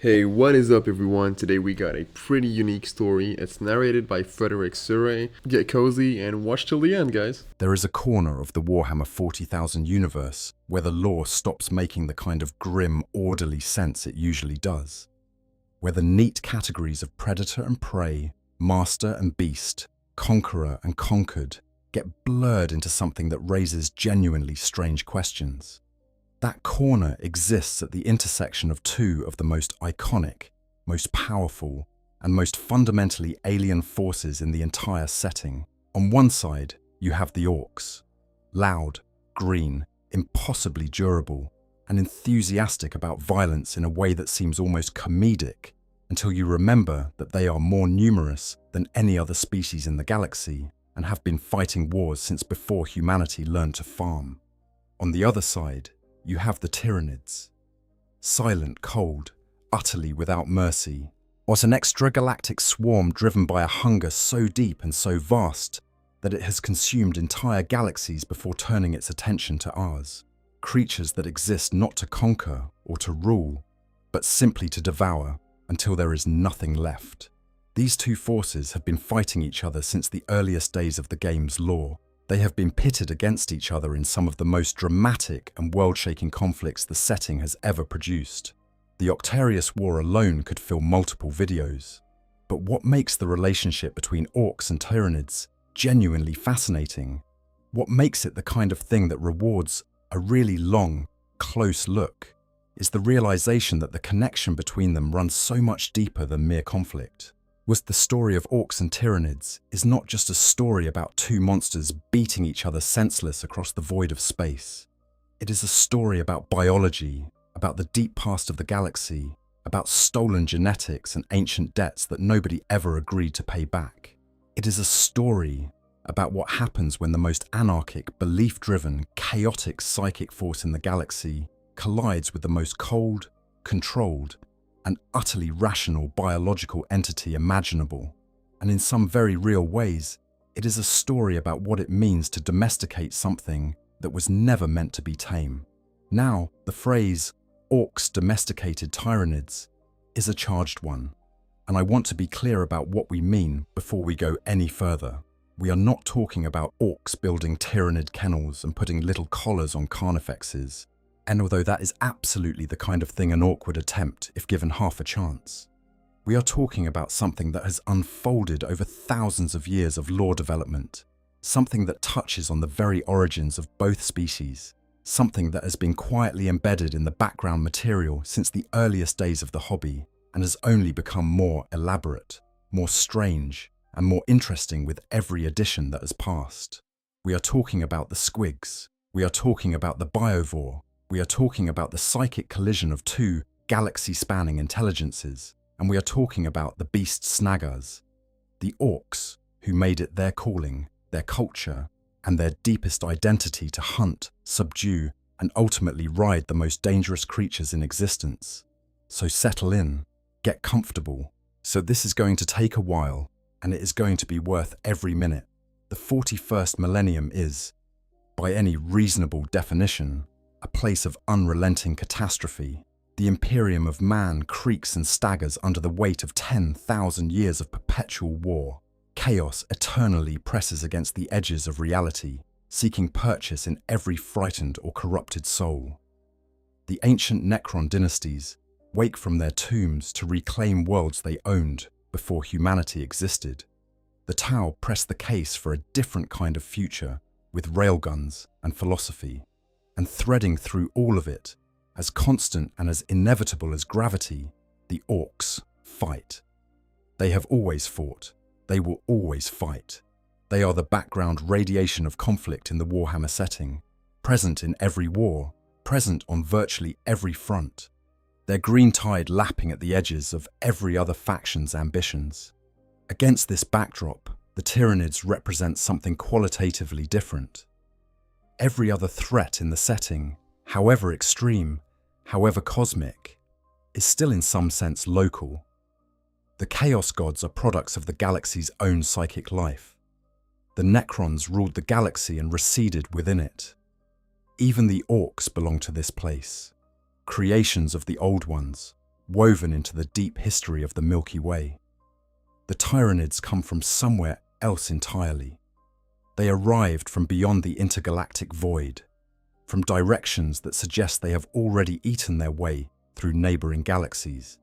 Hey, what is up everyone? Today we got a pretty unique story. It's narrated by Frederick Surrey. Get cozy and watch till the end, guys. There is a corner of the Warhammer 40,000 universe where the lore stops making the kind of grim, orderly sense it usually does. Where the neat categories of predator and prey, master and beast, conqueror and conquered get blurred into something that raises genuinely strange questions. That corner exists at the intersection of two of the most iconic, most powerful, and most fundamentally alien forces in the entire setting. On one side, you have the Orks. Loud, green, impossibly durable, and enthusiastic about violence in a way that seems almost comedic, until you remember that they are more numerous than any other species in the galaxy and have been fighting wars since before humanity learned to farm. On the other side, you have the Tyranids. Silent, cold, utterly without mercy, was an extragalactic swarm driven by a hunger so deep and so vast that it has consumed entire galaxies before turning its attention to ours. Creatures that exist not to conquer or to rule, but simply to devour until there is nothing left. These two forces have been fighting each other since the earliest days of the game's lore. They have been pitted against each other in some of the most dramatic and world-shaking conflicts the setting has ever produced. The Octarius War alone could fill multiple videos. But what makes the relationship between Orks and Tyranids genuinely fascinating? What makes it the kind of thing that rewards a really long, close look is the realization that the connection between them runs so much deeper than mere conflict. The story of Orks and Tyranids is not just a story about two monsters beating each other senseless across the void of space. It is a story about biology, about the deep past of the galaxy, about stolen genetics and ancient debts that nobody ever agreed to pay back. It is a story about what happens when the most anarchic, belief-driven, chaotic psychic force in the galaxy collides with the most cold, controlled, and utterly rational biological entity imaginable. And in some very real ways, it is a story about what it means to domesticate something that was never meant to be tame. Now, the phrase, Orks domesticated Tyranids, is a charged one, and I want to be clear about what we mean before we go any further. We are not talking about Orks building Tyranid kennels and putting little collars on carnifexes. And although that is absolutely the kind of thing an Ork would attempt if given half a chance, we are talking about something that has unfolded over thousands of years of lore development, something that touches on the very origins of both species, something that has been quietly embedded in the background material since the earliest days of the hobby and has only become more elaborate, more strange, and more interesting with every edition that has passed. We are talking about the squigs, we are talking about the biovore, we are talking about the psychic collision of two galaxy-spanning intelligences, and we are talking about the beast snaggas, the Orks who made it their calling, their culture, and their deepest identity to hunt, subdue, and ultimately ride the most dangerous creatures in existence. So settle in, get comfortable. So this is going to take a while, and it is going to be worth every minute. The 41st Millennium is, by any reasonable definition, a place of unrelenting catastrophe. The Imperium of man creaks and staggers under the weight of 10,000 years of perpetual war. Chaos eternally presses against the edges of reality, seeking purchase in every frightened or corrupted soul. The ancient Necron dynasties wake from their tombs to reclaim worlds they owned before humanity existed. The Tau press the case for a different kind of future with railguns and philosophy. And threading through all of it, as constant and as inevitable as gravity, the Orks fight. They have always fought. They will always fight. They are the background radiation of conflict in the Warhammer setting, present in every war, present on virtually every front. Their green tide lapping at the edges of every other faction's ambitions. Against this backdrop, the Tyranids represent something qualitatively different. Every other threat in the setting, however extreme, however cosmic, is still in some sense local. The Chaos Gods are products of the galaxy's own psychic life. The Necrons ruled the galaxy and receded within it. Even the Orks belong to this place, creations of the Old Ones, woven into the deep history of the Milky Way. The Tyranids come from somewhere else entirely. They arrived from beyond the intergalactic void, from directions that suggest they have already eaten their way through neighboring galaxies,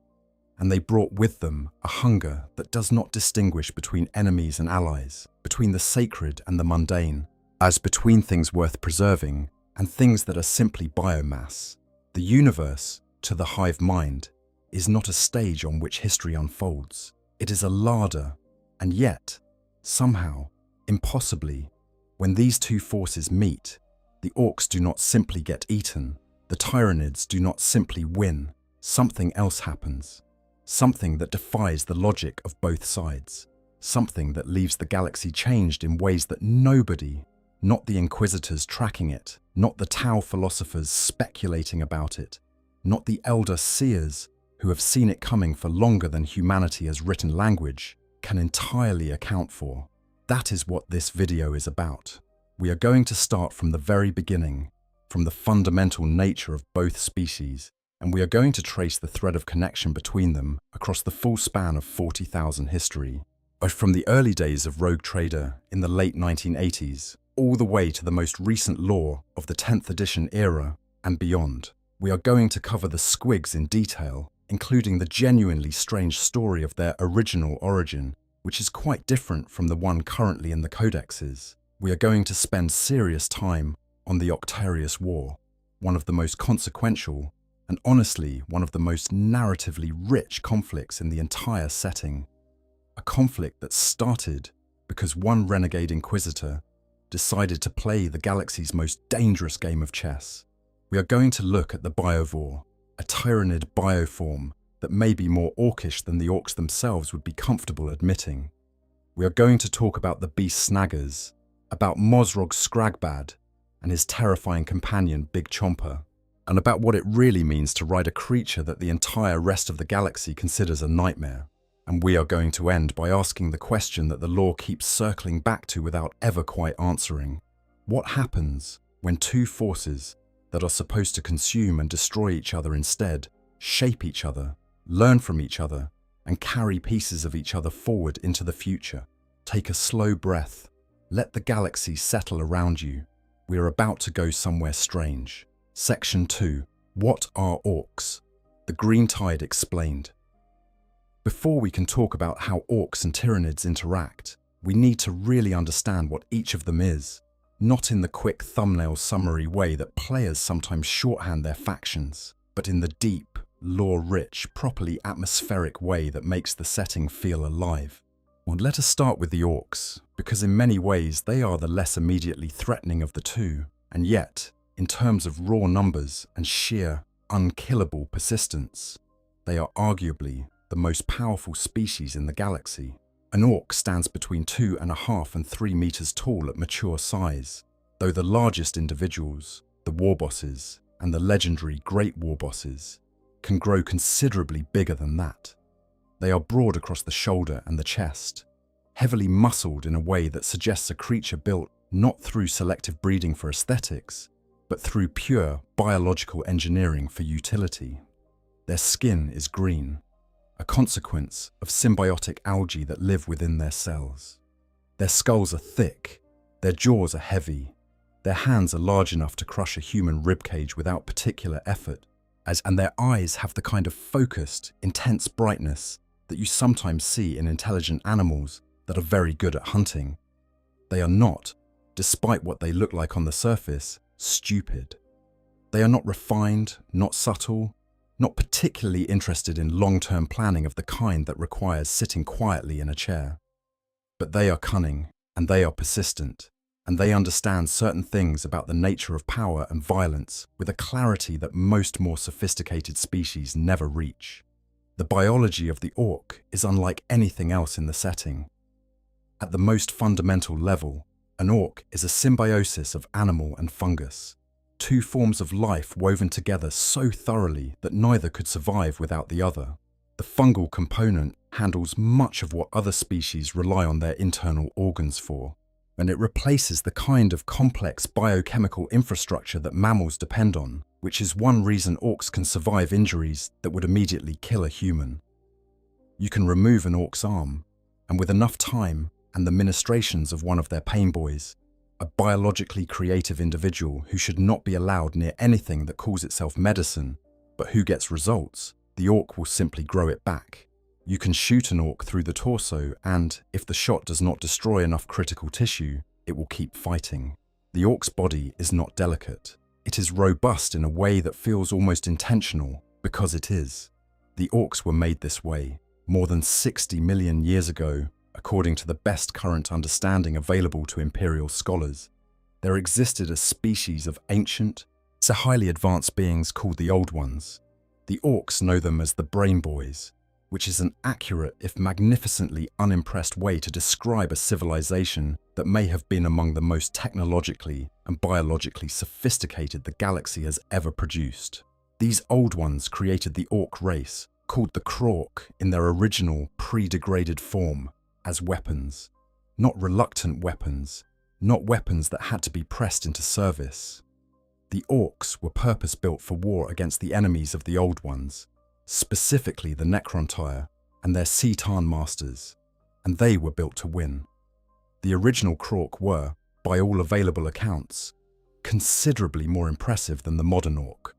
and they brought with them a hunger that does not distinguish between enemies and allies, between the sacred and the mundane, as between things worth preserving and things that are simply biomass. The universe, to the hive mind, is not a stage on which history unfolds. It is a larder, and yet, somehow, impossibly, when these two forces meet, the orcs do not simply get eaten, the Tyranids do not simply win. Something else happens. Something that defies the logic of both sides. Something that leaves the galaxy changed in ways that nobody, not the Inquisitors tracking it, not the Tau philosophers speculating about it, not the elder seers who have seen it coming for longer than humanity has written language, can entirely account for. That is what this video is about. We are going to start from the very beginning, from the fundamental nature of both species, and we are going to trace the thread of connection between them across the full span of 40,000 history, both from the early days of Rogue Trader in the late 1980s, all the way to the most recent lore of the 10th edition era and beyond. We are going to cover the squigs in detail, including the genuinely strange story of their original origin, which is quite different from the one currently in the codexes. We are going to spend serious time on the Octarius War, one of the most consequential and honestly one of the most narratively rich conflicts in the entire setting. A conflict that started because one renegade inquisitor decided to play the galaxy's most dangerous game of chess. We are going to look at the biovore, a Tyranid bioform that may be more orcish than the orcs themselves would be comfortable admitting. We are going to talk about the beast snaggas, about Mozrog's Scragbad and his terrifying companion Big Chomper, and about what it really means to ride a creature that the entire rest of the galaxy considers a nightmare. And we are going to end by asking the question that the lore keeps circling back to without ever quite answering. What happens when two forces that are supposed to consume and destroy each other instead shape each other, learn from each other, and carry pieces of each other forward into the future? Take a slow breath. Let the galaxy settle around you. We are about to go somewhere strange. Section 2. What are orcs? The Green Tide explained. Before we can talk about how orcs and Tyranids interact, we need to really understand what each of them is, not in the quick thumbnail summary way that players sometimes shorthand their factions, but in the deep, lore-rich, properly atmospheric way that makes the setting feel alive. Well, let us start with the orcs, because in many ways they are the less immediately threatening of the two, and yet, in terms of raw numbers and sheer, unkillable persistence, they are arguably the most powerful species in the galaxy. An orc stands between 2.5 and 3 meters tall at mature size, though the largest individuals, the warbosses and the legendary great warbosses, can grow considerably bigger than that. They are broad across the shoulder and the chest, heavily muscled in a way that suggests a creature built not through selective breeding for aesthetics, but through pure biological engineering for utility. Their skin is green, a consequence of symbiotic algae that live within their cells. Their skulls are thick, their jaws are heavy, their hands are large enough to crush a human ribcage without particular effort, and their eyes have the kind of focused, intense brightness that you sometimes see in intelligent animals that are very good at hunting. They are not, despite what they look like on the surface, stupid. They are not refined, not subtle, not particularly interested in long-term planning of the kind that requires sitting quietly in a chair. But they are cunning, and they are persistent, and they understand certain things about the nature of power and violence with a clarity that most more sophisticated species never reach. The biology of the orc is unlike anything else in the setting. At the most fundamental level, an orc is a symbiosis of animal and fungus, two forms of life woven together so thoroughly that neither could survive without the other. The fungal component handles much of what other species rely on their internal organs for. and it replaces the kind of complex biochemical infrastructure that mammals depend on, which is one reason orcs can survive injuries that would immediately kill a human. You can remove an orc's arm, and with enough time and the ministrations of one of their pain boys, a biologically creative individual who should not be allowed near anything that calls itself medicine, but who gets results, the orc will simply grow it back. You can shoot an orc through the torso and, if the shot does not destroy enough critical tissue, it will keep fighting. The orc's body is not delicate. It is robust in a way that feels almost intentional, because it is. The orcs were made this way, more than 60 million years ago, according to the best current understanding available to Imperial scholars. There existed a species of ancient, highly advanced beings called the Old Ones. The orcs know them as the Brain Boys, which is an accurate, if magnificently unimpressed way to describe a civilization that may have been among the most technologically and biologically sophisticated the galaxy has ever produced. These Old Ones created the orc race, called the Krork in their original pre-degraded form, as weapons. Not reluctant weapons, not weapons that had to be pressed into service. The orcs were purpose-built for war against the enemies of the Old Ones, specifically the Necrontyre and their C'tan masters, and they were built to win. The original Krork were, by all available accounts, considerably more impressive than the modern orc.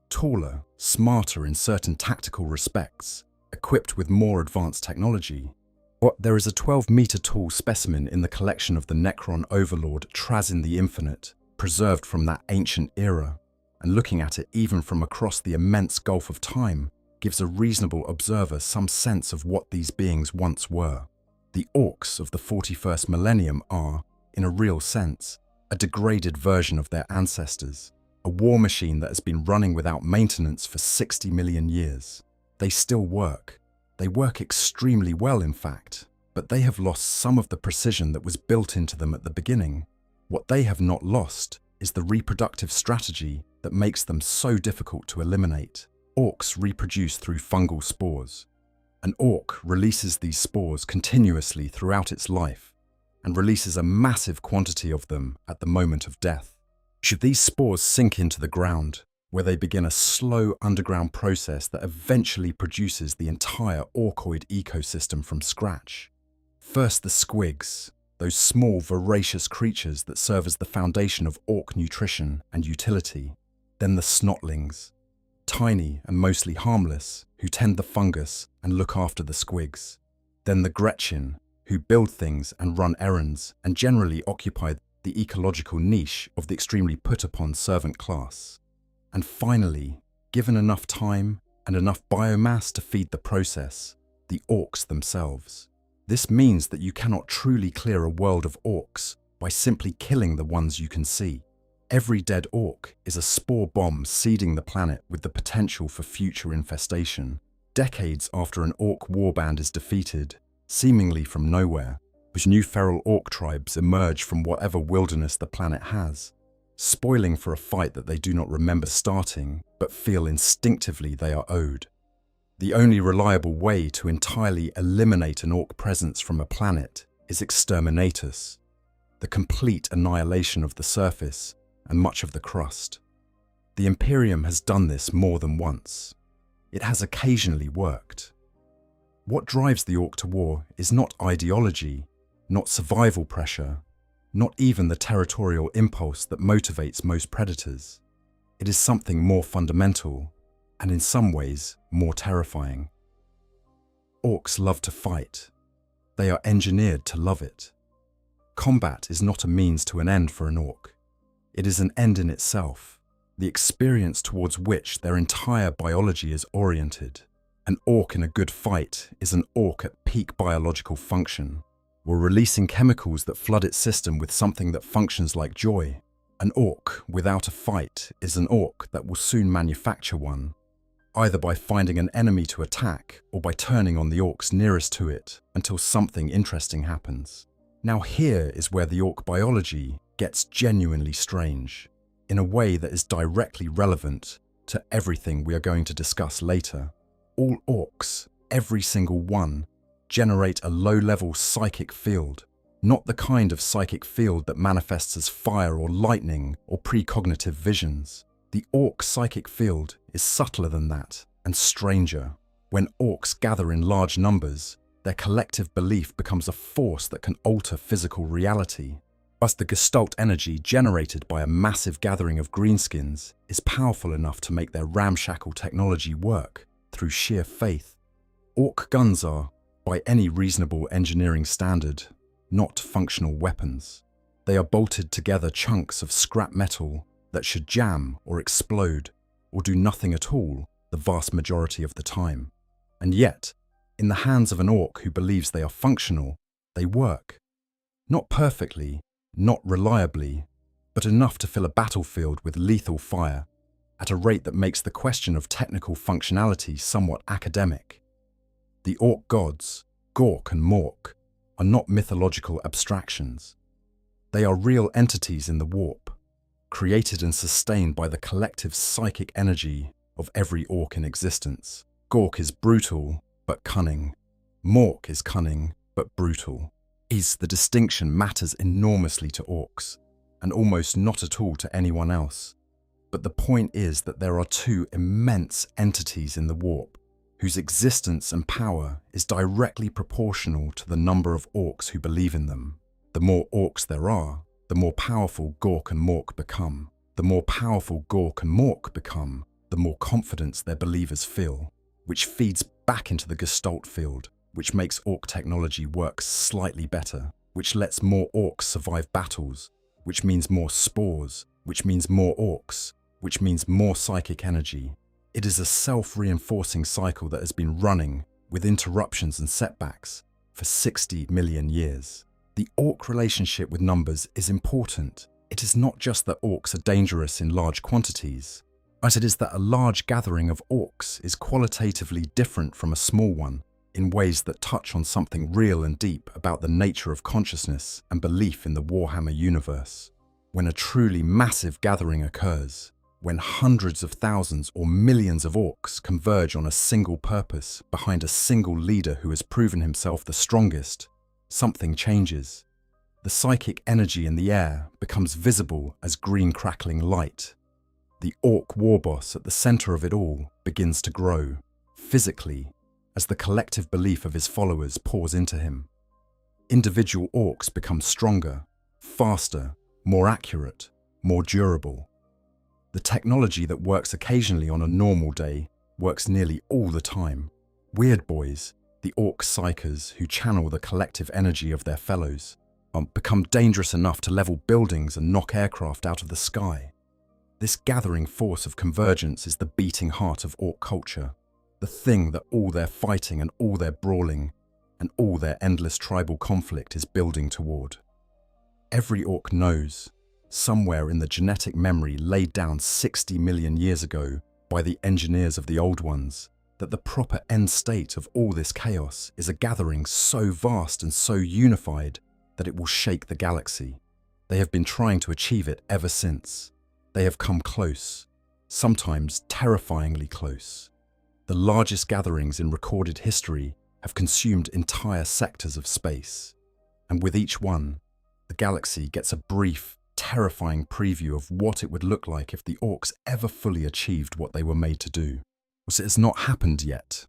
Taller, smarter in certain tactical respects, equipped with more advanced technology. But there is a 12-meter tall specimen in the collection of the Necron overlord Trazyn the Infinite, preserved from that ancient era, and looking at it even from across the immense gulf of time gives a reasonable observer some sense of what these beings once were. The orcs of the 41st millennium are, in a real sense, a degraded version of their ancestors, a war machine that has been running without maintenance for 60 million years. They still work. They work extremely well, in fact, but they have lost some of the precision that was built into them at the beginning. What they have not lost is the reproductive strategy that makes them so difficult to eliminate. Orcs reproduce through fungal spores. An orc releases these spores continuously throughout its life and releases a massive quantity of them at the moment of death. Should these spores sink into the ground, where they begin a slow underground process that eventually produces the entire orcoid ecosystem from scratch. First the squigs, those small voracious creatures that serve as the foundation of orc nutrition and utility. Then the snotlings, tiny and mostly harmless, who tend the fungus and look after the squigs. Then the Gretchen, who build things and run errands and generally occupy the ecological niche of the extremely put-upon servant class. And finally, given enough time and enough biomass to feed the process, the orcs themselves. This means that you cannot truly clear a world of orcs by simply killing the ones you can see. Every dead orc is a spore bomb seeding the planet with the potential for future infestation. Decades after an orc warband is defeated, seemingly from nowhere, which new feral orc tribes emerge from whatever wilderness the planet has, spoiling for a fight that they do not remember starting, but feel instinctively they are owed. The only reliable way to entirely eliminate an orc presence from a planet is exterminatus, the complete annihilation of the surface and much of the crust. The Imperium has done this more than once. It has occasionally worked. What drives the orc to war is not ideology, not survival pressure, not even the territorial impulse that motivates most predators. It is something more fundamental, and in some ways more terrifying. Orcs love to fight. They are engineered to love it. Combat is not a means to an end for an orc. It is an end in itself, the experience towards which their entire biology is oriented. An orc in a good fight is an orc at peak biological function, or releasing chemicals that flood its system with something that functions like joy. An orc without a fight is an orc that will soon manufacture one, either by finding an enemy to attack or by turning on the orcs nearest to it until something interesting happens. Now here is where the orc biology gets genuinely strange, in a way that is directly relevant to everything we are going to discuss later. All orcs, every single one, generate a low-level psychic field, Not the kind of psychic field that manifests as fire or lightning or precognitive visions. The orc psychic field is subtler than that and stranger. When orcs gather in large numbers, their collective belief becomes a force that can alter physical reality. Thus, the gestalt energy generated by a massive gathering of greenskins is powerful enough to make their ramshackle technology work through sheer faith. Orc guns are, by any reasonable engineering standard, not functional weapons. They are bolted together chunks of scrap metal that should jam or explode or do nothing at all the vast majority of the time. And yet, in the hands of an orc who believes they are functional, they work. Not perfectly, not reliably, but enough to fill a battlefield with lethal fire at a rate that makes the question of technical functionality somewhat academic. The orc gods, Gork and Mork, are not mythological abstractions. They are real entities in the warp, created and sustained by the collective psychic energy of every orc in existence. Gork is brutal, but cunning. Mork is cunning, but brutal. The distinction matters enormously to orcs, and almost not at all to anyone else. But the point is that there are two immense entities in the warp, whose existence and power is directly proportional to the number of orcs who believe in them. The more orcs there are, the more powerful Gork and Mork become. The more powerful Gork and Mork become, the more confidence their believers feel, which feeds back into the gestalt field, which makes orc technology work slightly better, which lets more orcs survive battles, which means more spores, which means more orcs, which means more psychic energy. It is a self-reinforcing cycle that has been running, with interruptions and setbacks, for 60 million years. The orc relationship with numbers is important. It is not just that orcs are dangerous in large quantities, but it is that a large gathering of orcs is qualitatively different from a small one, in ways that touch on something real and deep about the nature of consciousness and belief in the Warhammer universe. When a truly massive gathering occurs, when hundreds of thousands or millions of orcs converge on a single purpose behind a single leader who has proven himself the strongest, something changes. The psychic energy in the air becomes visible as green crackling light. The orc warboss at the center of it all begins to grow, physically, as the collective belief of his followers pours into him. Individual orcs become stronger, faster, more accurate, more durable. The technology that works occasionally on a normal day works nearly all the time. Weird boys, the orc psychers who channel the collective energy of their fellows, become dangerous enough to level buildings and knock aircraft out of the sky. This gathering force of convergence is the beating heart of orc culture, the thing that all their fighting and all their brawling and all their endless tribal conflict is building toward. Every orc knows, somewhere in the genetic memory laid down 60 million years ago by the engineers of the old ones, that the proper end state of all this chaos is a gathering so vast and so unified that it will shake the galaxy. They have been trying to achieve it ever since. They have come close, sometimes terrifyingly close. The largest gatherings in recorded history have consumed entire sectors of space, and with each one, the galaxy gets a brief, terrifying preview of what it would look like if the orcs ever fully achieved what they were made to do. It has not happened yet,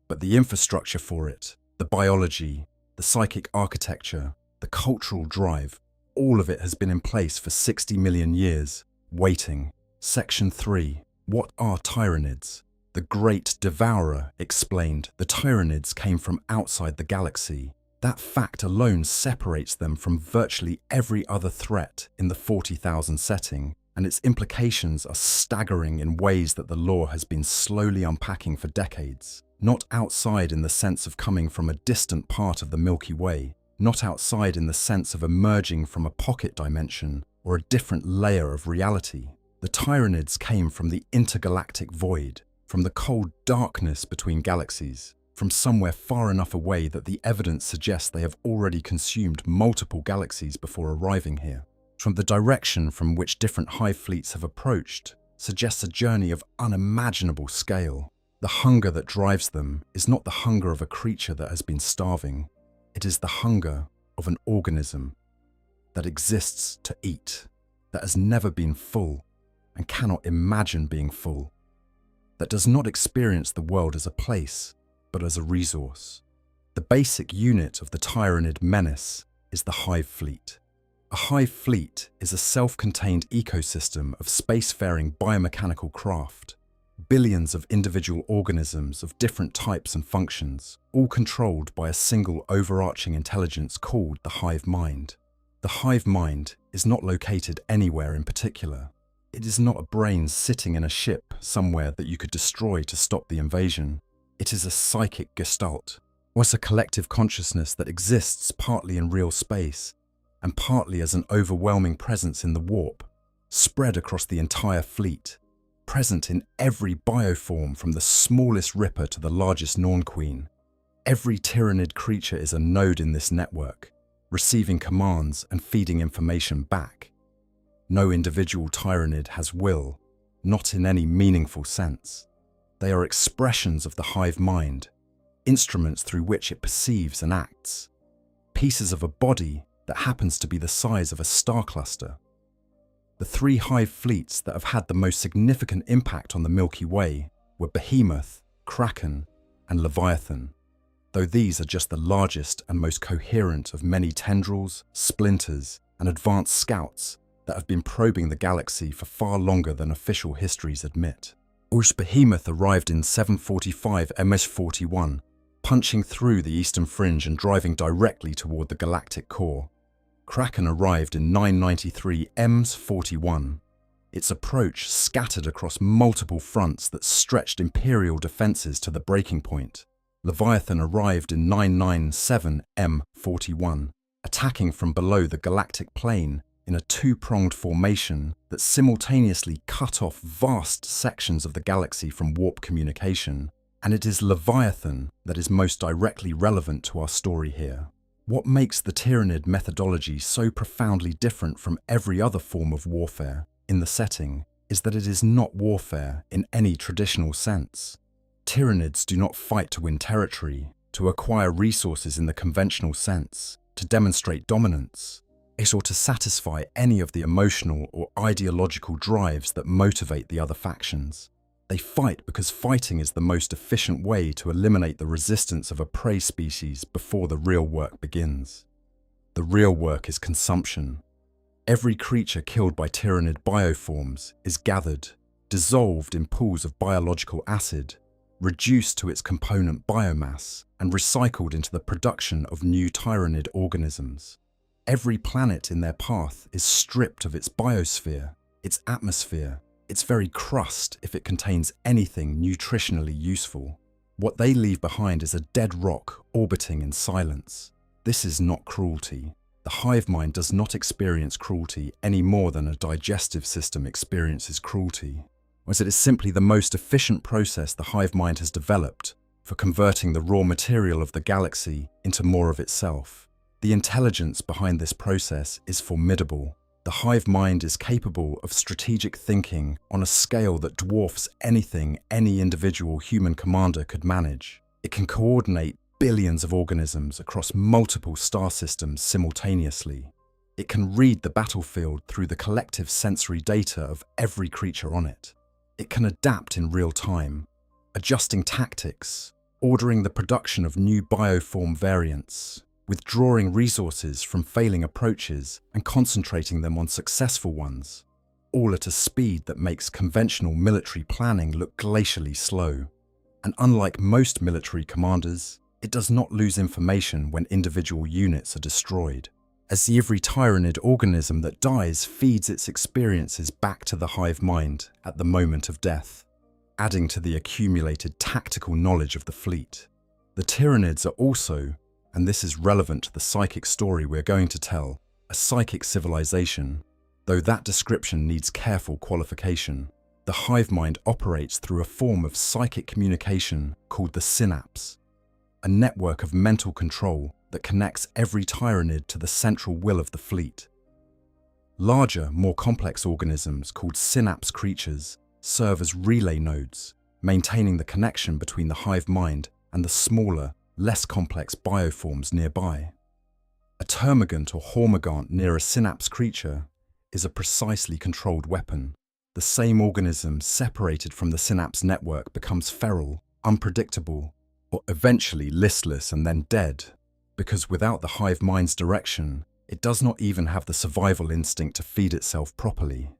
but the infrastructure for it, the biology, the psychic architecture, the cultural drive, all of it has been in place for 60 million years, waiting. Section 3. What are Tyranids? The great devourer explained the Tyranids came from outside the galaxy. That fact alone separates them from virtually every other threat in the 40,000 setting, and its implications are staggering in ways that the lore has been slowly unpacking for decades. Not outside in the sense of coming from a distant part of the Milky Way, not outside in the sense of emerging from a pocket dimension or a different layer of reality. The Tyranids came from the intergalactic void, from the cold darkness between galaxies, from somewhere far enough away that the evidence suggests they have already consumed multiple galaxies before arriving here. From the direction from which different hive fleets have approached suggests a journey of unimaginable scale. The hunger that drives them is not the hunger of a creature that has been starving. It is the hunger of an organism that exists to eat, that has never been full and cannot imagine being full, that does not experience the world as a place, but as a resource. The basic unit of the Tyranid menace is the hive fleet. A hive fleet is a self-contained ecosystem of spacefaring biomechanical craft, billions of individual organisms of different types and functions, all controlled by a single overarching intelligence called the hive mind. The hive mind is not located anywhere in particular. It is not a brain sitting in a ship somewhere that you could destroy to stop the invasion. It is a psychic gestalt, or a collective consciousness that exists partly in real space and partly as an overwhelming presence in the warp, spread across the entire fleet, present in every bioform from the smallest ripper to the largest Norn queen. Every Tyranid creature is a node in this network, receiving commands and feeding information back. No individual Tyranid has will, not in any meaningful sense. They are expressions of the hive mind, instruments through which it perceives and acts, pieces of a body that happens to be the size of a star cluster. The three hive fleets that have had the most significant impact on the Milky Way were Behemoth, Kraken, and Leviathan, though these are just the largest and most coherent of many tendrils, splinters, and advanced scouts that have been probing the galaxy for far longer than official histories admit. Behemoth arrived in 745 MS-41, punching through the eastern fringe and driving directly toward the galactic core. Kraken arrived in 993 MS-41. Its approach scattered across multiple fronts that stretched Imperial defenses to the breaking point. Leviathan arrived in 997 M-41, attacking from below the galactic plane in a two-pronged formation that simultaneously cut off vast sections of the galaxy from warp communication. And it is Leviathan that is most directly relevant to our story here. What makes the Tyranid methodology so profoundly different from every other form of warfare in the setting is that it is not warfare in any traditional sense. Tyranids do not fight to win territory, to acquire resources in the conventional sense, to demonstrate dominance, or to satisfy any of the emotional or ideological drives that motivate the other factions. They fight because fighting is the most efficient way to eliminate the resistance of a prey species before the real work begins. The real work is consumption. Every creature killed by Tyranid bioforms is gathered, dissolved in pools of biological acid, reduced to its component biomass, and recycled into the production of new Tyranid organisms. Every planet in their path is stripped of its biosphere, its atmosphere, its very crust if it contains anything nutritionally useful. What they leave behind is a dead rock orbiting in silence. This is not cruelty. The hive mind does not experience cruelty any more than a digestive system experiences cruelty, whereas it is simply the most efficient process the hive mind has developed for converting the raw material of the galaxy into more of itself. The intelligence behind this process is formidable. The hive mind is capable of strategic thinking on a scale that dwarfs anything any individual human commander could manage. It can coordinate billions of organisms across multiple star systems simultaneously. It can read the battlefield through the collective sensory data of every creature on it. It can adapt in real time, adjusting tactics, ordering the production of new bioform variants, withdrawing resources from failing approaches and concentrating them on successful ones, all at a speed that makes conventional military planning look glacially slow. And unlike most military commanders, it does not lose information when individual units are destroyed, as every Tyranid organism that dies feeds its experiences back to the hive mind at the moment of death, adding to the accumulated tactical knowledge of the fleet. The Tyranids are also, and this is relevant to the psychic story we're going to tell, a psychic civilization, though that description needs careful qualification. The hive mind operates through a form of psychic communication called the synapse, a network of mental control that connects every Tyranid to the central will of the fleet. Larger, more complex organisms called synapse creatures serve as relay nodes, maintaining the connection between the hive mind and the smaller, less complex bioforms nearby. A termagant or hormigant near a synapse creature is a precisely controlled weapon. The same organism separated from the synapse network becomes feral, unpredictable, or eventually listless and then dead, because without the hive mind's direction, it does not even have the survival instinct to feed itself properly.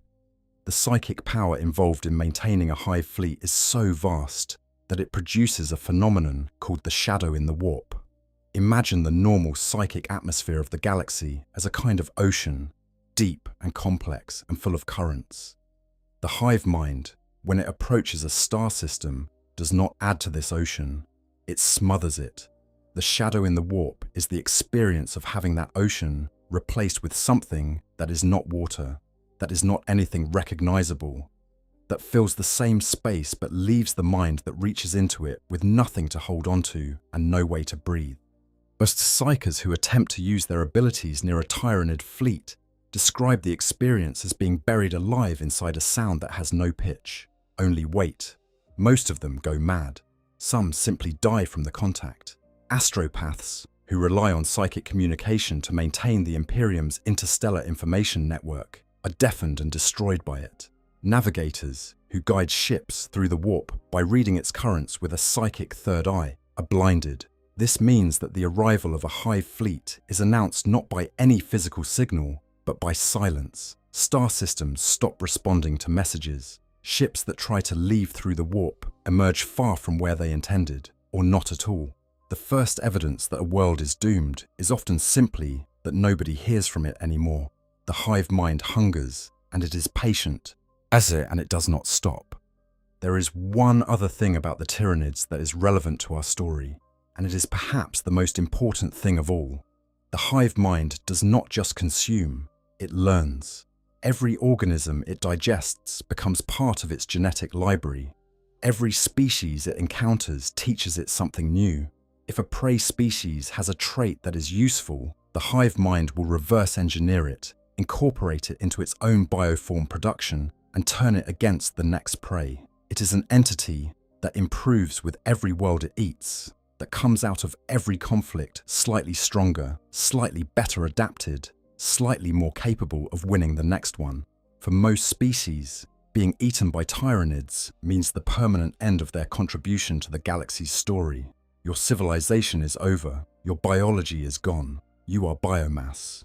The psychic power involved in maintaining a hive fleet is so vast that it produces a phenomenon called the shadow in the warp. Imagine the normal psychic atmosphere of the galaxy as a kind of ocean, deep and complex and full of currents. The hive mind, when it approaches a star system, does not add to this ocean, it smothers it. The shadow in the warp is the experience of having that ocean replaced with something that is not water, that is not anything recognizable, that fills the same space but leaves the mind that reaches into it with nothing to hold onto and no way to breathe. Most psychers who attempt to use their abilities near a Tyranid fleet describe the experience as being buried alive inside a sound that has no pitch, only weight. Most of them go mad. Some simply die from the contact. Astropaths, who rely on psychic communication to maintain the Imperium's interstellar information network, are deafened and destroyed by it. Navigators, who guide ships through the warp by reading its currents with a psychic third eye, are blinded. This means that the arrival of a hive fleet is announced not by any physical signal, but by silence. Star systems stop responding to messages. Ships that try to leave through the warp emerge far from where they intended, or not at all. The first evidence that a world is doomed is often simply that nobody hears from it anymore. The hive mind hungers, and it is patient, and it does not stop. There is one other thing about the Tyranids that is relevant to our story, and it is perhaps the most important thing of all. The hive mind does not just consume, it learns. Every organism it digests becomes part of its genetic library. Every species it encounters teaches it something new. If a prey species has a trait that is useful, the hive mind will reverse engineer it, incorporate it into its own bioform production, and turn it against the next prey. It is an entity that improves with every world it eats, that comes out of every conflict slightly stronger, slightly better adapted, slightly more capable of winning the next one. For most species, being eaten by Tyranids means the permanent end of their contribution to the galaxy's story. Your civilization is over, your biology is gone, you are biomass.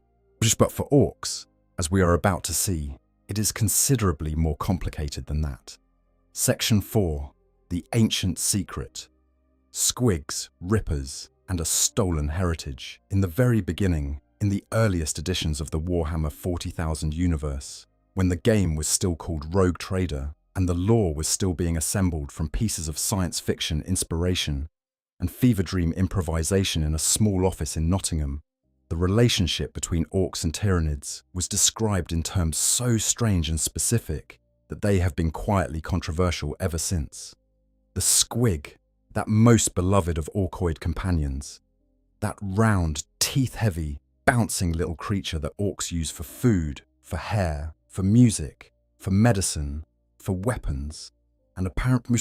But for orcs, as we are about to see, it is considerably more complicated than that. Section 4. The Ancient Secret. Squigs, rippers, and a stolen heritage. In the very beginning, in the earliest editions of the Warhammer 40,000 universe, when the game was still called Rogue Trader, and the lore was still being assembled from pieces of science fiction inspiration and fever dream improvisation in a small office in Nottingham, the relationship between Orks and Tyranids was described in terms so strange and specific that they have been quietly controversial ever since. The squig, that most beloved of orcoid companions, that round, teeth-heavy, bouncing little creature that orcs use for food, for hair, for music, for medicine, for weapons, and apparently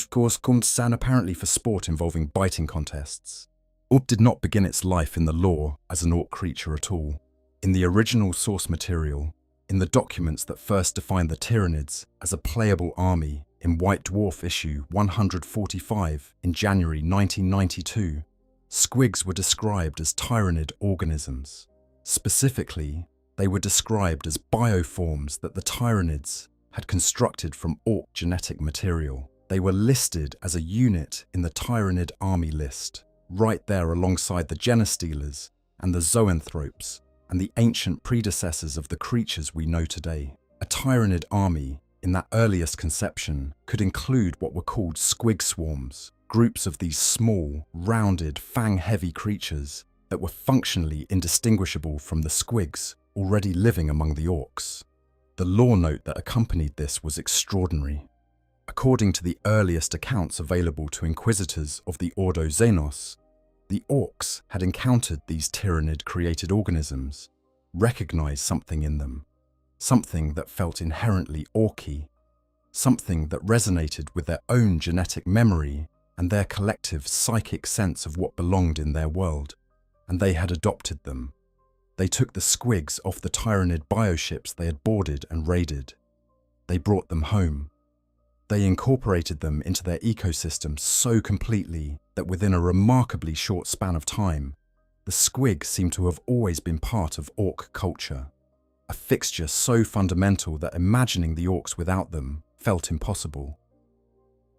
for sport involving biting contests. Orc did not begin its life in the lore as an orc creature at all. In the original source material, in the documents that first defined the Tyranids as a playable army in White Dwarf issue 145 in January 1992, squigs were described as Tyranid organisms. Specifically, they were described as bioforms that the Tyranids had constructed from orc genetic material. They were listed as a unit in the Tyranid army list, right there alongside the Genestealers and the Zoanthropes and the ancient predecessors of the creatures we know today. A Tyranid army, in that earliest conception, could include what were called squig swarms, groups of these small, rounded, fang-heavy creatures that were functionally indistinguishable from the squigs already living among the orcs. The lore note that accompanied this was extraordinary. According to the earliest accounts available to inquisitors of the Ordo Xenos, the orcs had encountered these Tyranid-created organisms, recognized something in them, something that felt inherently orky, something that resonated with their own genetic memory and their collective psychic sense of what belonged in their world, and they had adopted them. They took the squigs off the Tyranid bioships they had boarded and raided. They brought them home. They incorporated them into their ecosystem so completely that within a remarkably short span of time, the squig seemed to have always been part of orc culture, a fixture so fundamental that imagining the orcs without them felt impossible.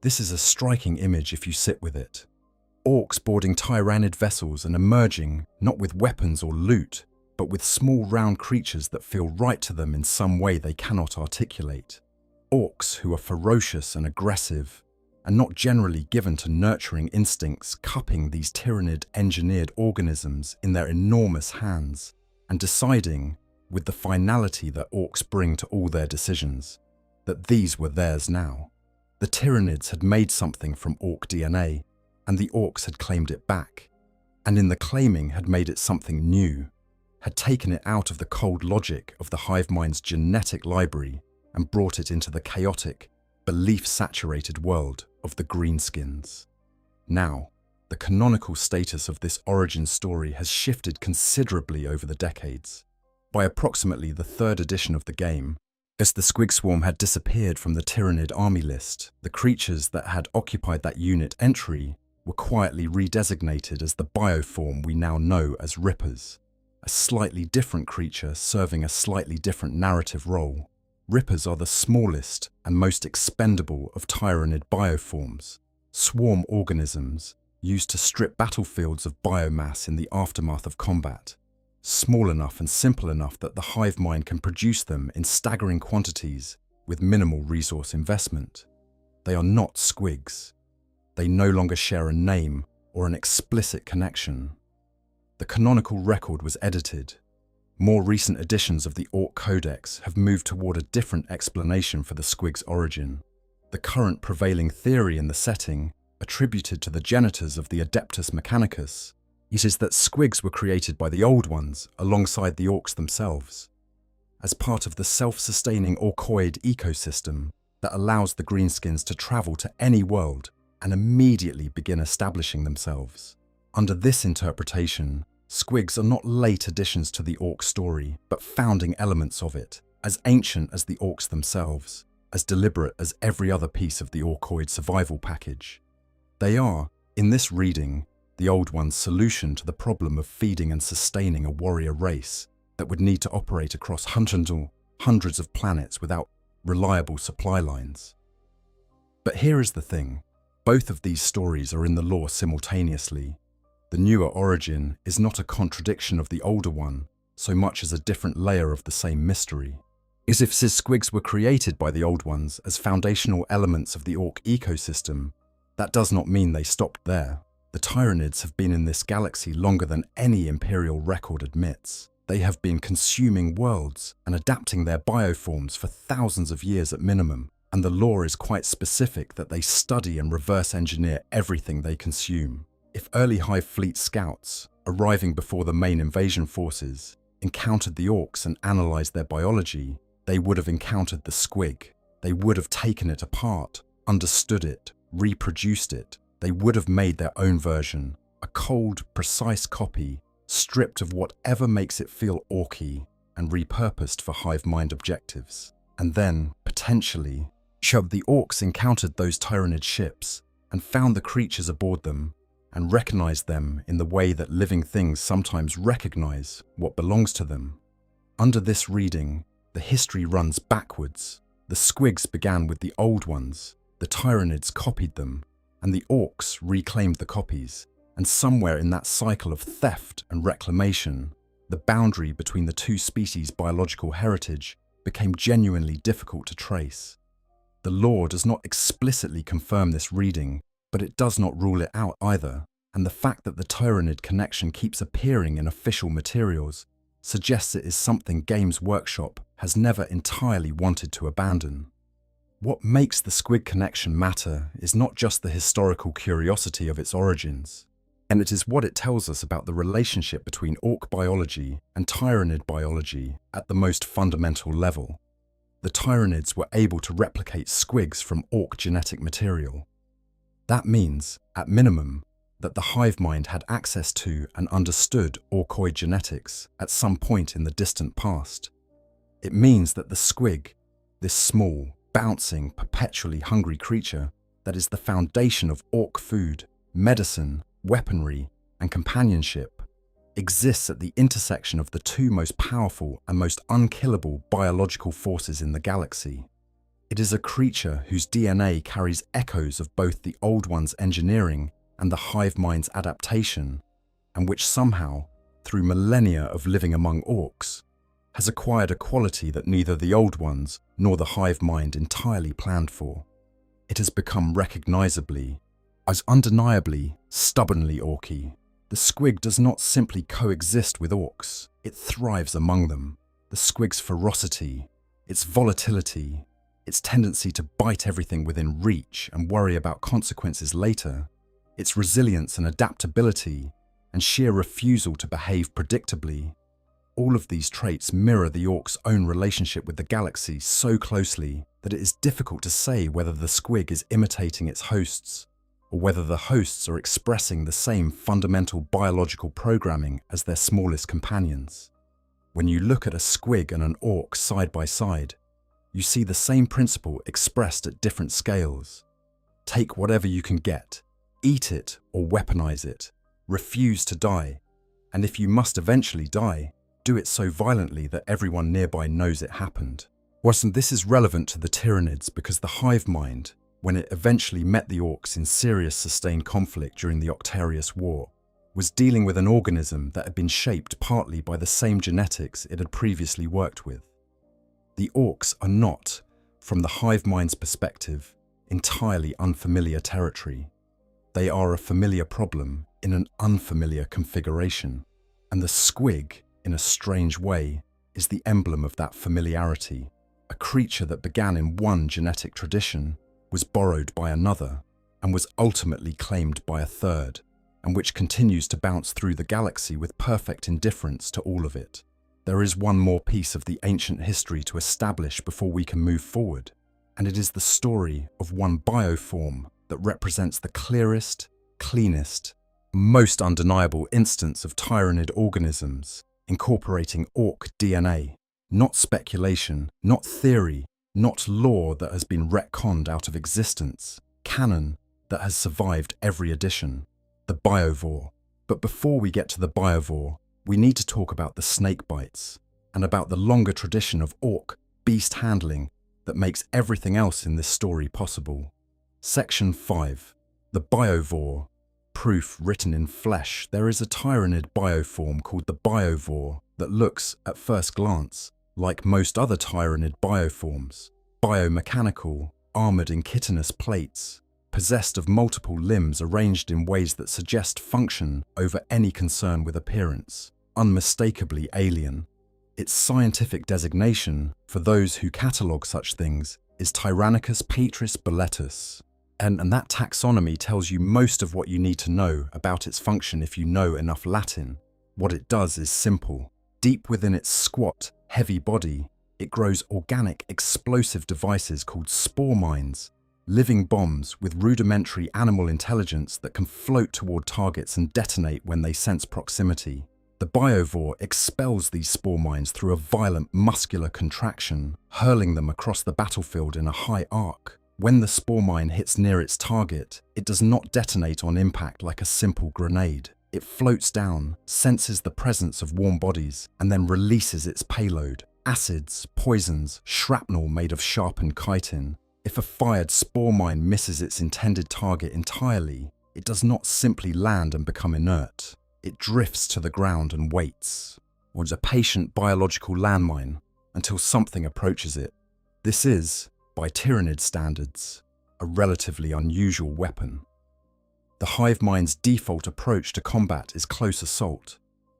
This is a striking image if you sit with it. Orcs boarding Tyranid vessels and emerging not with weapons or loot, but with small round creatures that feel right to them in some way they cannot articulate. Orcs who are ferocious and aggressive, and not generally given to nurturing instincts, cupping these Tyranid-engineered organisms in their enormous hands, and deciding, with the finality that orcs bring to all their decisions, that these were theirs now. The Tyranids had made something from orc DNA, and the orcs had claimed it back, and in the claiming had made it something new, had taken it out of the cold logic of the hive mind's genetic library and brought it into the chaotic, belief-saturated world of the greenskins. Now, the canonical status of this origin story has shifted considerably over the decades. By approximately the 3rd edition of the game, as the squig swarm had disappeared from the Tyranid army list, the creatures that had occupied that unit entry were quietly redesignated as the bioform we now know as Rippers, a slightly different creature serving a slightly different narrative role. Rippers are the smallest and most expendable of Tyranid bioforms, swarm organisms used to strip battlefields of biomass in the aftermath of combat, small enough and simple enough that the hive mind can produce them in staggering quantities with minimal resource investment. They are not squigs. They no longer share a name or an explicit connection. The canonical record was edited. More recent editions of the Orc Codex have moved toward a different explanation for the squig's origin. The current prevailing theory in the setting, attributed to the genitors of the Adeptus Mechanicus, is that squigs were created by the Old Ones alongside the orcs themselves, as part of the self-sustaining orcoid ecosystem that allows the greenskins to travel to any world and immediately begin establishing themselves. Under this interpretation, squigs are not late additions to the orc story, but founding elements of it, as ancient as the orcs themselves, as deliberate as every other piece of the orcoid survival package. They are, in this reading, the Old One's solution to the problem of feeding and sustaining a warrior race that would need to operate across hundreds of planets without reliable supply lines. But here is the thing. Both of these stories are in the lore simultaneously. The newer origin is not a contradiction of the older one, so much as a different layer of the same mystery. As if squigs were created by the Old Ones as foundational elements of the orc ecosystem, that does not mean they stopped there. The Tyranids have been in this galaxy longer than any Imperial record admits. They have been consuming worlds and adapting their bioforms for thousands of years at minimum, and the lore is quite specific that they study and reverse engineer everything they consume. If early Hive Fleet scouts, arriving before the main invasion forces, encountered the orcs and analysed their biology, they would have encountered the squig. They would have taken it apart, understood it, reproduced it. They would have made their own version, a cold, precise copy, stripped of whatever makes it feel orky and repurposed for hive mind objectives. And then, potentially, should the orcs encountered those Tyranid ships and found the creatures aboard them, and recognized them in the way that living things sometimes recognize what belongs to them. Under this reading, the history runs backwards. The squigs began with the Old Ones, the Tyranids copied them, and the orcs reclaimed the copies, and somewhere in that cycle of theft and reclamation, the boundary between the two species' biological heritage became genuinely difficult to trace. The lore does not explicitly confirm this reading, but it does not rule it out either, and the fact that the Tyranid connection keeps appearing in official materials suggests it is something Games Workshop has never entirely wanted to abandon. What makes the squig connection matter is not just the historical curiosity of its origins, and it is what it tells us about the relationship between orc biology and Tyranid biology at the most fundamental level. The Tyranids were able to replicate squigs from orc genetic material. That means, at minimum, that the hive mind had access to and understood Orkoid genetics at some point in the distant past. It means that the squig, this small, bouncing, perpetually hungry creature that is the foundation of orc food, medicine, weaponry, and companionship, exists at the intersection of the two most powerful and most unkillable biological forces in the galaxy. It is a creature whose DNA carries echoes of both the Old One's engineering and the hive mind's adaptation, and which somehow, through millennia of living among orcs, has acquired a quality that neither the Old Ones nor the hive mind entirely planned for. It has become recognizably, as undeniably, stubbornly orky. The squig does not simply coexist with orcs, it thrives among them. The squig's ferocity, its volatility, its tendency to bite everything within reach and worry about consequences later, its resilience and adaptability, and sheer refusal to behave predictably. All of these traits mirror the orc's own relationship with the galaxy so closely that it is difficult to say whether the squig is imitating its hosts, or whether the hosts are expressing the same fundamental biological programming as their smallest companions. When you look at a squig and an orc side by side, you see the same principle expressed at different scales. Take whatever you can get, eat it or weaponize it, refuse to die, and if you must eventually die, do it so violently that everyone nearby knows it happened. This is relevant to the Tyranids because the hive mind, when it eventually met the orcs in serious sustained conflict during the Octarius War, was dealing with an organism that had been shaped partly by the same genetics it had previously worked with. The orcs are not, from the hive mind's perspective, entirely unfamiliar territory. They are a familiar problem in an unfamiliar configuration, and the squig, in a strange way, is the emblem of that familiarity. A creature that began in one genetic tradition, was borrowed by another, and was ultimately claimed by a third, and which continues to bounce through the galaxy with perfect indifference to all of it. There is one more piece of the ancient history to establish before we can move forward, and it is the story of one bioform that represents the clearest, cleanest, most undeniable instance of Tyranid organisms incorporating orc DNA. Not speculation, not theory, not lore that has been retconned out of existence, canon that has survived every edition, the biovore. But before we get to the biovore, we need to talk about the snakebites and about the longer tradition of orc beast handling that makes everything else in this story possible. Section 5. The biovore. Proof written in flesh. There is a Tyranid bioform called the biovore that looks, at first glance, like most other Tyranid bioforms, biomechanical, armoured in chitinous plates, possessed of multiple limbs arranged in ways that suggest function over any concern with appearance, unmistakably alien. Its scientific designation, for those who catalogue such things, is Tyrannicus petris boletus, and that taxonomy tells you most of what you need to know about its function if you know enough Latin. What it does is simple. Deep within its squat, heavy body, it grows organic, explosive devices called spore mines, living bombs with rudimentary animal intelligence that can float toward targets and detonate when they sense proximity. The biovore expels these spore mines through a violent muscular contraction, hurling them across the battlefield in a high arc. When the spore mine hits near its target, it does not detonate on impact like a simple grenade. It floats down, senses the presence of warm bodies, and then releases its payload. Acids, poisons, shrapnel made of sharpened chitin. If a fired spore mine misses its intended target entirely, it does not simply land and become inert. It drifts to the ground and waits, or is a patient biological landmine, until something approaches it. This is, by Tyranid standards, a relatively unusual weapon. The hive mind's default approach to combat is close assault,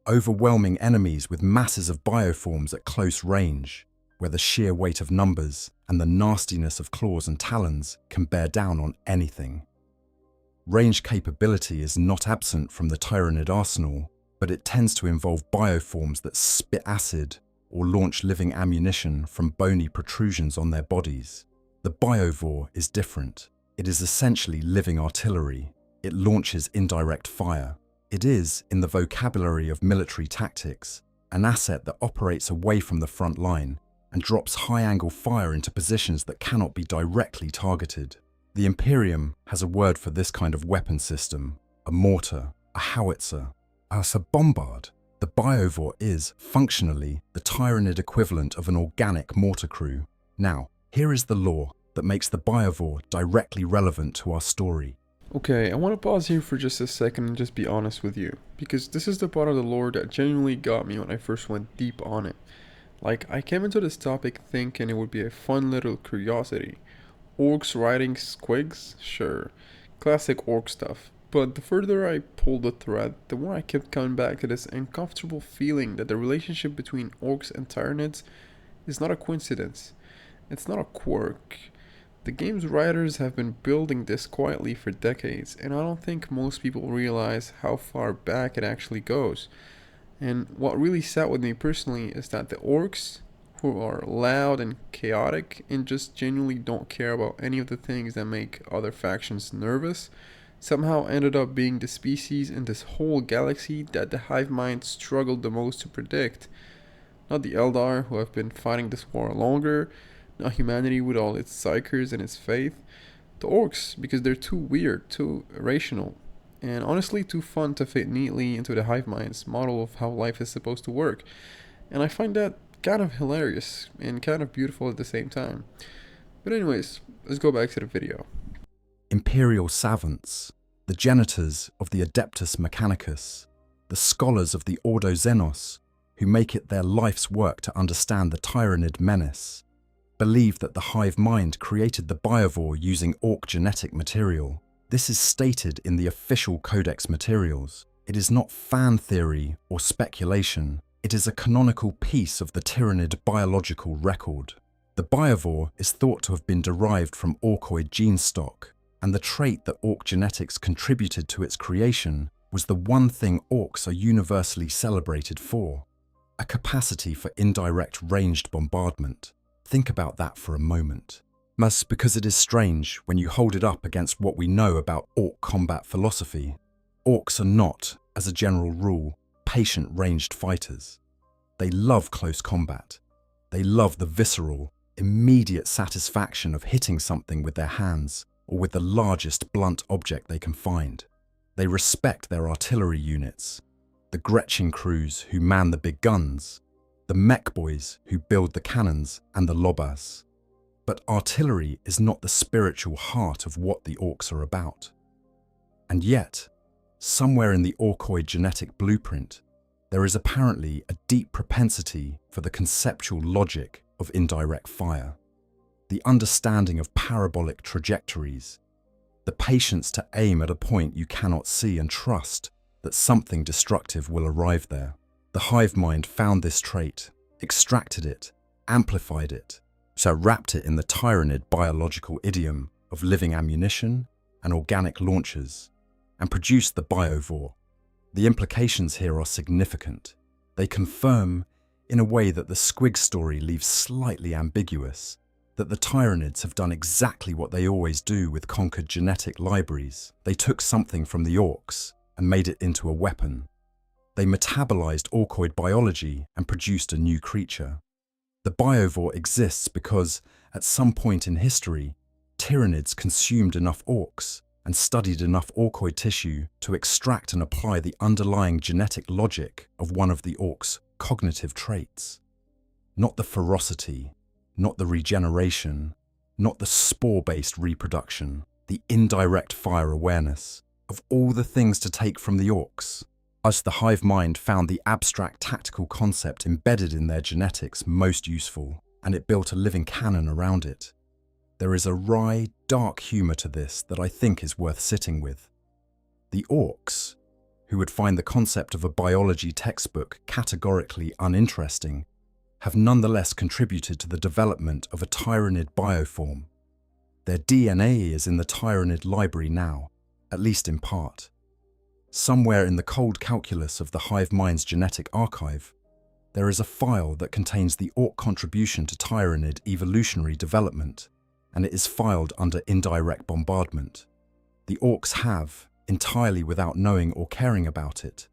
overwhelming enemies with masses of bioforms at close range, where the sheer weight of numbers and the nastiness of claws and talons can bear down on anything. Range capability is not absent from the Tyranid arsenal, but it tends to involve bioforms that spit acid or launch living ammunition from bony protrusions on their bodies. The biovore is different. It is essentially living artillery. It launches indirect fire. It is, in the vocabulary of military tactics, an asset that operates away from the front line and drops high-angle fire into positions that cannot be directly targeted. The Imperium has a word for this kind of weapon system: a mortar, a howitzer. As a bombard, the biovore is, functionally, the Tyranid equivalent of an organic mortar crew. Now, here is the lore that makes the biovore directly relevant to our story. Okay, I want to pause here for just a second and just be honest with you, because this is the part of the lore that genuinely got me when I first went deep on it. Like, I came into this topic thinking it would be a fun little curiosity. Orcs riding squigs? Sure. Classic orc stuff. But the further I pulled the thread, the more I kept coming back to this uncomfortable feeling that the relationship between orcs and Tyranids is not a coincidence. It's not a quirk. The game's writers have been building this quietly for decades, and I don't think most people realize how far back it actually goes. And what really sat with me personally is that the orcs, who are loud and chaotic and just genuinely don't care about any of the things that make other factions nervous, somehow ended up being the species in this whole galaxy that the hive mind struggled the most to predict. Not the Eldar, who have been fighting this war longer, not humanity with all its psychers and its faith. The orcs, because they're too weird, too irrational, and honestly too fun to fit neatly into the hive mind's model of how life is supposed to work. And I find that kind of hilarious and kind of beautiful at the same time. But anyways, let's go back to the video. Imperial savants, the genitors of the Adeptus Mechanicus, the scholars of the Ordo Xenos, who make it their life's work to understand the Tyranid menace, believe that the hive mind created the biovore using orc genetic material. This is stated in the official codex materials. It is not fan theory or speculation. It is a canonical piece of the Tyranid biological record. The biovore is thought to have been derived from orcoid gene stock, and the trait that orc genetics contributed to its creation was the one thing orcs are universally celebrated for: a capacity for indirect ranged bombardment. Think about that for a moment. Mas, because it is strange when you hold it up against what we know about orc combat philosophy. Orcs are not, as a general rule, patient-ranged fighters. They love close combat. They love the visceral, immediate satisfaction of hitting something with their hands or with the largest blunt object they can find. They respect their artillery units, the Gretchen crews who man the big guns, the mech boys who build the cannons and the lobas. But artillery is not the spiritual heart of what the orcs are about. And yet, somewhere in the orcoid genetic blueprint, there is apparently a deep propensity for the conceptual logic of indirect fire, the understanding of parabolic trajectories, the patience to aim at a point you cannot see and trust that something destructive will arrive there. The hive mind found this trait, extracted it, amplified it, so wrapped it in the Tyranid biological idiom of living ammunition and organic launchers, and produced the biovore. The implications here are significant. They confirm, in a way that the squig story leaves slightly ambiguous, that the Tyranids have done exactly what they always do with conquered genetic libraries. They took something from the orcs and made it into a weapon. They metabolized orcoid biology and produced a new creature. The biovore exists because, at some point in history, Tyranids consumed enough orcs and studied enough orcoid tissue to extract and apply the underlying genetic logic of one of the orcs' cognitive traits. Not the ferocity, not the regeneration, not the spore-based reproduction, the indirect fire awareness. Of all the things to take from the orcs, us the hive mind found the abstract tactical concept embedded in their genetics most useful, and it built a living canon around it. There is a wry, dark humour to this that I think is worth sitting with. The orcs, who would find the concept of a biology textbook categorically uninteresting, have nonetheless contributed to the development of a Tyranid bioform. Their DNA is in the Tyranid library now, at least in part. Somewhere in the cold calculus of the hive mind's genetic archive, there is a file that contains the orc contribution to Tyranid evolutionary development, and it is filed under indirect bombardment. The orcs have, entirely without knowing or caring about it,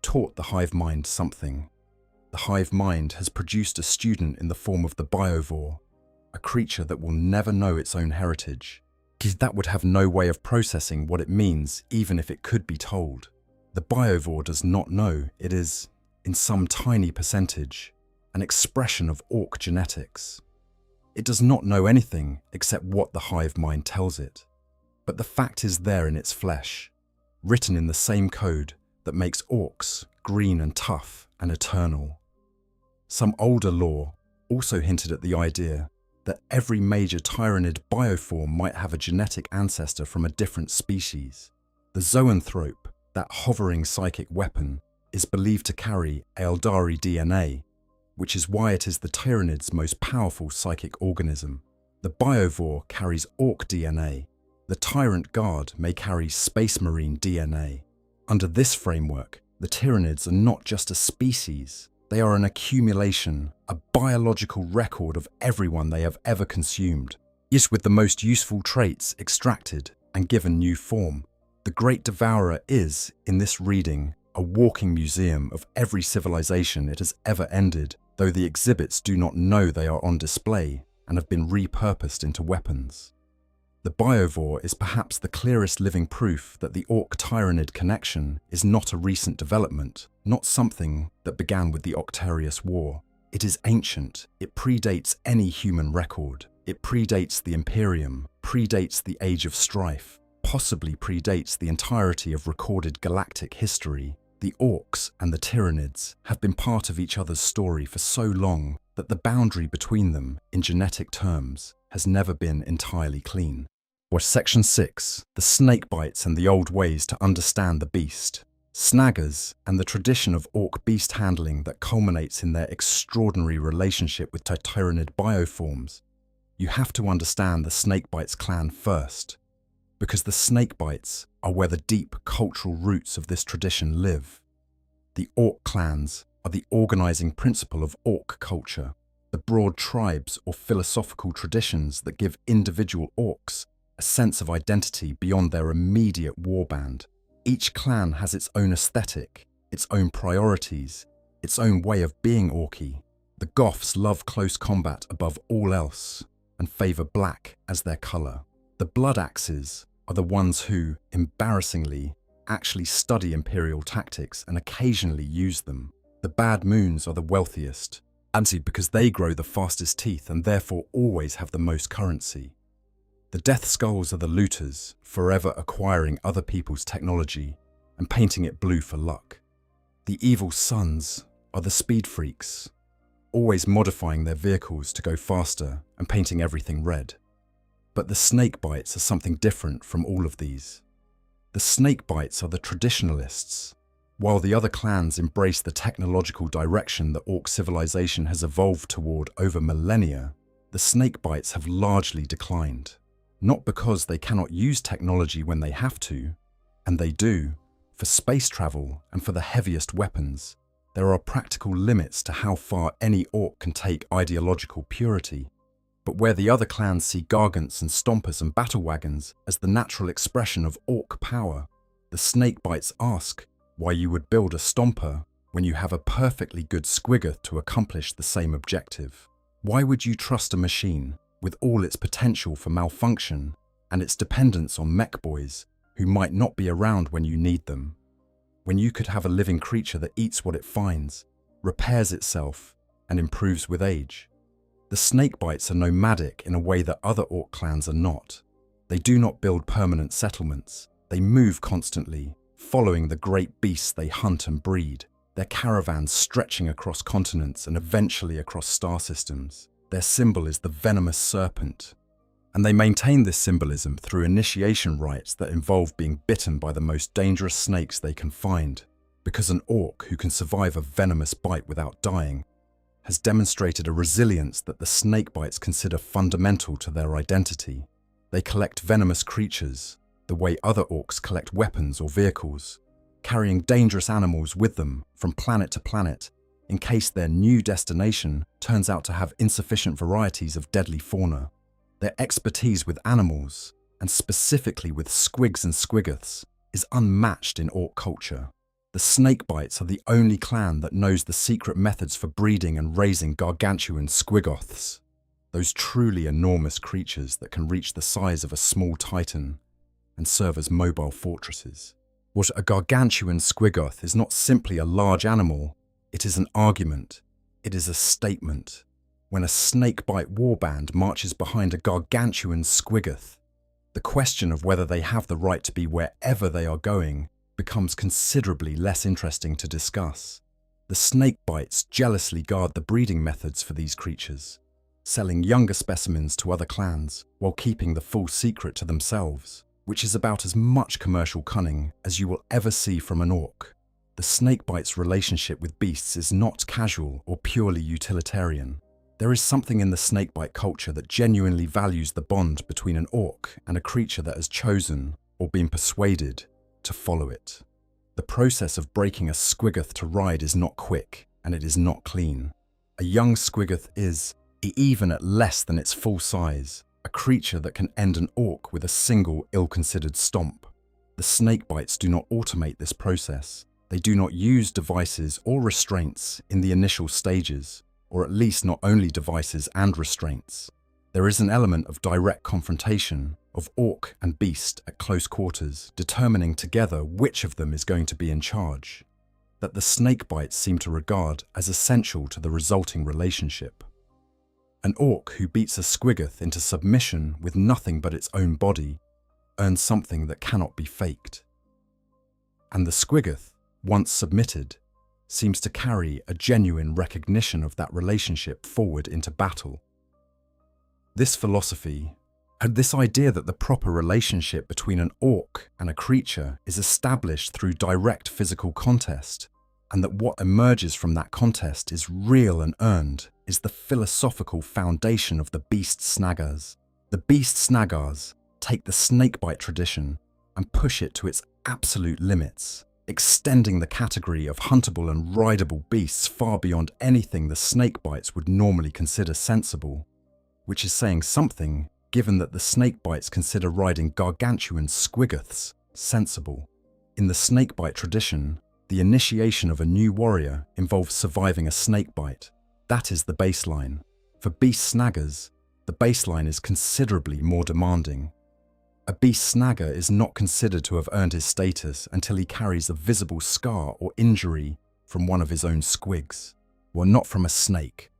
taught the hive mind something. The hive mind has produced a student in the form of the biovore, a creature that will never know its own heritage, because that would have no way of processing what it means even if it could be told. The biovore does not know it is, in some tiny percentage, an expression of orc genetics. It does not know anything except what the hive mind tells it. But the fact is there in its flesh, written in the same code that makes orcs green and tough and eternal. Some older lore also hinted at the idea that every major Tyranid bioform might have a genetic ancestor from a different species. The zoanthrope, that hovering psychic weapon, is believed to carry Eldari DNA, which is why it is the Tyranid's most powerful psychic organism. The biovore carries orc DNA. The Tyrant Guard may carry Space Marine DNA. Under this framework, the Tyranids are not just a species, they are an accumulation, a biological record of everyone they have ever consumed, yet with the most useful traits extracted and given new form. The Great Devourer is, in this reading, a walking museum of every civilization it has ever ended, though the exhibits do not know they are on display and have been repurposed into weapons. The biovore is perhaps the clearest living proof that the Orc-Tyranid connection is not a recent development, not something that began with the Octarius War. It is ancient, it predates any human record, it predates the Imperium, predates the Age of Strife, possibly predates the entirety of recorded galactic history. The Orcs and the Tyranids have been part of each other's story for so long that the boundary between them, in genetic terms, has never been entirely clean. Watch Section 6, the snakebites and the old ways to understand the beast. Snaggas and the tradition of orc beast handling that culminates in their extraordinary relationship with Tyranid bioforms. You have to understand the snakebites clan first, because the snakebites are where the deep cultural roots of this tradition live. The orc clans are the organizing principle of orc culture, the broad tribes or philosophical traditions that give individual orcs a sense of identity beyond their immediate warband. Each clan has its own aesthetic, its own priorities, its own way of being orky. The Goths love close combat above all else and favour black as their colour. The Blood Axes are the ones who, embarrassingly, actually study Imperial tactics and occasionally use them. The Bad Moons are the wealthiest, because they grow the fastest teeth and therefore always have the most currency. The Death Skulls are the looters, forever acquiring other people's technology and painting it blue for luck. The Evil Sons are the speed freaks, always modifying their vehicles to go faster and painting everything red. But the Snakebites are something different from all of these. The Snakebites are the traditionalists. While the other clans embrace the technological direction that Orc civilization has evolved toward over millennia, the Snakebites have largely declined. Not because they cannot use technology when they have to, and they do, for space travel and for the heaviest weapons. There are practical limits to how far any orc can take ideological purity. But where the other clans see gargants and stompers and battle wagons as the natural expression of orc power, the Snakebites ask why you would build a stomper when you have a perfectly good squigger to accomplish the same objective. Why would you trust a machine with all its potential for malfunction and its dependence on mech boys who might not be around when you need them, when you could have a living creature that eats what it finds, repairs itself, and improves with age? The Snakebites are nomadic in a way that other orc clans are not. They do not build permanent settlements. They move constantly, following the great beasts they hunt and breed, their caravans stretching across continents and eventually across star systems. Their symbol is the venomous serpent, and they maintain this symbolism through initiation rites that involve being bitten by the most dangerous snakes they can find, because an orc who can survive a venomous bite without dying has demonstrated a resilience that the Snakebites consider fundamental to their identity. They collect venomous creatures, the way other orcs collect weapons or vehicles, carrying dangerous animals with them from planet to planet, in case their new destination turns out to have insufficient varieties of deadly fauna. Their expertise with animals, and specifically with squigs and squiggoths, is unmatched in Orc culture. The snakebites are the only clan that knows the secret methods for breeding and raising gargantuan squigoths, those truly enormous creatures that can reach the size of a small titan and serve as mobile fortresses. What a gargantuan squigoth is not simply a large animal, it is an argument, it is a statement. When a snakebite warband marches behind a gargantuan squigoth, the question of whether they have the right to be wherever they are going becomes considerably less interesting to discuss. The snakebites jealously guard the breeding methods for these creatures, selling younger specimens to other clans while keeping the full secret to themselves, which is about as much commercial cunning as you will ever see from an orc. The snakebite's relationship with beasts is not casual or purely utilitarian. There is something in the snakebite culture that genuinely values the bond between an orc and a creature that has chosen, or been persuaded, to follow it. The process of breaking a squigoth to ride is not quick, and it is not clean. A young squigoth is, even at less than its full size, a creature that can end an orc with a single ill-considered stomp. The snakebites do not automate this process. They do not use devices or restraints in the initial stages, or at least not only devices and restraints. There is an element of direct confrontation of orc and beast at close quarters, determining together which of them is going to be in charge, that the snakebites seem to regard as essential to the resulting relationship. An orc who beats a squigoth into submission with nothing but its own body earns something that cannot be faked. And the squigoth, once submitted, seems to carry a genuine recognition of that relationship forward into battle. This philosophy, and this idea that the proper relationship between an orc and a creature is established through direct physical contest, and that what emerges from that contest is real and earned, is the philosophical foundation of the beast snaggas. The beast snaggas take the snakebite tradition and push it to its absolute limits, extending the category of huntable and rideable beasts far beyond anything the snakebites would normally consider sensible, which is saying something given that the snakebites consider riding gargantuan squigoths sensible. In the snakebite tradition, the initiation of a new warrior involves surviving a snakebite. That is the baseline. For beast snaggas, the baseline is considerably more demanding. A beast snagger is not considered to have earned his status until he carries a visible scar or injury from one of his own squigs. Well, not from a snake,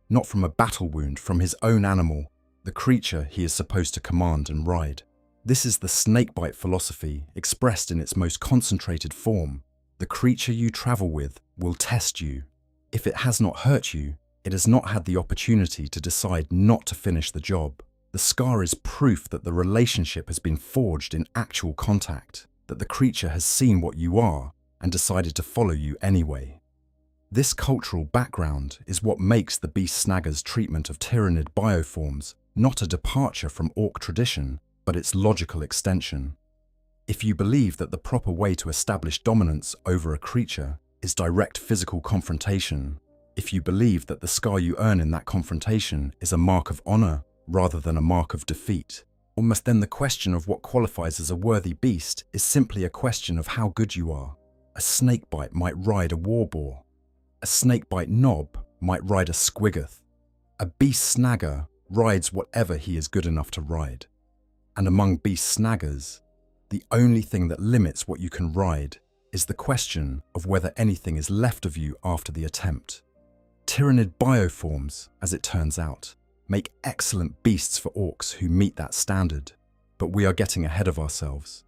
not from a battle wound, from his own animal, the creature he is supposed to command and ride. This is the snakebite philosophy expressed in its most concentrated form. The creature you travel with will test you. If it has not hurt you, it has not had the opportunity to decide not to finish the job. The scar is proof that the relationship has been forged in actual contact, that the creature has seen what you are and decided to follow you anyway. This cultural background is what makes the beast snagger's treatment of Tyranid bioforms not a departure from orc tradition, but its logical extension. If you believe that the proper way to establish dominance over a creature is direct physical confrontation, if you believe that the scar you earn in that confrontation is a mark of honor rather than a mark of defeat, almost then the question of what qualifies as a worthy beast is simply a question of how good you are. A snakebite might ride a warboar. A snakebite knob might ride a squigoth. A beast snagger rides whatever he is good enough to ride. And among beast snaggers, the only thing that limits what you can ride is the question of whether anything is left of you after the attempt. Tyranid bioforms, as it turns out, make excellent beasts for orcs who meet that standard, but we are getting ahead of ourselves.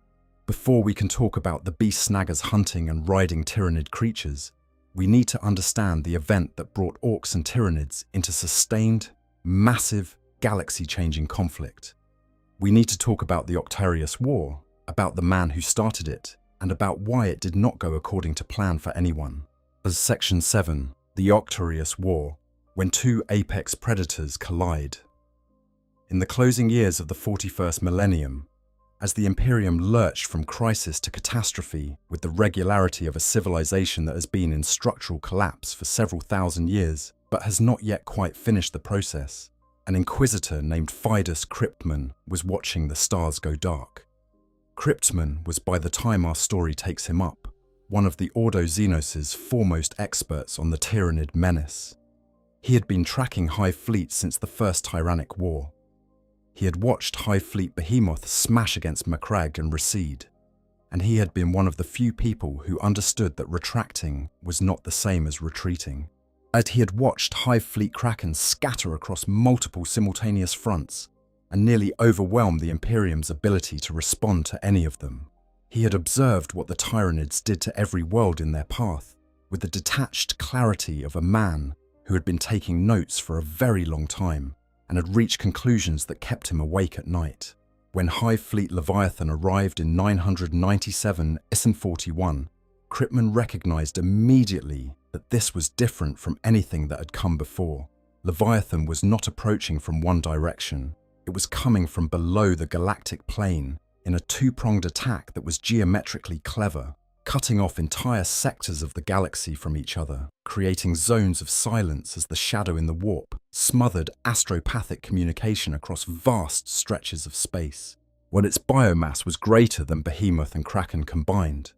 Before we can talk about the beast snaggers hunting and riding Tyranid creatures, we need to understand the event that brought Orks and Tyranids into sustained, massive, galaxy-changing conflict. We need to talk about the Octarius War, about the man who started it, and about why it did not go according to plan for anyone. As Section 7, the Octarius War, when two apex predators collide. In the closing years of the 41st millennium, as the Imperium lurched from crisis to catastrophe with the regularity of a civilization that has been in structural collapse for several thousand years, but has not yet quite finished the process, an inquisitor named Fidus Cryptman was watching the stars go dark. Cryptman was, by the time our story takes him up, one of the Ordo Xenos' foremost experts on the Tyranid menace. He had been tracking Hive fleets since the First Tyrannic War. He had watched Hive fleet behemoths smash against Macragge and recede, and he had been one of the few people who understood that retracting was not the same as retreating. And he had watched Hive fleet Kraken scatter across multiple simultaneous fronts and nearly overwhelm the Imperium's ability to respond to any of them. He had observed what the Tyranids did to every world in their path, with the detached clarity of a man who had been taking notes for a very long time and had reached conclusions that kept him awake at night. When Hive Fleet Leviathan arrived in 997 Isin 41, Cryptman recognized immediately that this was different from anything that had come before. Leviathan was not approaching from one direction. It was coming from below the galactic plane in a two-pronged attack that was geometrically clever, cutting off entire sectors of the galaxy from each other, creating zones of silence as the shadow in the warp smothered astropathic communication across vast stretches of space. When its biomass was greater than Behemoth and Kraken combined,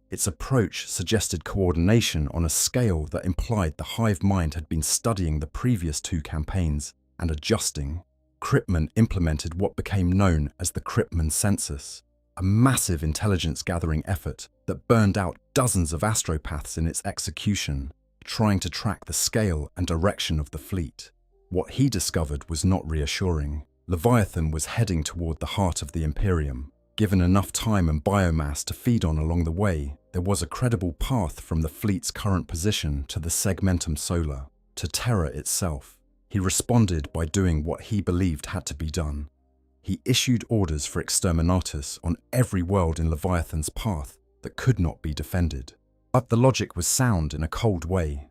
its approach suggested coordination on a scale that implied the Hive mind had been studying the previous two campaigns and adjusting. Cryptman implemented what became known as the Cryptman Census, a massive intelligence-gathering effort that burned out dozens of astropaths in its execution, trying to track the scale and direction of the fleet. What he discovered was not reassuring. Leviathan was heading toward the heart of the Imperium. Given enough time and biomass to feed on along the way, there was a credible path from the fleet's current position to the Segmentum Solar, to Terra itself. He responded by doing what he believed had to be done. He issued orders for exterminatus on every world in Leviathan's path that could not be defended. But the logic was sound in a cold way.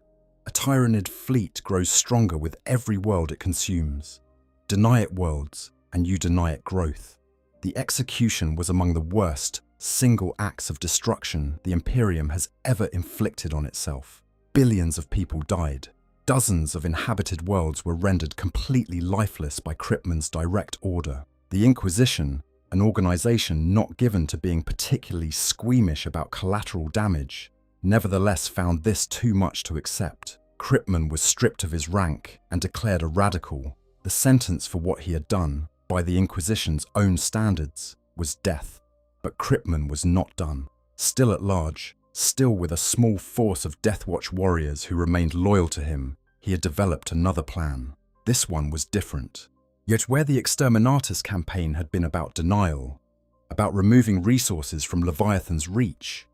A Tyranid fleet grows stronger with every world it consumes. Deny it worlds, and you deny it growth. The execution was among the worst single acts of destruction the Imperium has ever inflicted on itself. Billions of people died. Dozens of inhabited worlds were rendered completely lifeless by Cryptman's direct order. The Inquisition, an organization not given to being particularly squeamish about collateral damage, nevertheless found this too much to accept. Cryptman was stripped of his rank and declared a radical. The sentence for what he had done, by the Inquisition's own standards, was death. But Cryptman was not done. Still at large, still with a small force of Deathwatch warriors who remained loyal to him, he had developed another plan. This one was different. Yet where the Exterminatus campaign had been about denial, about removing resources from Leviathan's reach,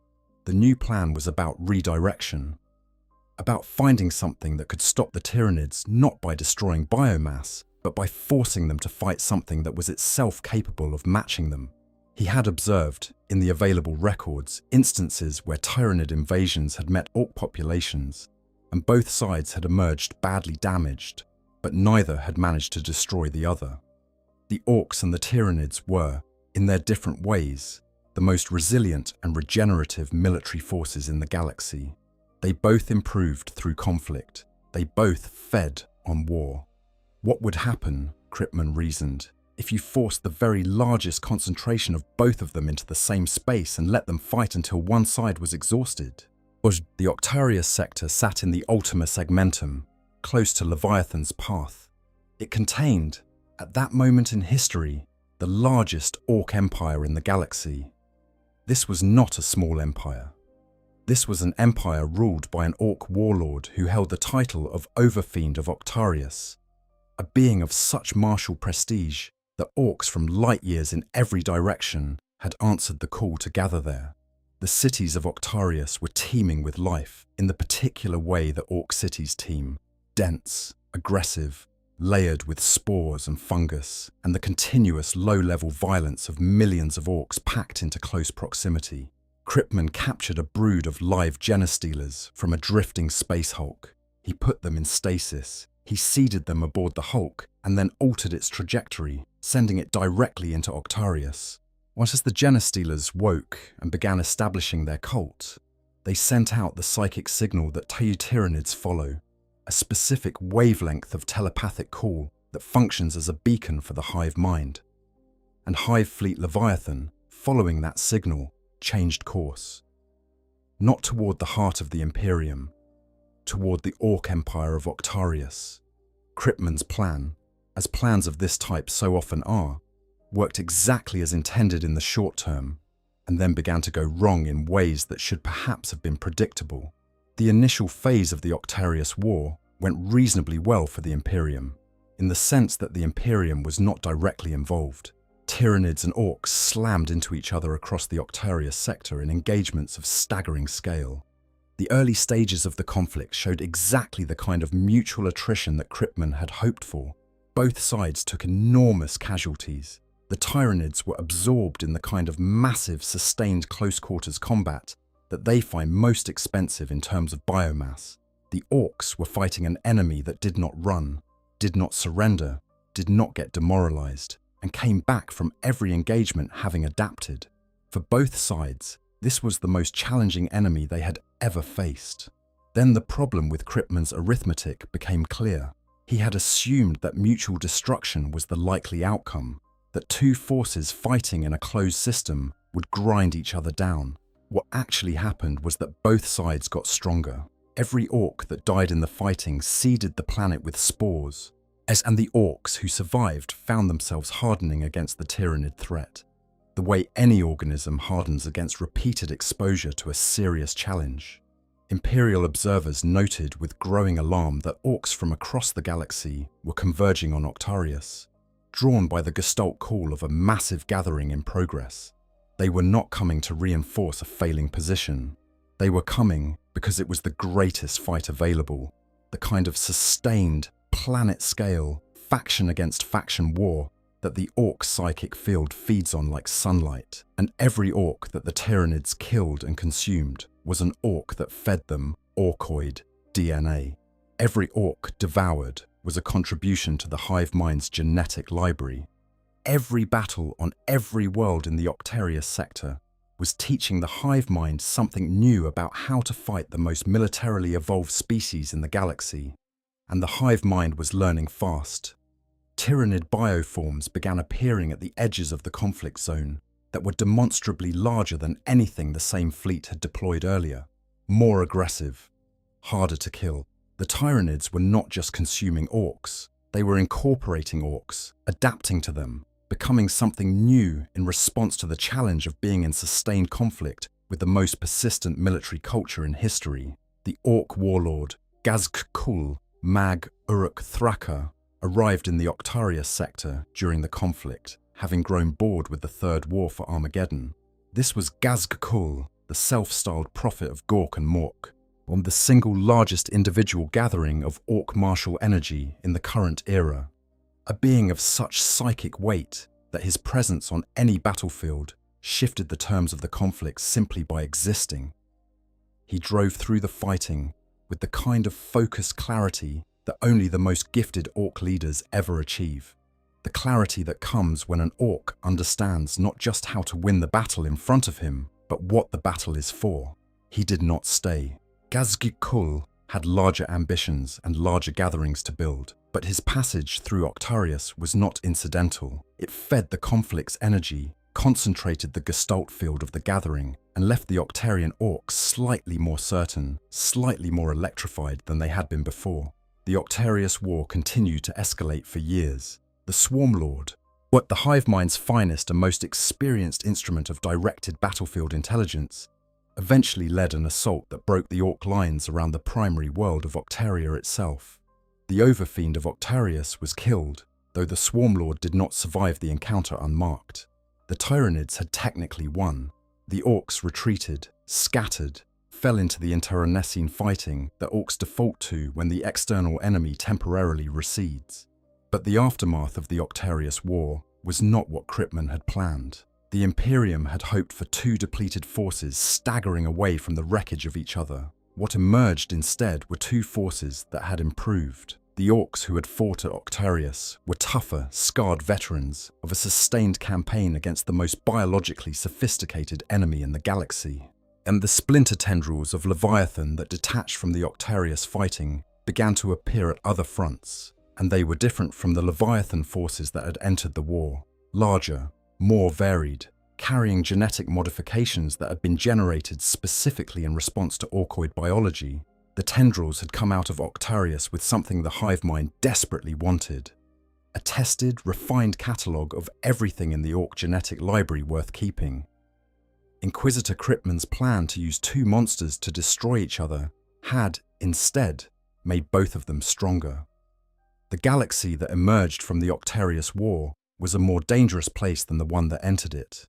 the new plan was about redirection, about finding something that could stop the Tyranids not by destroying biomass, but by forcing them to fight something that was itself capable of matching them. He had observed, in the available records, instances where Tyranid invasions had met Orc populations, and both sides had emerged badly damaged, but neither had managed to destroy the other. The Orcs and the Tyranids were, in their different ways, the most resilient and regenerative military forces in the galaxy. They both improved through conflict. They both fed on war. What would happen, Cryptman reasoned, if you forced the very largest concentration of both of them into the same space and let them fight until one side was exhausted? The Octarius sector sat in the Ultima Segmentum, close to Leviathan's path. It contained, at that moment in history, the largest Orc empire in the galaxy. This was not a small empire. This was an empire ruled by an Orc warlord who held the title of Overfiend of Octarius, a being of such martial prestige that Orcs from light years in every direction had answered the call to gather there. The cities of Octarius were teeming with life in the particular way that Orc cities teem: dense, aggressive, layered with spores and fungus, and the continuous low-level violence of millions of Orcs packed into close proximity. Cryptman captured a brood of live genostealers from a drifting space hulk. He put them in stasis. He seeded them aboard the hulk and then altered its trajectory, sending it directly into Octarius. Once as the genostealers woke and began establishing their cult, they sent out the psychic signal that Tyranids follow, a specific wavelength of telepathic call that functions as a beacon for the Hive mind. And Hive Fleet Leviathan, following that signal, changed course. Not toward the heart of the Imperium, toward the Orc Empire of Octarius. Kryptman's plan, as plans of this type so often are, worked exactly as intended in the short term, and then began to go wrong in ways that should perhaps have been predictable. The initial phase of the Octarius War went reasonably well for the Imperium, in the sense that the Imperium was not directly involved. Tyranids and Orcs slammed into each other across the Octarius sector in engagements of staggering scale. The early stages of the conflict showed exactly the kind of mutual attrition that Kryptman had hoped for. Both sides took enormous casualties. The Tyranids were absorbed in the kind of massive, sustained close-quarters combat that they find most expensive in terms of biomass. The Orcs were fighting an enemy that did not run, did not surrender, did not get demoralized, and came back from every engagement having adapted. For both sides, this was the most challenging enemy they had ever faced. Then the problem with Kryptman's arithmetic became clear. He had assumed that mutual destruction was the likely outcome, that two forces fighting in a closed system would grind each other down. What actually happened was that both sides got stronger. Every Orc that died in the fighting seeded the planet with spores, and the Orcs who survived found themselves hardening against the Tyranid threat, the way any organism hardens against repeated exposure to a serious challenge. Imperial observers noted with growing alarm that Orcs from across the galaxy were converging on Octarius, drawn by the gestalt call of a massive gathering in progress. They were not coming to reinforce a failing position. They were coming because it was the greatest fight available, the kind of sustained, planet-scale, faction-against-faction war that the Orc psychic field feeds on like sunlight, and every Orc that the Tyranids killed and consumed was an Orc that fed them Orcoid DNA. Every Orc devoured was a contribution to the hive mind's genetic library. Every battle on every world in the Octarius sector was teaching the hive mind something new about how to fight the most militarily evolved species in the galaxy, and the hive mind was learning fast. Tyranid bioforms began appearing at the edges of the conflict zone that were demonstrably larger than anything the same fleet had deployed earlier, more aggressive, harder to kill. The Tyranids were not just consuming Orcs, they were incorporating Orcs, adapting to them, becoming something new in response to the challenge of being in sustained conflict with the most persistent military culture in history. The Orc warlord, Gazk'Kul Mag Uruk Thraka, arrived in the Octarius sector during the conflict, having grown bored with the Third War for Armageddon. This was Gazk'Kul, the self-styled prophet of Gork and Mork, on the single largest individual gathering of Orc martial energy in the current era. A being of such psychic weight that his presence on any battlefield shifted the terms of the conflict simply by existing. He drove through the fighting with the kind of focused clarity that only the most gifted Orc leaders ever achieve. The clarity that comes when an Orc understands not just how to win the battle in front of him, but what the battle is for. He did not stay. Gazk'Kul had larger ambitions and larger gatherings to build, but his passage through Octarius was not incidental. It fed the conflict's energy, concentrated the gestalt field of the gathering, and left the Octarian Orcs slightly more certain, slightly more electrified than they had been before. The Octarius War continued to escalate for years. The Swarmlord, what the hive mind's finest and most experienced instrument of directed battlefield intelligence, eventually led an assault that broke the Orc lines around the primary world of Octaria itself. The Overfiend of Octarius was killed, though the Swarmlord did not survive the encounter unmarked. The Tyranids had technically won. The Orcs retreated, scattered, fell into the internecine fighting that Orcs default to when the external enemy temporarily recedes. But the aftermath of the Octarius War was not what Kryptman had planned. The Imperium had hoped for two depleted forces staggering away from the wreckage of each other. What emerged instead were two forces that had improved. The Orcs who had fought at Octarius were tougher, scarred veterans of a sustained campaign against the most biologically sophisticated enemy in the galaxy. And the splinter tendrils of Leviathan that detached from the Octarius fighting began to appear at other fronts, and they were different from the Leviathan forces that had entered the war. Larger, more varied, carrying genetic modifications that had been generated specifically in response to orkoid biology. The tendrils had come out of Octarius with something the hive mind desperately wanted: a tested, refined catalogue of everything in the Ork genetic library worth keeping. Inquisitor Cryptman's plan to use two monsters to destroy each other had, instead, made both of them stronger. The galaxy that emerged from the Octarius War was a more dangerous place than the one that entered it,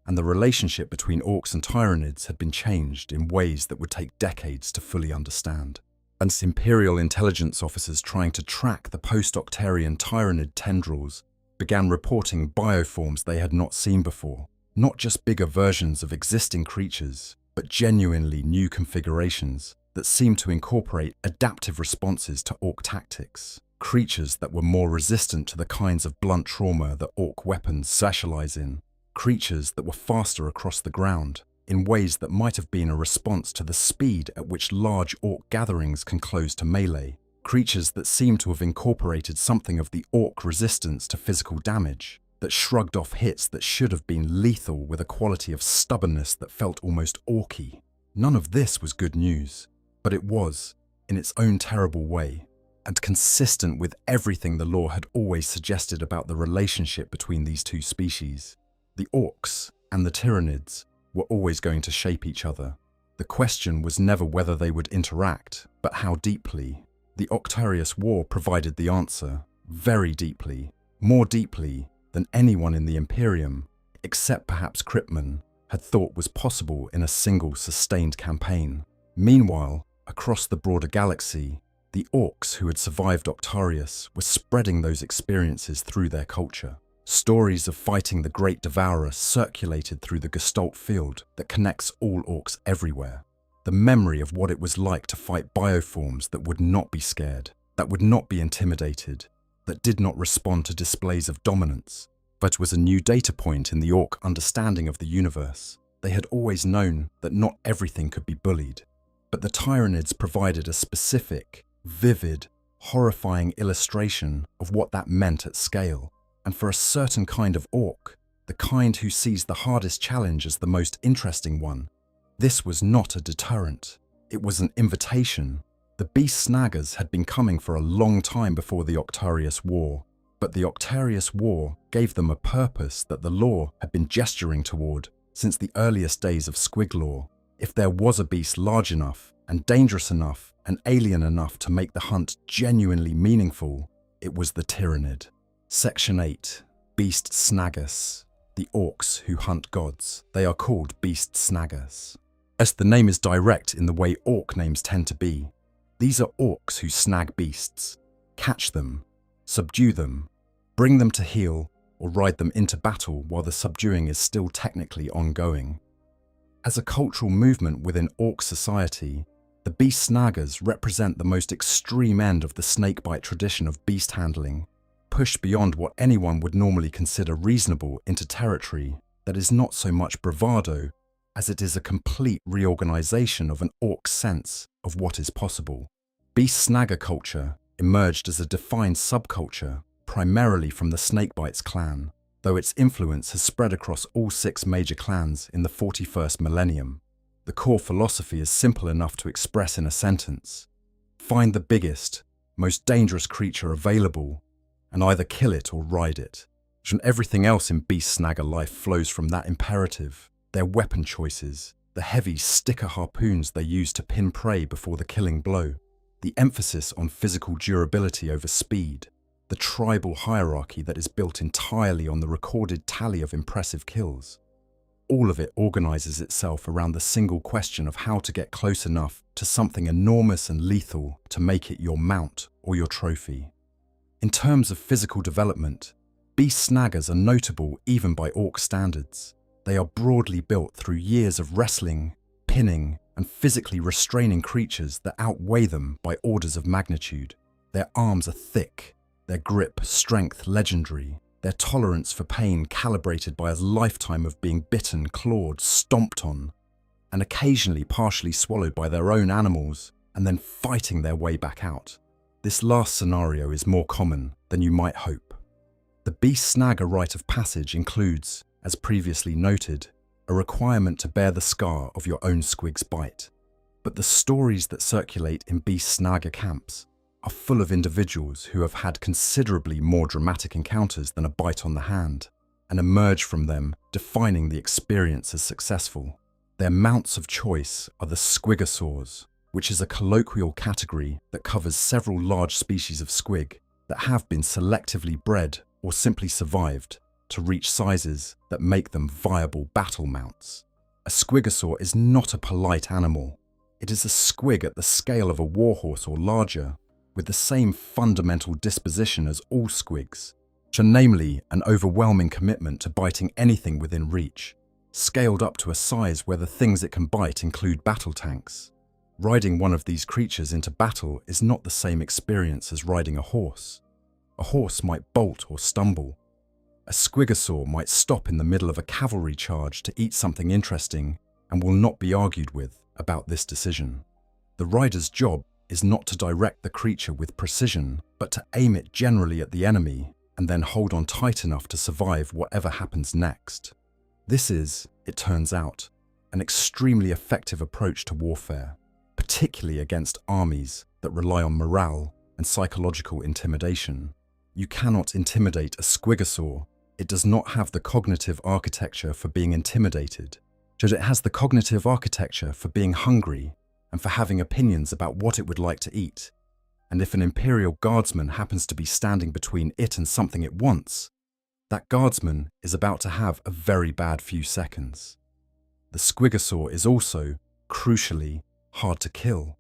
and the relationship between Orks and Tyranids had been changed in ways that would take decades to fully understand. And Imperial intelligence officers trying to track the post-Octarian Tyranid tendrils began reporting bioforms they had not seen before. Not just bigger versions of existing creatures, but genuinely new configurations that seemed to incorporate adaptive responses to Ork tactics. Creatures that were more resistant to the kinds of blunt trauma that Ork weapons specialize in. Creatures that were faster across the ground, in ways that might have been a response to the speed at which large Ork gatherings can close to melee. Creatures that seemed to have incorporated something of the Ork resistance to physical damage, that shrugged off hits that should have been lethal with a quality of stubbornness that felt almost orky. None of this was good news, but it was, in its own terrible way, and consistent with everything the lore had always suggested about the relationship between these two species. The Orks and the Tyranids were always going to shape each other. The question was never whether they would interact, but how deeply. The Octarius War provided the answer, very deeply, more deeply than anyone in the Imperium, except perhaps Cryptman, had thought was possible in a single sustained campaign. Meanwhile, across the broader galaxy, the Orks who had survived Octarius were spreading those experiences through their culture. Stories of fighting the Great Devourer circulated through the Gestalt field that connects all Orks everywhere. The memory of what it was like to fight bioforms that would not be scared, that would not be intimidated, that did not respond to displays of dominance, but was a new data point in the Ork understanding of the universe. They had always known that not everything could be bullied, but the Tyranids provided a specific, vivid, horrifying illustration of what that meant at scale. And for a certain kind of Ork, the kind who sees the hardest challenge as the most interesting one, this was not a deterrent. It was an invitation. The beast snaggas had been coming for a long time before the Octarius War, but the Octarius War gave them a purpose that the lore had been gesturing toward since the earliest days of squig lore. If there was a beast large enough and dangerous enough and alien enough to make the hunt genuinely meaningful, it was the Tyranid. Section 8. Beast Snaggas. The Orks who hunt gods. They are called beast snaggas, as the name is direct in the way Ork names tend to be. These are Orks who snag beasts, catch them, subdue them, bring them to heel, or ride them into battle while the subduing is still technically ongoing. As a cultural movement within Ork society, the beast snaggas represent the most extreme end of the snakebite tradition of beast handling, pushed beyond what anyone would normally consider reasonable into territory that is not so much bravado as it is a complete reorganization of an Ork sense of what is possible. Beast snagga culture emerged as a defined subculture primarily from the Snakebites clan, though its influence has spread across all 6 major clans in the 41st millennium. The core philosophy is simple enough to express in a sentence: find the biggest, most dangerous creature available and either kill it or ride it. And everything else in beast snagga life flows from that imperative. Their weapon choices, the heavy sticker harpoons they use to pin prey before the killing blow, the emphasis on physical durability over speed, the tribal hierarchy that is built entirely on the recorded tally of impressive kills. All of it organizes itself around the single question of how to get close enough to something enormous and lethal to make it your mount or your trophy. In terms of physical development, beast snaggas are notable even by Ork standards. They are broadly built through years of wrestling, pinning, and physically restraining creatures that outweigh them by orders of magnitude. Their arms are thick, their grip, strength legendary, their tolerance for pain calibrated by a lifetime of being bitten, clawed, stomped on, and occasionally partially swallowed by their own animals and then fighting their way back out. This last scenario is more common than you might hope. The beast snagga rite of passage includes as previously noted, a requirement to bear the scar of your own squig's bite. But the stories that circulate in beast snagga camps are full of individuals who have had considerably more dramatic encounters than a bite on the hand, and emerge from them defining the experience as successful. Their mounts of choice are the squigosaurs, which is a colloquial category that covers several large species of squig that have been selectively bred or simply survived to reach sizes that make them viable battle mounts. A squigosaur is not a polite animal. It is a squig at the scale of a warhorse or larger, with the same fundamental disposition as all squigs, namely an overwhelming commitment to biting anything within reach, scaled up to a size where the things it can bite include battle tanks. Riding one of these creatures into battle is not the same experience as riding a horse. A horse might bolt or stumble. A squigosaur might stop in the middle of a cavalry charge to eat something interesting and will not be argued with about this decision. The rider's job is not to direct the creature with precision, but to aim it generally at the enemy and then hold on tight enough to survive whatever happens next. This is, it turns out, an extremely effective approach to warfare, particularly against armies that rely on morale and psychological intimidation. You cannot intimidate a squigosaur. It does not have the cognitive architecture for being intimidated. It has the cognitive architecture for being hungry and for having opinions about what it would like to eat. And if an Imperial guardsman happens to be standing between it and something it wants, that guardsman is about to have a very bad few seconds. The squigosaur is also, crucially, hard to kill.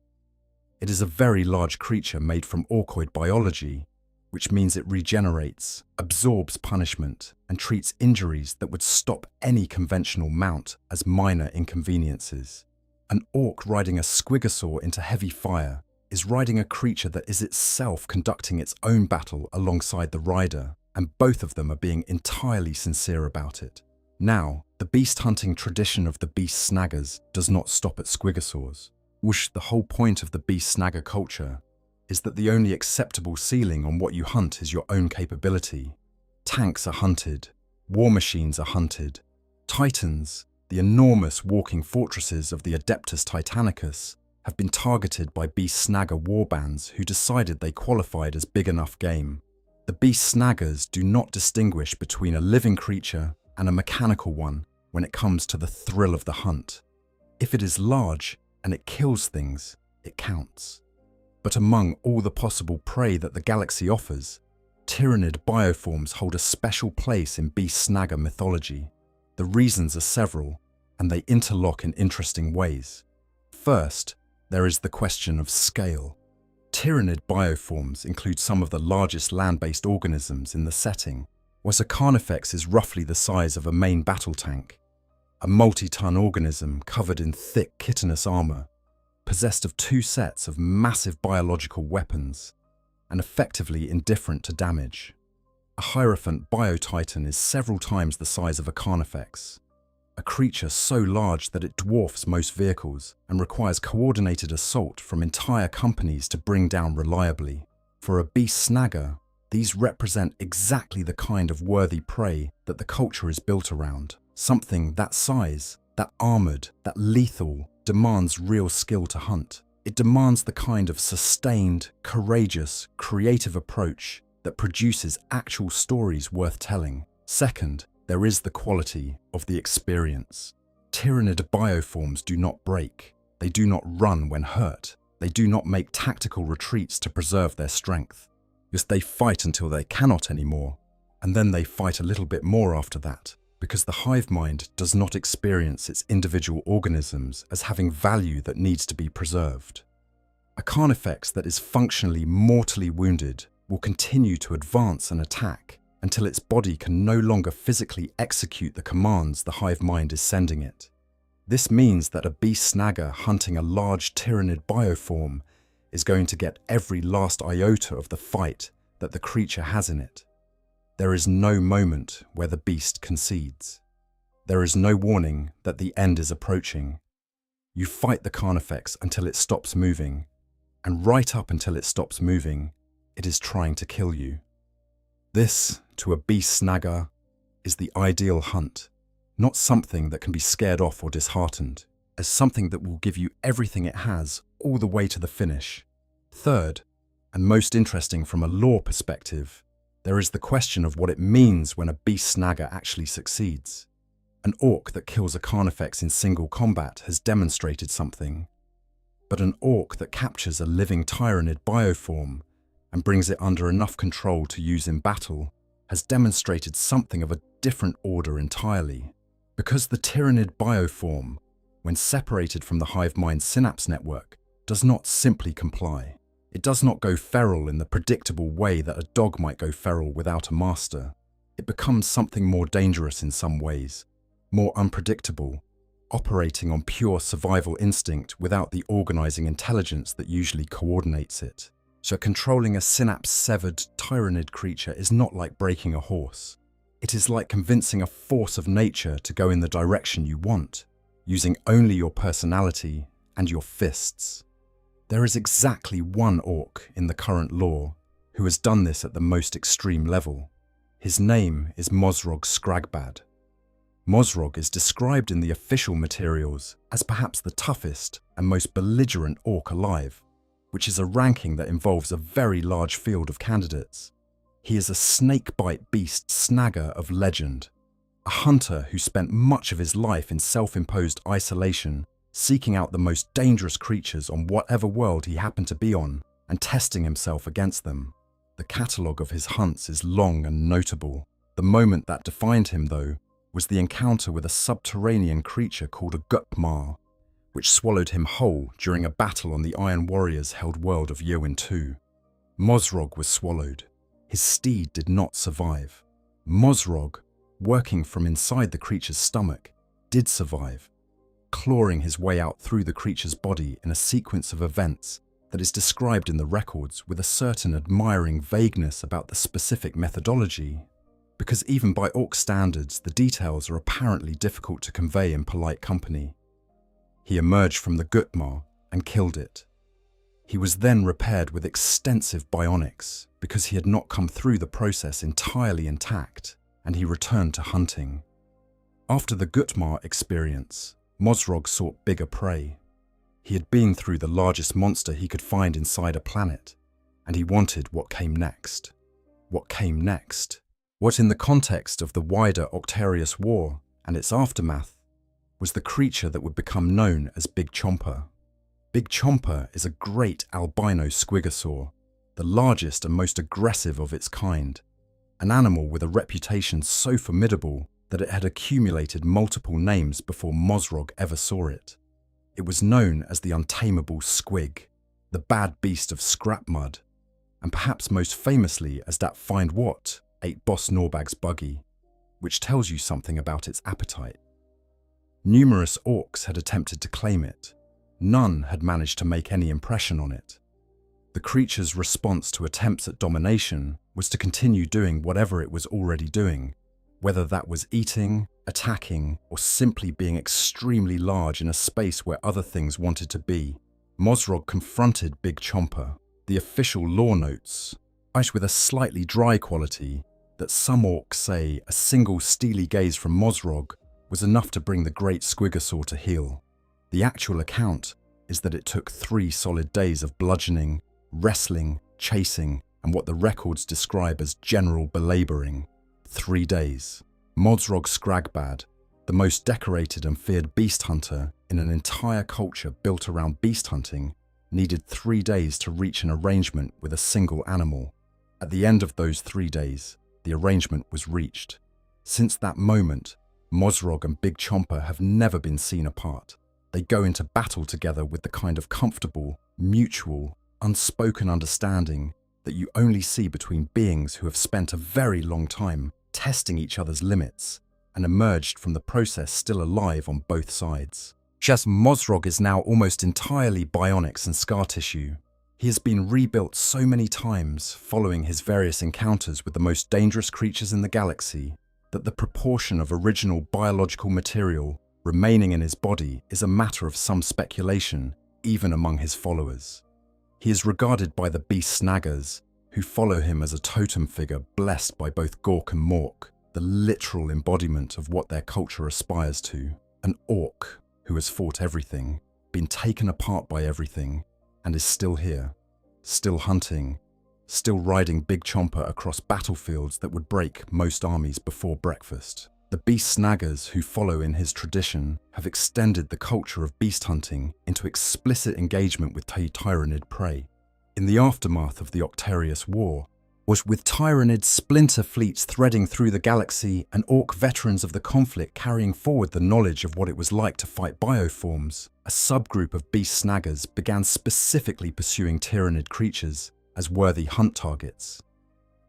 It is a very large creature made from orkoid biology, which means it regenerates, absorbs punishment, and treats injuries that would stop any conventional mount as minor inconveniences. An orc riding a squigosaur into heavy fire is riding a creature that is itself conducting its own battle alongside the rider, and both of them are being entirely sincere about it. Now, the beast hunting tradition of the beast snaggas does not stop at squigosaurs. The whole point of the beast snagga culture is that the only acceptable ceiling on what you hunt is your own capability. Tanks are hunted, war machines are hunted, titans, the enormous walking fortresses of the Adeptus Titanicus, have been targeted by beast snagga warbands who decided they qualified as big enough game. The beast snaggas do not distinguish between a living creature and a mechanical one when it comes to the thrill of the hunt. If it is large and it kills things, it counts. But among all the possible prey that the galaxy offers, Tyranid bioforms hold a special place in beast snagga mythology. The reasons are several, and they interlock in interesting ways. First, there is the question of scale. Tyranid bioforms include some of the largest land-based organisms in the setting, whereas a carnifex is roughly the size of a main battle tank, a multi-ton organism covered in thick chitinous armor, possessed of 2 sets of massive biological weapons, and effectively indifferent to damage. A Hierophant biotitan is several times the size of a carnifex, a creature so large that it dwarfs most vehicles and requires coordinated assault from entire companies to bring down reliably. For a beast snagga, these represent exactly the kind of worthy prey that the culture is built around. Something that size, that armored, that lethal, demands real skill to hunt. It demands the kind of sustained, courageous, creative approach that produces actual stories worth telling. Second, there is the quality of the experience. Tyranid bioforms do not break. They do not run when hurt. They do not make tactical retreats to preserve their strength. Yes, they fight until they cannot anymore, and then they fight a little bit more after that, because the hive mind does not experience its individual organisms as having value that needs to be preserved. A carnifex that is functionally mortally wounded will continue to advance and attack until its body can no longer physically execute the commands the hive mind is sending it. This means that a beast snagga hunting a large Tyranid bioform is going to get every last iota of the fight that the creature has in it. There is no moment where the beast concedes. There is no warning that the end is approaching. You fight the carnifex until it stops moving, and right up until it stops moving, it is trying to kill you. This, to a beast snagga, is the ideal hunt. not something that can be scared off or disheartened, as something that will give you everything it has all the way to the finish. Third, and most interesting from a lore perspective, there is the question of what it means when a beast snagger actually succeeds. An orc that kills a carnifex in single combat has demonstrated something, but an orc that captures a living Tyranid bioform and brings it under enough control to use in battle has demonstrated something of a different order entirely. Because the Tyranid bioform, when separated from the hive mind synapse network, does not simply comply. It does not go feral in the predictable way that a dog might go feral without a master. It becomes something more dangerous in some ways, more unpredictable, operating on pure survival instinct without the organizing intelligence that usually coordinates it. So controlling a synapse-severed Tyranid creature is not like breaking a horse. It is like convincing a force of nature to go in the direction you want, using only your personality and your fists. There is exactly one orc in the current lore who has done this at the most extreme level. His name is Mozrog Skragbad. Mozrog is described in the official materials as perhaps the toughest and most belligerent orc alive, which is a ranking that involves a very large field of candidates. He is a snakebite beast snagger of legend, a hunter who spent much of his life in self-imposed isolation, seeking out the most dangerous creatures on whatever world he happened to be on and testing himself against them. The catalogue of his hunts is long and notable. The moment that defined him, though, was the encounter with a subterranean creature called a Gutmar, which swallowed him whole during a battle on the Iron Warriors held world of Yoin II. Mozrog was swallowed. His steed did not survive. Mozrog, working from inside the creature's stomach, did survive, clawing his way out through the creature's body in a sequence of events that is described in the records with a certain admiring vagueness about the specific methodology, because even by orc standards, the details are apparently difficult to convey in polite company. He emerged from the Gutmar and killed it. He was then repaired with extensive bionics because he had not come through the process entirely intact, and he returned to hunting. After the Gutmar experience, Mozrog sought bigger prey. He had been through the largest monster he could find inside a planet, and he wanted what came next. What came next? What, in the context of the wider Octarius War and its aftermath, was the creature that would become known as Big Chomper. Big Chomper is a great albino squigosaur, the largest and most aggressive of its kind, an animal with a reputation so formidable that it had accumulated multiple names before Mozrog ever saw it. It was known as the untamable squig, the bad beast of scrap mud, and perhaps most famously as that Find What ate Boss Norbag's buggy, which tells you something about its appetite. Numerous orcs had attempted to claim it. None had managed to make any impression on it. The creature's response to attempts at domination was to continue doing whatever it was already doing, whether that was eating, attacking, or simply being extremely large in a space where other things wanted to be. Mozrog confronted Big Chomper. The official lore notes, with a slightly dry quality, that some orcs say a single steely gaze from Mozrog was enough to bring the great squigosaur to heel. The actual account is that it took 3 solid days of bludgeoning, wrestling, chasing, and what the records describe as general belaboring. 3 days. Mozrog Skragbad, the most decorated and feared beast hunter in an entire culture built around beast hunting, needed 3 days to reach an arrangement with a single animal. At the end of those 3 days, the arrangement was reached. Since that moment, Mozrog and Big Chomper have never been seen apart. They go into battle together with the kind of comfortable, mutual, unspoken understanding that you only see between beings who have spent a very long time testing each other's limits and emerged from the process still alive on both sides. Just Mozrog is now almost entirely bionics and scar tissue. He has been rebuilt so many times following his various encounters with the most dangerous creatures in the galaxy that the proportion of original biological material remaining in his body is a matter of some speculation, even among his followers. He is regarded by the beast snaggas, who follow him as a totem figure blessed by both Gork and Mork, the literal embodiment of what their culture aspires to. An orc who has fought everything, been taken apart by everything, and is still here, still hunting, still riding Big Chomper across battlefields that would break most armies before breakfast. The beast snaggas who follow in his tradition have extended the culture of beast hunting into explicit engagement with Tyranid prey. In the aftermath of the Octarius War, was with Tyranid splinter fleets threading through the galaxy and orc veterans of the conflict carrying forward the knowledge of what it was like to fight bioforms, a subgroup of beast snaggas began specifically pursuing Tyranid creatures as worthy hunt targets.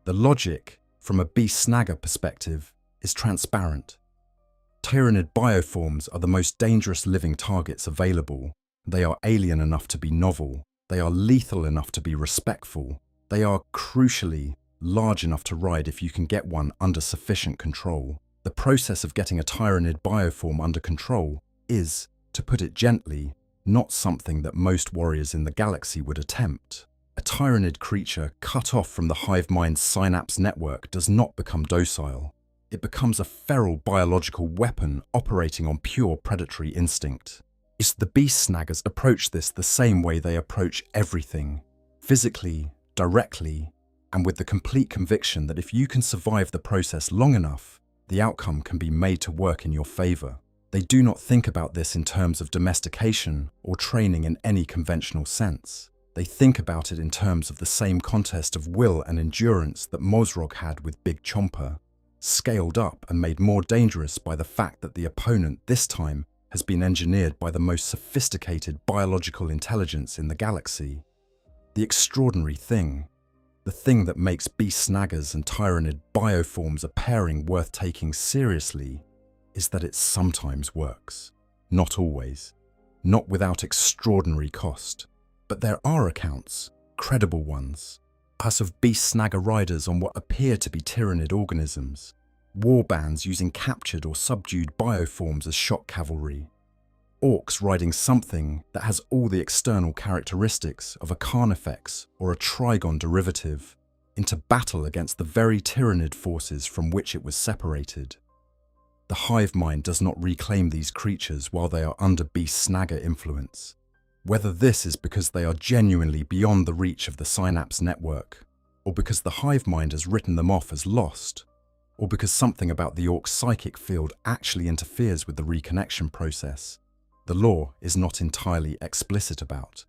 The logic, from a beast snagga perspective, is transparent. Tyranid bioforms are the most dangerous living targets available. They are alien enough to be novel. They are lethal enough to be respectful. They are, crucially, large enough to ride if you can get one under sufficient control. The process of getting a Tyranid bioform under control is, to put it gently, not something that most warriors in the galaxy would attempt. A Tyranid creature cut off from the hive mind's synapse network does not become docile. It becomes a feral biological weapon operating on pure predatory instinct. It's the beast snaggas approach this the same way they approach everything, physically, directly, and with the complete conviction that if you can survive the process long enough, the outcome can be made to work in your favor. They do not think about this in terms of domestication or training in any conventional sense. They think about it in terms of the same contest of will and endurance that Mosrog had with Big Chomper, scaled up and made more dangerous by the fact that the opponent this time has been engineered by the most sophisticated biological intelligence in the galaxy. The extraordinary thing, the thing that makes beast snaggas and Tyranid bioforms a pairing worth taking seriously, is that it sometimes works. Not always. Not without extraordinary cost. But there are accounts, credible ones, us of beast snagga riders on what appear to be Tyranid organisms, war bands using captured or subdued bioforms as shock cavalry, orcs riding something that has all the external characteristics of a carnifex or a trigon derivative into battle against the very Tyranid forces from which it was separated. The hive mind does not reclaim these creatures while they are under beast snagga influence. Whether this is because they are genuinely beyond the reach of the synapse network, or because the hive mind has written them off as lost, or because something about the orc's psychic field actually interferes with the reconnection process, the lore is not entirely explicit about.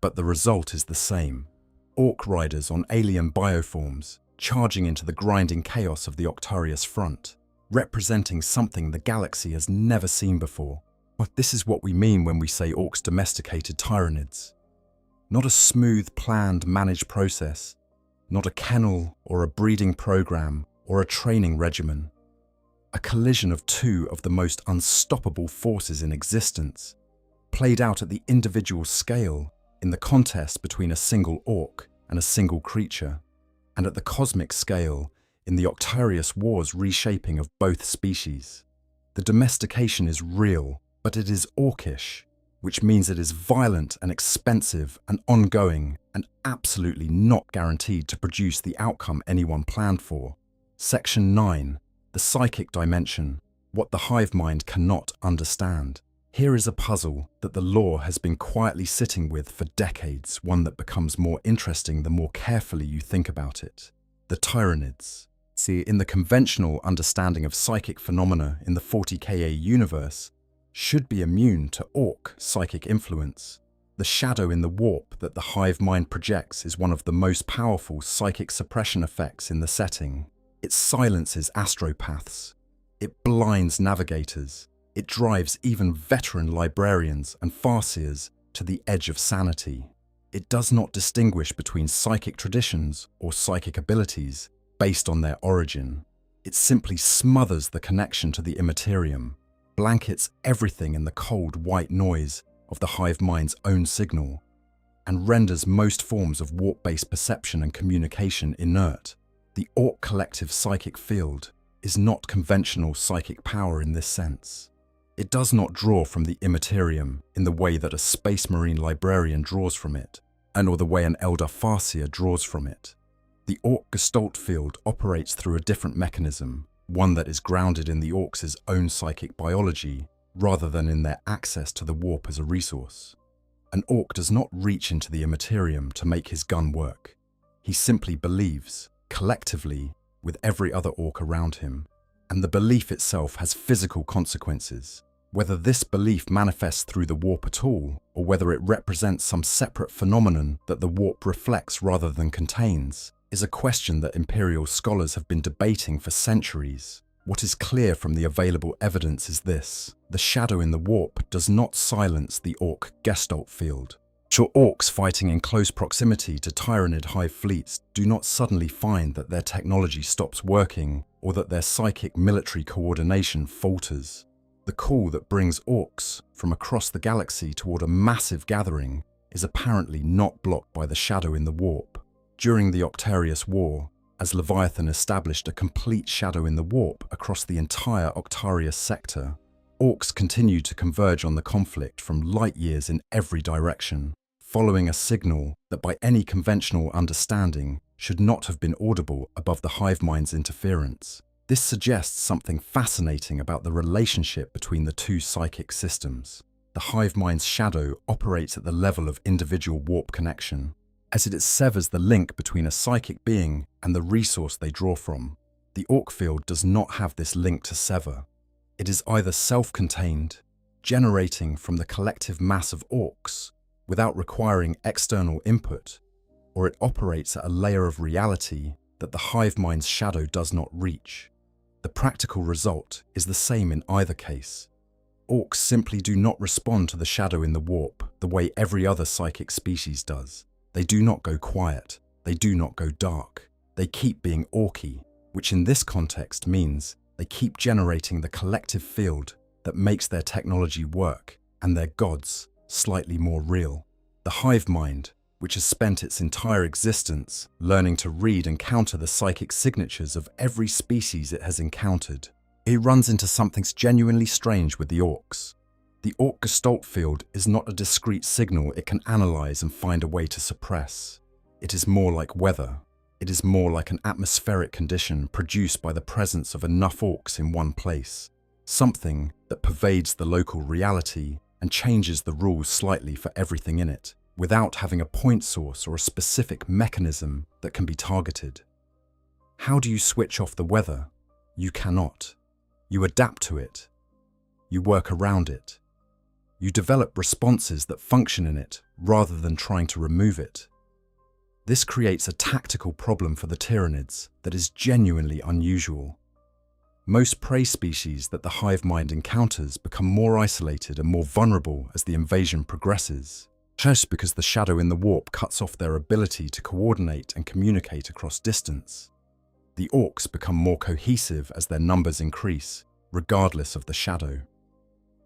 But the result is the same. Orc riders on alien bioforms, charging into the grinding chaos of the Octarius front, representing something the galaxy has never seen before. But this is what we mean when we say orcs domesticated Tyranids. Not a smooth, planned, managed process, not a kennel or a breeding program or a training regimen. A collision of two of the most unstoppable forces in existence, played out at the individual scale in the contest between a single orc and a single creature, and at the cosmic scale in the Octarius War's reshaping of both species. The domestication is real, but it is orcish, which means it is violent and expensive and ongoing and absolutely not guaranteed to produce the outcome anyone planned for. Section 9. The psychic dimension, what the hive mind cannot understand. Here is a puzzle that the lore has been quietly sitting with for decades, one that becomes more interesting the more carefully you think about it. The Tyranids. See, in the conventional understanding of psychic phenomena in the 40k universe, should be immune to orc psychic influence. The shadow in the warp that the hive mind projects is one of the most powerful psychic suppression effects in the setting. It silences astropaths. It blinds navigators. It drives even veteran librarians and farseers to the edge of sanity. It does not distinguish between psychic traditions or psychic abilities based on their origin. It simply smothers the connection to the Imperium, blankets everything in the cold white noise of the hive mind's own signal, and renders most forms of warp-based perception and communication inert. The Orc collective psychic field is not conventional psychic power in this sense. It does not draw from the Imperium in the way that a Space Marine librarian draws from it, and or the way an Eldar Farseer draws from it. The Orc Gestalt field operates through a different mechanism, one that is grounded in the Orcs' own psychic biology rather than in their access to the warp as a resource. An Orc does not reach into the Imperium to make his gun work. He simply believes, collectively, with every other Orc around him, and the belief itself has physical consequences. Whether this belief manifests through the warp at all, or whether it represents some separate phenomenon that the warp reflects rather than contains, is a question that Imperial scholars have been debating for centuries. What is clear from the available evidence is this: the shadow in the warp does not silence the Orc gestalt field. Sure, Orcs fighting in close proximity to Tyranid hive fleets do not suddenly find that their technology stops working or that their psychic military coordination falters. The call that brings Orcs from across the galaxy toward a massive gathering is apparently not blocked by the shadow in the warp. During the Octarius War, as Leviathan established a complete shadow in the warp across the entire Octarius sector, Orcs continued to converge on the conflict from light years in every direction, following a signal that by any conventional understanding should not have been audible above the hive mind's interference. This suggests something fascinating about the relationship between the two psychic systems. The hive mind's shadow operates at the level of individual warp connection, as it severs the link between a psychic being and the resource they draw from. The Orc field does not have this link to sever. It is either self-contained, generating from the collective mass of Orcs without requiring external input, or it operates at a layer of reality that the hive mind's shadow does not reach. The practical result is the same in either case. Orcs simply do not respond to the shadow in the warp the way every other psychic species does. They do not go quiet, they do not go dark, they keep being Orky, which in this context means they keep generating the collective field that makes their technology work and their gods slightly more real. The hive mind, which has spent its entire existence learning to read and counter the psychic signatures of every species it has encountered, it runs into something genuinely strange with the Orcs. The Orc gestalt field is not a discrete signal it can analyze and find a way to suppress. It is more like weather. It is more like an atmospheric condition produced by the presence of enough Orcs in one place, something that pervades the local reality and changes the rules slightly for everything in it, without having a point source or a specific mechanism that can be targeted. How do you switch off the weather? You cannot. You adapt to it. You work around it. You develop responses that function in it rather than trying to remove it. This creates a tactical problem for the Tyranids that is genuinely unusual. Most prey species that the hive mind encounters become more isolated and more vulnerable as the invasion progresses, just because the shadow in the warp cuts off their ability to coordinate and communicate across distance. The Orcs become more cohesive as their numbers increase, regardless of the shadow.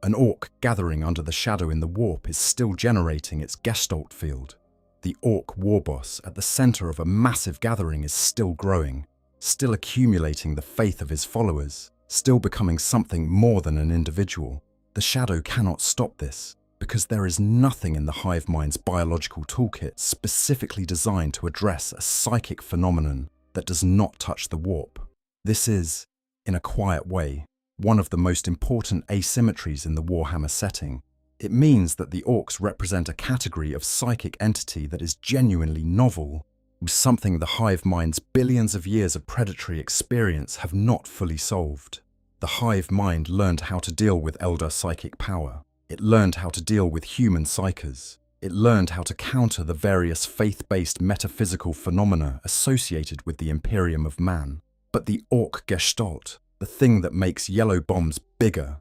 An Orc gathering under the shadow in the warp is still generating its gestalt field. The Orc warboss at the center of a massive gathering is still growing, still accumulating the faith of his followers, still becoming something more than an individual. The shadow cannot stop this, because there is nothing in the hive mind's biological toolkit specifically designed to address a psychic phenomenon that does not touch the warp. This is, in a quiet way, one of the most important asymmetries in the Warhammer setting. It means that the Orcs represent a category of psychic entity that is genuinely novel, something the hive mind's billions of years of predatory experience have not fully solved. The hive mind learned how to deal with elder psychic power. It learned how to deal with human psychers. It learned how to counter the various faith-based metaphysical phenomena associated with the Imperium of man. But the Orc gestalt, the thing that makes yellow bombs bigger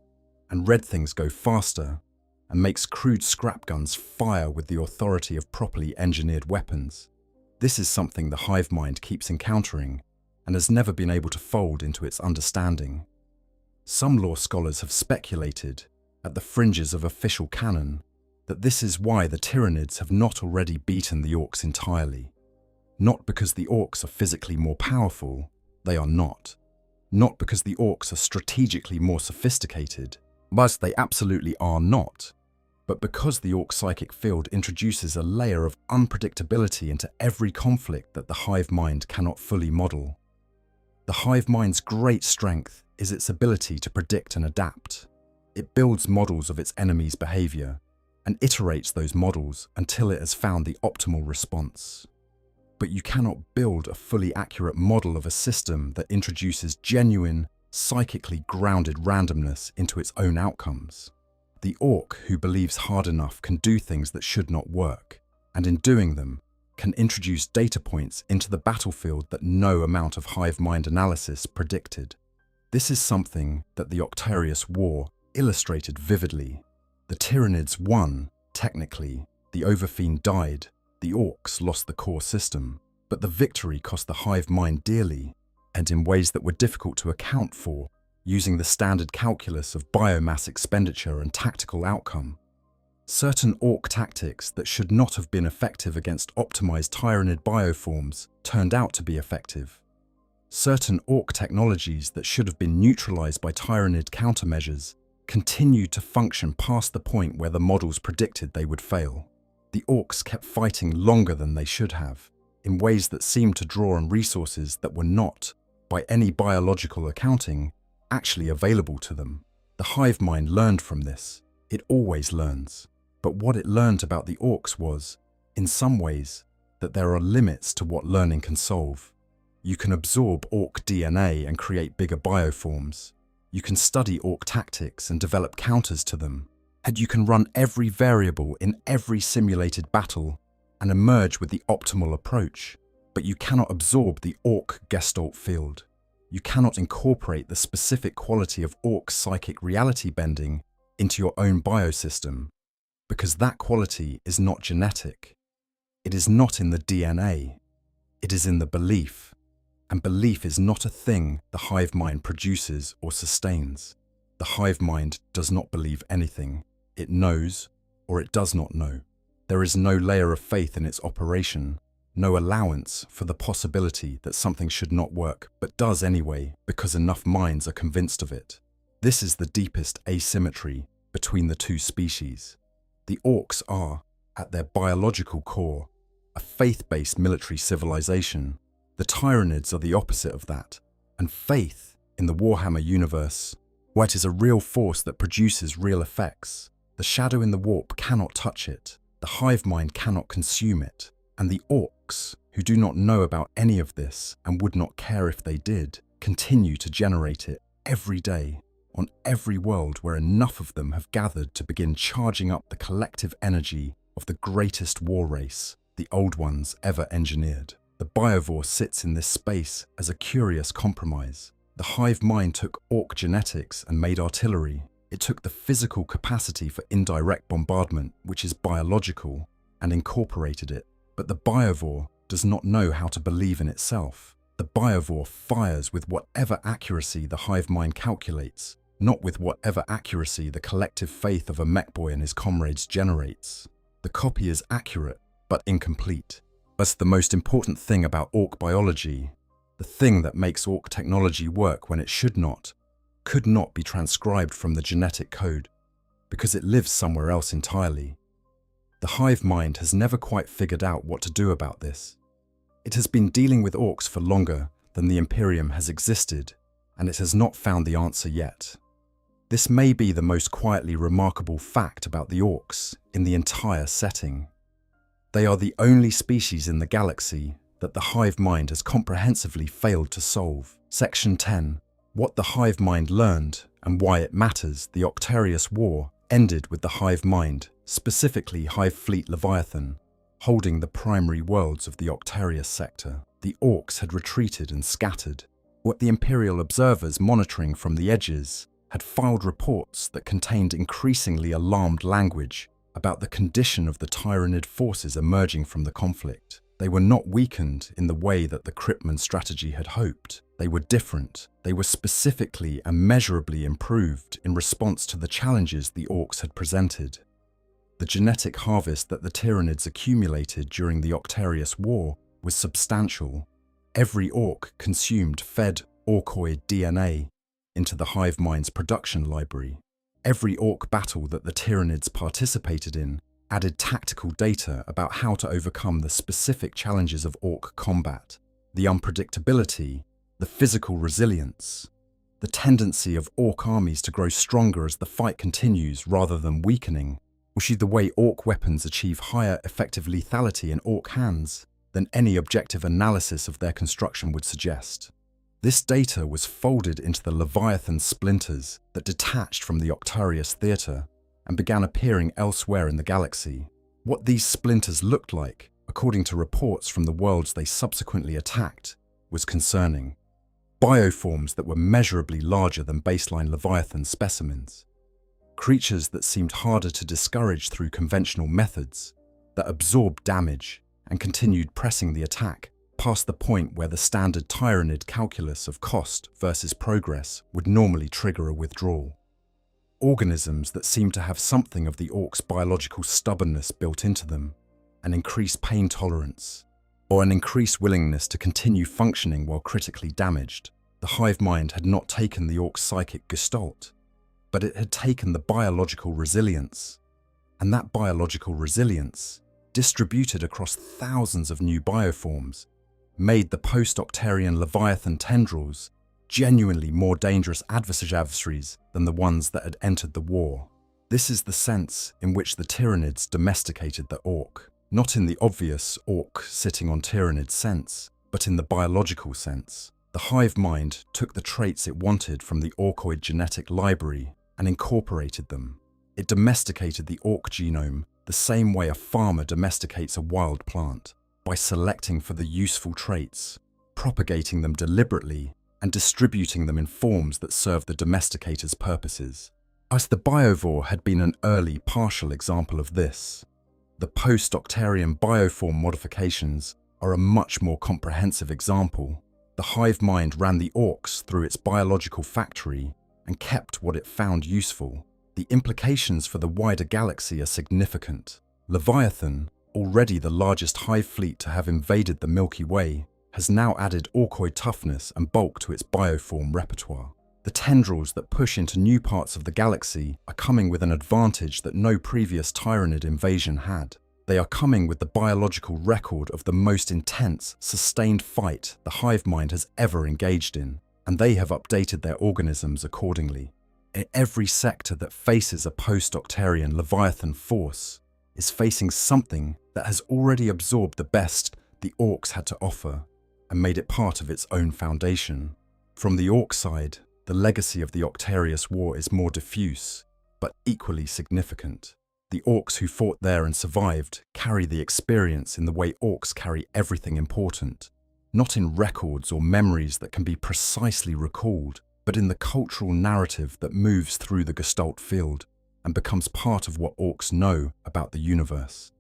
and red things go faster and makes crude scrap guns fire with the authority of properly engineered weapons. This is something the hive mind keeps encountering and has never been able to fold into its understanding. Some lore scholars have speculated, at the fringes of official canon, that this is why the Tyranids have not already beaten the Orcs entirely. Not because the Orcs are physically more powerful, they are not. Not because the Orcs are strategically more sophisticated, but they absolutely are not. But because the Orc psychic field introduces a layer of unpredictability into every conflict that the hive mind cannot fully model. The hive mind's great strength is its ability to predict and adapt. It builds models of its enemy's behavior and iterates those models until it has found the optimal response. But you cannot build a fully accurate model of a system that introduces genuine, psychically grounded randomness into its own outcomes. The orc who believes hard enough can do things that should not work, and in doing them, can introduce data points into the battlefield that no amount of hive mind analysis predicted. This is something that the Octarius War illustrated vividly. The Tyranids won, technically, the Overfiend died, the orcs lost the core system, but the victory cost the hive mind dearly, and in ways that were difficult to account for, using the standard calculus of biomass expenditure and tactical outcome. Certain orc tactics that should not have been effective against optimized Tyranid bioforms turned out to be effective. Certain orc technologies that should have been neutralized by Tyranid countermeasures continued to function past the point where the models predicted they would fail. The orcs kept fighting longer than they should have, in ways that seemed to draw on resources that were not, by any biological accounting, actually available to them. The hive mind learned from this. It always learns. But what it learned about the orcs was, in some ways, that there are limits to what learning can solve. You can absorb orc DNA and create bigger bioforms. You can study orc tactics and develop counters to them. And you can run every variable in every simulated battle and emerge with the optimal approach. But you cannot absorb the orc gestalt field. You cannot incorporate the specific quality of orc psychic reality bending into your own biosystem, because that quality is not genetic. It is not in the DNA. It is in the belief. And belief is not a thing the hive mind produces or sustains. The hive mind does not believe anything. It knows, or it does not know. There is no layer of faith in its operation, no allowance for the possibility that something should not work, but does anyway because enough minds are convinced of it. This is the deepest asymmetry between the two species. The orcs are, at their biological core, a faith-based military civilization. The Tyranids are the opposite of that, and faith, in the Warhammer universe, where it is a real force that produces real effects. The shadow in the warp cannot touch it, the hive mind cannot consume it, and the orcs, who do not know about any of this and would not care if they did, continue to generate it every day, on every world where enough of them have gathered to begin charging up the collective energy of the greatest war race the Old Ones ever engineered. The biovore sits in this space as a curious compromise. The hive mind took orc genetics and made artillery. It took the physical capacity for indirect bombardment, which is biological, and incorporated it. But the biovore does not know how to believe in itself. The biovore fires with whatever accuracy the hive mind calculates, not with whatever accuracy the collective faith of a mech boy and his comrades generates. The copy is accurate, but incomplete. That's the most important thing about orc biology. The thing that makes orc technology work when it should not, could not be transcribed from the genetic code, because it lives somewhere else entirely. The hive mind has never quite figured out what to do about this. It has been dealing with orcs for longer than the Imperium has existed, and it has not found the answer yet. This may be the most quietly remarkable fact about the orcs in the entire setting. They are the only species in the galaxy that the hive mind has comprehensively failed to solve. Section 10. What the hive mind learned and why it matters. The Octarius War ended with the hive mind, specifically Hive Fleet Leviathan, holding the primary worlds of the Octarius sector. The orcs had retreated and scattered. What the Imperial observers monitoring from the edges had filed reports that contained increasingly alarmed language about the condition of the Tyranid forces emerging from the conflict. They were not weakened in the way that the Cryptman strategy had hoped. They were different. They were specifically and measurably improved in response to the challenges the orcs had presented. The genetic harvest that the Tyranids accumulated during the Octarius War was substantial. Every orc consumed fed orcoid DNA into the hive mind's production library. Every orc battle that the Tyranids participated in added tactical data about how to overcome the specific challenges of orc combat. The unpredictability, the physical resilience, the tendency of Orc armies to grow stronger as the fight continues rather than weakening, or should the way Orc weapons achieve higher effective lethality in Orc hands than any objective analysis of their construction would suggest. This data was folded into the Leviathan splinters that detached from the Octarius theatre and began appearing elsewhere in the galaxy. What these splinters looked like, according to reports from the worlds they subsequently attacked, was concerning. Bioforms that were measurably larger than baseline Leviathan specimens. Creatures that seemed harder to discourage through conventional methods, that absorbed damage and continued pressing the attack past the point where the standard Tyranid calculus of cost versus progress would normally trigger a withdrawal. Organisms that seemed to have something of the Orcs' biological stubbornness built into them, an increased pain tolerance, or an increased willingness to continue functioning while critically damaged. The hive mind had not taken the Orc's psychic gestalt, but it had taken the biological resilience. And that biological resilience, distributed across thousands of new bioforms, made the post-Octarian Leviathan tendrils genuinely more dangerous adversaries than the ones that had entered the war. This is the sense in which the Tyranids domesticated the Orc, not in the obvious Orc sitting on Tyranid sense, but in the biological sense. The hive mind took the traits it wanted from the Orcoid genetic library and incorporated them. It domesticated the Orc genome the same way a farmer domesticates a wild plant, by selecting for the useful traits, propagating them deliberately, and distributing them in forms that serve the domesticator's purposes. As the biovore had been an early partial example of this, the post-Octarian bioform modifications are a much more comprehensive example. The hive mind ran the Orcs through its biological factory and kept what it found useful. The implications for the wider galaxy are significant. Leviathan, already the largest hive fleet to have invaded the Milky Way, has now added Orcoid toughness and bulk to its bioform repertoire. The tendrils that push into new parts of the galaxy are coming with an advantage that no previous Tyranid invasion had. They are coming with the biological record of the most intense, sustained fight the hive mind has ever engaged in, and they have updated their organisms accordingly. In every sector that faces a post-Octarian Leviathan force is facing something that has already absorbed the best the Orcs had to offer and made it part of its own foundation. From the Orc side, the legacy of the Octarius War is more diffuse, but equally significant. The Orcs who fought there and survived carry the experience in the way Orcs carry everything important, not in records or memories that can be precisely recalled, but in the cultural narrative that moves through the Gestalt field and becomes part of what Orcs know about the universe.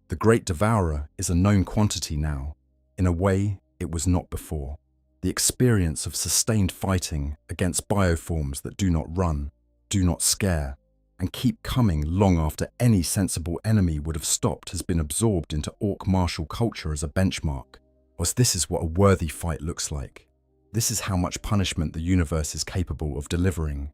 The Great Devourer is a known quantity now, in a way it was not before. The experience of sustained fighting against bioforms that do not run, do not scare, and keep coming long after any sensible enemy would have stopped has been absorbed into Orc martial culture as a benchmark. Whilst this is what a worthy fight looks like. This is how much punishment the universe is capable of delivering.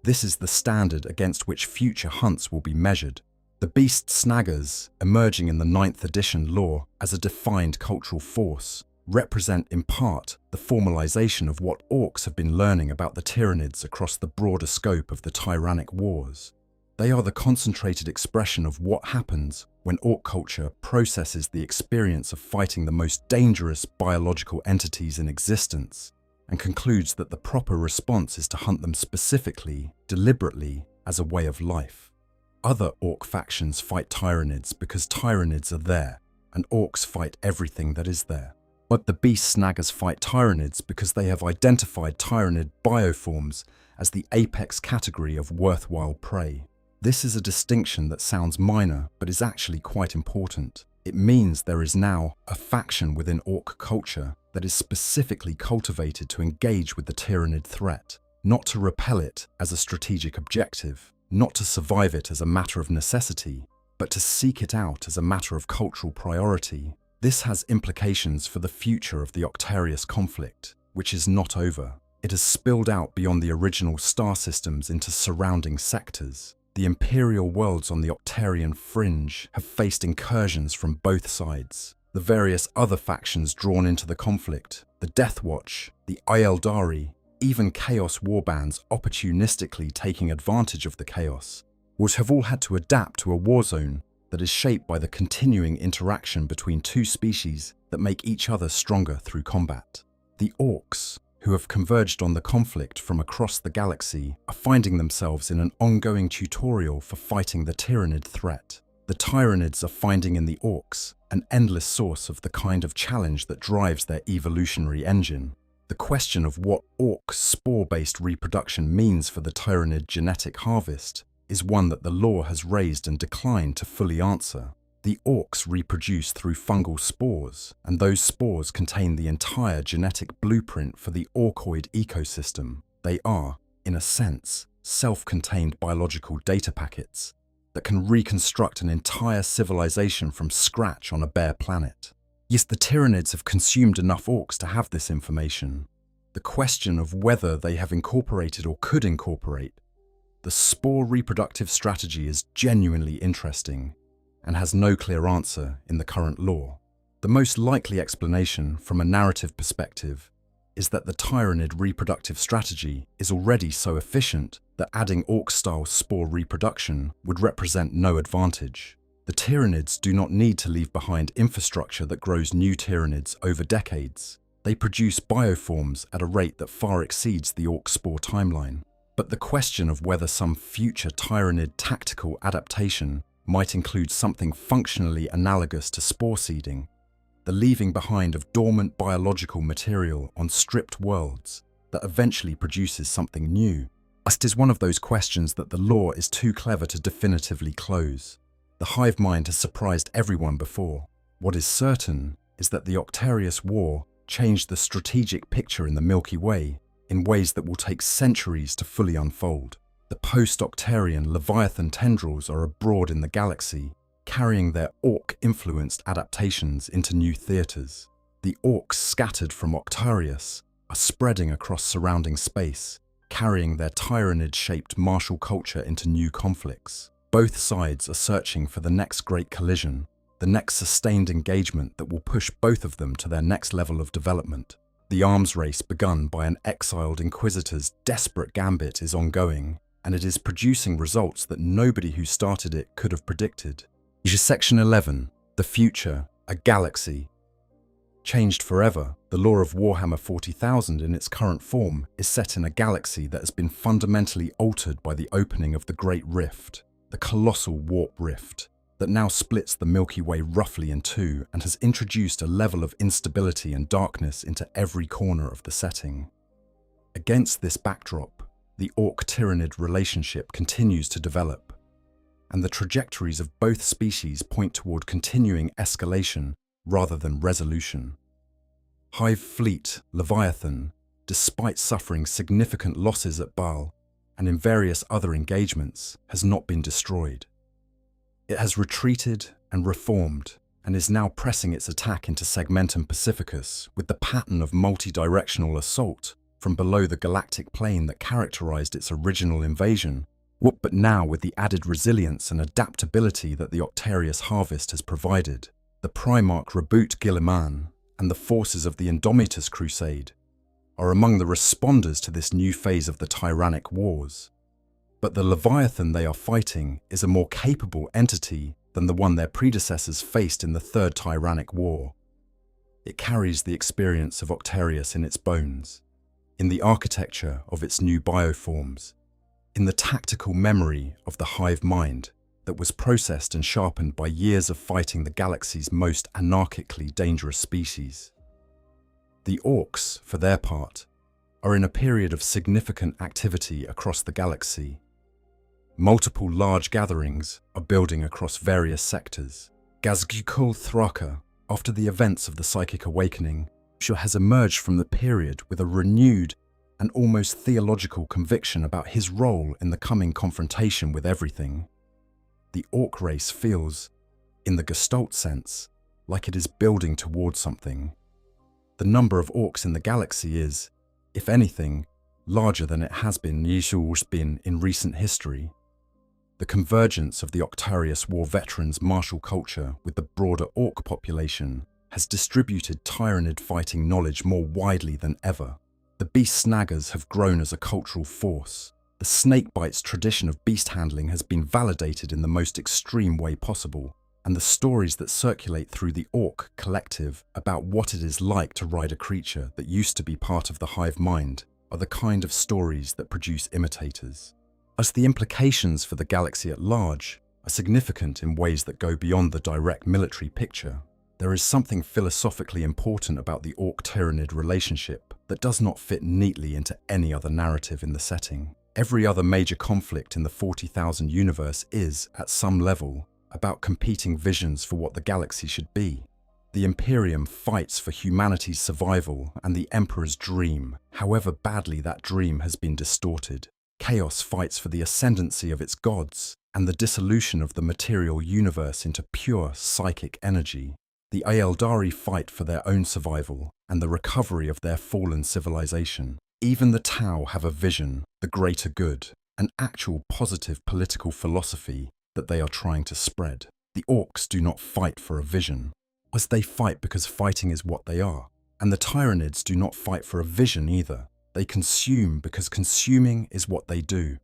This is the standard against which future hunts will be measured. The beast snaggas, emerging in the 9th edition lore as a defined cultural force, represent in part the formalization of what Orcs have been learning about the Tyranids across the broader scope of the Tyrannic Wars. They are the concentrated expression of what happens when Orc culture processes the experience of fighting the most dangerous biological entities in existence and concludes that the proper response is to hunt them specifically, deliberately, as a way of life. Other Orc factions fight Tyranids because Tyranids are there, and Orcs fight everything that is there. But the beast snaggas fight Tyranids because they have identified Tyranid bioforms as the apex category of worthwhile prey. This is a distinction that sounds minor, but is actually quite important. It means there is now a faction within Orc culture that is specifically cultivated to engage with the Tyranid threat, not to repel it as a strategic objective, not to survive it as a matter of necessity, but to seek it out as a matter of cultural priority. This has implications for the future of the Octarius conflict, which is not over. It has spilled out beyond the original star systems into surrounding sectors. The Imperial worlds on the Octarian fringe have faced incursions from both sides. The the various other factions drawn into the conflict, the Death Watch, the Eldari, even Chaos warbands opportunistically taking advantage of the chaos, would have all had to adapt to a war zone that is shaped by the continuing interaction between two species that make each other stronger through combat. The Orks, who have converged on the conflict from across the galaxy, are finding themselves in an ongoing tutorial for fighting the Tyranid threat. The Tyranids are finding in the Orks an endless source of the kind of challenge that drives their evolutionary engine. The question of what Ork spore-based reproduction means for the Tyranid genetic harvest is one that the lore has raised and declined to fully answer. The Orks reproduce through fungal spores, and those spores contain the entire genetic blueprint for the Orkoid ecosystem. They are, in a sense, self-contained biological data packets that can reconstruct an entire civilization from scratch on a bare planet. Yes, the Tyranids have consumed enough Orks to have this information. The question of whether they have incorporated or could incorporate the spore reproductive strategy is genuinely interesting and has no clear answer in the current lore. The most likely explanation from a narrative perspective is that the Tyranid reproductive strategy is already so efficient that adding Ork-style spore reproduction would represent no advantage. The Tyranids do not need to leave behind infrastructure that grows new Tyranids over decades. They produce bioforms at a rate that far exceeds the Ork spore timeline. But the question of whether some future Tyranid tactical adaptation might include something functionally analogous to spore seeding, the leaving behind of dormant biological material on stripped worlds that eventually produces something new, is one of those questions that the lore is too clever to definitively close. The hive mind has surprised everyone before. What is certain is that the Octarius War changed the strategic picture in the Milky Way in ways that will take centuries to fully unfold. The post-Octarian Leviathan tendrils are abroad in the galaxy, carrying their Ork-influenced adaptations into new theatres. The Orks scattered from Octarius are spreading across surrounding space, carrying their Tyranid-shaped martial culture into new conflicts. Both sides are searching for the next great collision, the next sustained engagement that will push both of them to their next level of development. The arms race begun by an exiled Inquisitor's desperate gambit is ongoing, and it is producing results that nobody who started it could have predicted. Section 11. The Future, a Galaxy. Changed forever, the lore of Warhammer 40,000 in its current form is set in a galaxy that has been fundamentally altered by the opening of the Great Rift, the colossal warp rift, that now splits the Milky Way roughly in two and has introduced a level of instability and darkness into every corner of the setting. Against this backdrop, the Ork-Tyranid relationship continues to develop, and the trajectories of both species point toward continuing escalation rather than resolution. Hive Fleet, Leviathan, despite suffering significant losses at Baal and in various other engagements, has not been destroyed. It has retreated and reformed, and is now pressing its attack into Segmentum Pacificus with the pattern of multi-directional assault from below the galactic plane that characterized its original invasion, but now with the added resilience and adaptability that the Octarius harvest has provided. The Primarch Reboot Guilliman and the forces of the Indomitus Crusade are among the responders to this new phase of the Tyrannic Wars. But the Leviathan they are fighting is a more capable entity than the one their predecessors faced in the Third Tyrannic War. It carries the experience of Octarius in its bones, in the architecture of its new bioforms, in the tactical memory of the hive mind that was processed and sharpened by years of fighting the galaxy's most anarchically dangerous species. The Orks, for their part, are in a period of significant activity across the galaxy. Multiple large gatherings are building across various sectors. Gazgukul Thraka, after the events of the Psychic Awakening, has emerged from the period with a renewed and almost theological conviction about his role in the coming confrontation with everything. The Ork race feels, in the Gestalt sense, like it is building towards something. The number of Orks in the galaxy is, if anything, larger than it has been in recent history. The convergence of the Octarius War veterans' martial culture with the broader Ork population has distributed Tyranid fighting knowledge more widely than ever. The beast snaggas have grown as a cultural force. The snakebite's tradition of beast handling has been validated in the most extreme way possible, and the stories that circulate through the Ork collective about what it is like to ride a creature that used to be part of the hive mind are the kind of stories that produce imitators. As the implications for the galaxy at large are significant in ways that go beyond the direct military picture, there is something philosophically important about the Ork-Tyranid relationship that does not fit neatly into any other narrative in the setting. Every other major conflict in the 40,000 universe is, at some level, about competing visions for what the galaxy should be. The Imperium fights for humanity's survival and the Emperor's dream, however badly that dream has been distorted. Chaos fights for the ascendancy of its gods and the dissolution of the material universe into pure psychic energy. The Aeldari fight for their own survival and the recovery of their fallen civilization. Even the Tau have a vision, the greater good, an actual positive political philosophy that they are trying to spread. The Orks do not fight for a vision, as they fight because fighting is what they are. And the Tyranids do not fight for a vision either. They consume because consuming is what they do.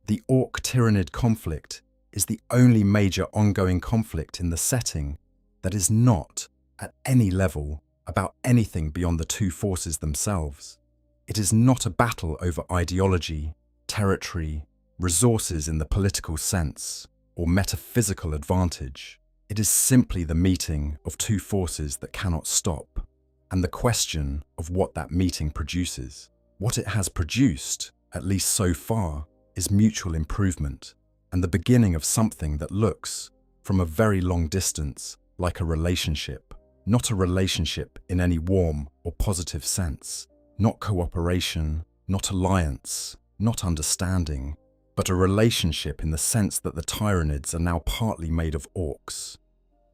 The Ork-Tyranid conflict is the only major ongoing conflict in the setting that is not, at any level, about anything beyond the two forces themselves. It is not a battle over ideology, territory, resources in the political sense, or metaphysical advantage. It is simply the meeting of two forces that cannot stop, and the question of what that meeting produces. What it has produced, at least so far, is mutual improvement, and the beginning of something that looks, from a very long distance, like a relationship. Not a relationship in any warm or positive sense. Not cooperation, not alliance, not understanding, but a relationship in the sense that the Tyranids are now partly made of Orks,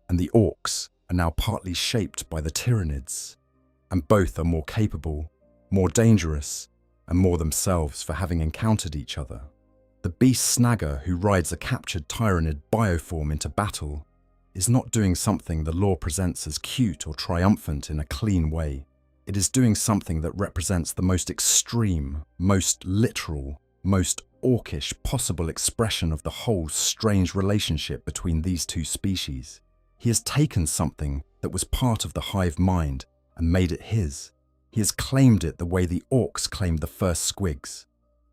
and the Orks are now partly shaped by the Tyranids, and both are more capable, more dangerous, and more themselves for having encountered each other. The beast snagga who rides a captured Tyranid bioform into battle is not doing something the lore presents as cute or triumphant in a clean way. It is doing something that represents the most extreme, most literal, most orcish possible expression of the whole strange relationship between these two species. He has taken something that was part of the hive mind and made it his. He has claimed it the way the Orks claimed the first squigs,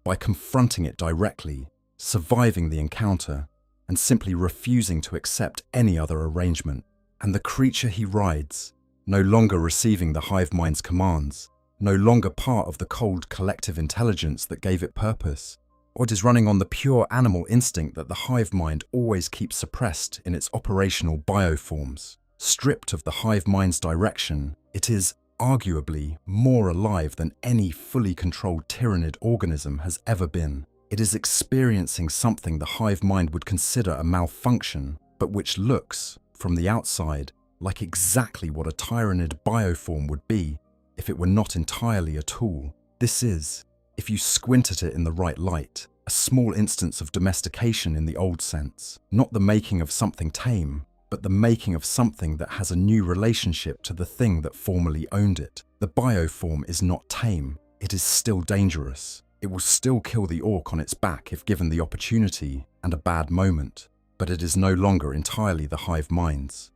by confronting it directly, surviving the encounter, and simply refusing to accept any other arrangement. And the creature he rides, no longer receiving the hive mind's commands, no longer part of the cold collective intelligence that gave it purpose, or it is running on the pure animal instinct that the hive mind always keeps suppressed in its operational bioforms. Stripped of the hive mind's direction, it is arguably more alive than any fully controlled Tyranid organism has ever been. It is experiencing something the hive mind would consider a malfunction, but which looks, from the outside, like exactly what a Tyranid bioform would be if it were not entirely a tool. This is, if you squint at it in the right light, a small instance of domestication in the old sense. Not the making of something tame, but the making of something that has a new relationship to the thing that formerly owned it. The bioform is not tame, it is still dangerous. It will still kill the Ork on its back if given the opportunity and a bad moment, but it is no longer entirely the hive mind's.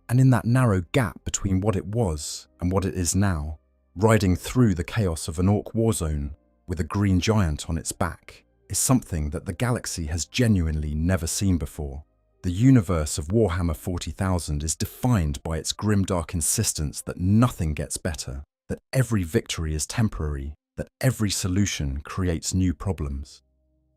And in that narrow gap between what it was and what it is now, riding through the chaos of an Ork war zone with a green giant on its back, is something that the galaxy has genuinely never seen before. The universe of Warhammer 40,000 is defined by its grimdark insistence that nothing gets better, that every victory is temporary, that every solution creates new problems.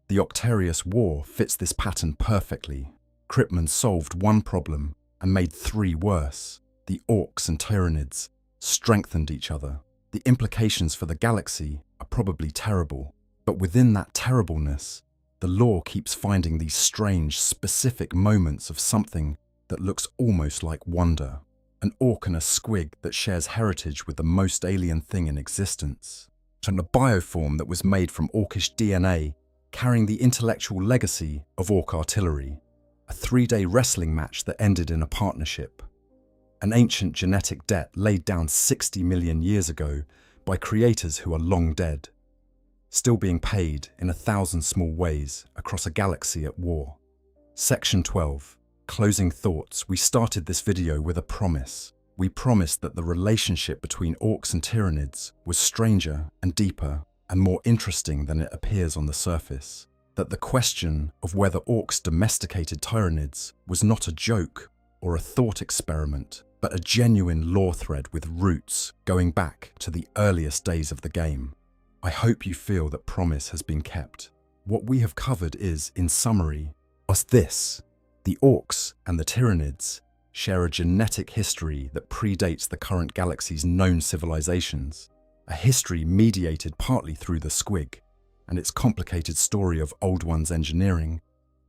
The Octarius War fits this pattern perfectly. Cryptman solved one problem and made three worse. The Orks and Tyranids strengthened each other. The implications for the galaxy are probably terrible, but within that terribleness, the lore keeps finding these strange, specific moments of something that looks almost like wonder. An Ork and a squig that shares heritage with the most alien thing in existence. And a bioform that was made from Orkish DNA, carrying the intellectual legacy of Ork artillery. A 3-day wrestling match that ended in a partnership. an ancient genetic debt laid down 60 million years ago by creators who are long dead, still being paid in 1,000 small ways across a galaxy at war. Section 12. Closing thoughts. We started this video with a promise. We promised that the relationship between Orks and Tyranids was stranger and deeper and more interesting than it appears on the surface. That the question of whether Orks domesticated Tyranids was not a joke or a thought experiment, but a genuine lore thread with roots going back to the earliest days of the game. I hope you feel that promise has been kept. What we have covered is, in summary, this. The Orks and the Tyranids share a genetic history that predates the current galaxy's known civilizations, a history mediated partly through the squig and its complicated story of Old One's engineering,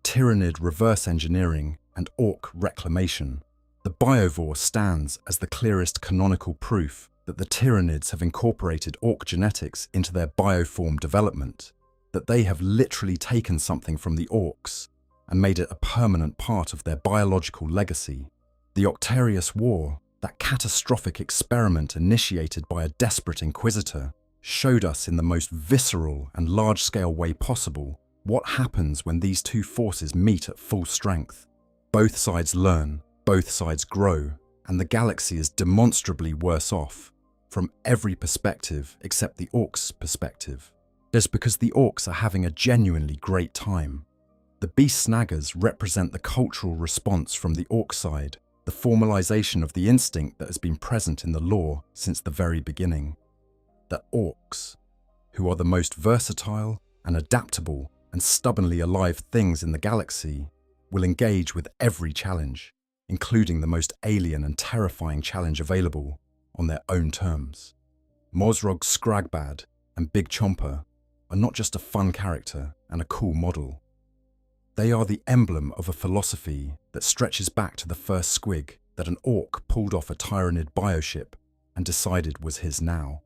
Tyranid reverse engineering, and Ork reclamation. The biovore stands as the clearest canonical proof that the Tyranids have incorporated Ork genetics into their bioform development, that they have literally taken something from the Orks and made it a permanent part of their biological legacy. The Octarius War, that catastrophic experiment initiated by a desperate inquisitor, showed us in the most visceral and large-scale way possible what happens when these two forces meet at full strength. Both sides learn, both sides grow, and the galaxy is demonstrably worse off from every perspective except the Orks' perspective. That's because the Orks are having a genuinely great time. The beast snaggas represent the cultural response from the Ork side, the formalization of the instinct that has been present in the lore since the very beginning. The Orks, who are the most versatile and adaptable and stubbornly alive things in the galaxy, will engage with every challenge, including the most alien and terrifying challenge available, on their own terms. Mozrog Scragbad and Big Chomper are not just a fun character and a cool model. They are the emblem of a philosophy that stretches back to the first squig that an Ork pulled off a Tyranid bioship and decided was his now.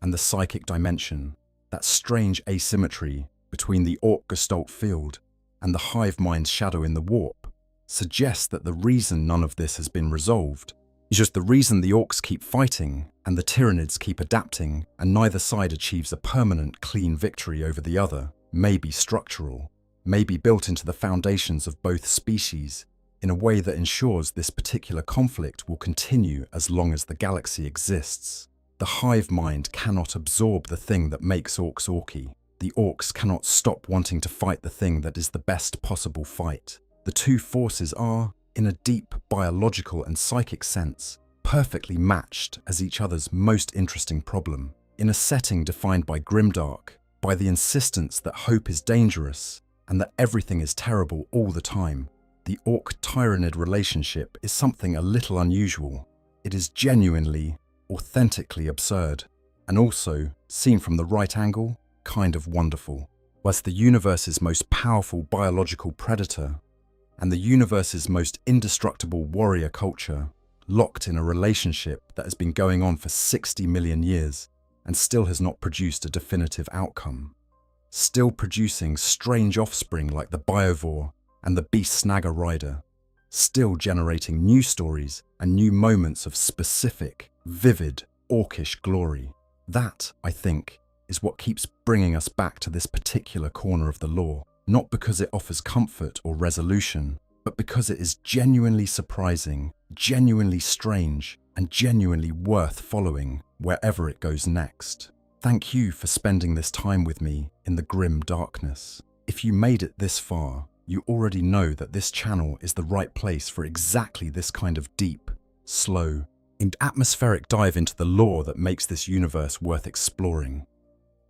And the psychic dimension, that strange asymmetry between the Ork gestalt field and the hive mind's shadow in the warp, suggests that the reason none of this has been resolved is just the reason the Orks keep fighting and the Tyranids keep adapting and neither side achieves a permanent clean victory over the other may be structural, may be built into the foundations of both species in a way that ensures this particular conflict will continue as long as the galaxy exists. The hive mind cannot absorb the thing that makes Orks orky. The Orks cannot stop wanting to fight the thing that is the best possible fight. The two forces are, in a deep biological and psychic sense, perfectly matched as each other's most interesting problem. In a setting defined by grimdark, by the insistence that hope is dangerous, and that everything is terrible all the time, the Ork-Tyranid relationship is something a little unusual. It is genuinely, authentically absurd, and also, seen from the right angle, kind of wonderful. Was the universe's most powerful biological predator and the universe's most indestructible warrior culture locked in a relationship that has been going on for 60 million years and still has not produced a definitive outcome. Still producing strange offspring like the biovore and the beast snagga rider, still generating new stories and new moments of specific, vivid, orkish glory. That, I think, is what keeps bringing us back to this particular corner of the lore, not because it offers comfort or resolution, but because it is genuinely surprising, genuinely strange, and genuinely worth following wherever it goes next. Thank you for spending this time with me in the grim darkness. If you made it this far, you already know that this channel is the right place for exactly this kind of deep, slow, and atmospheric dive into the lore that makes this universe worth exploring.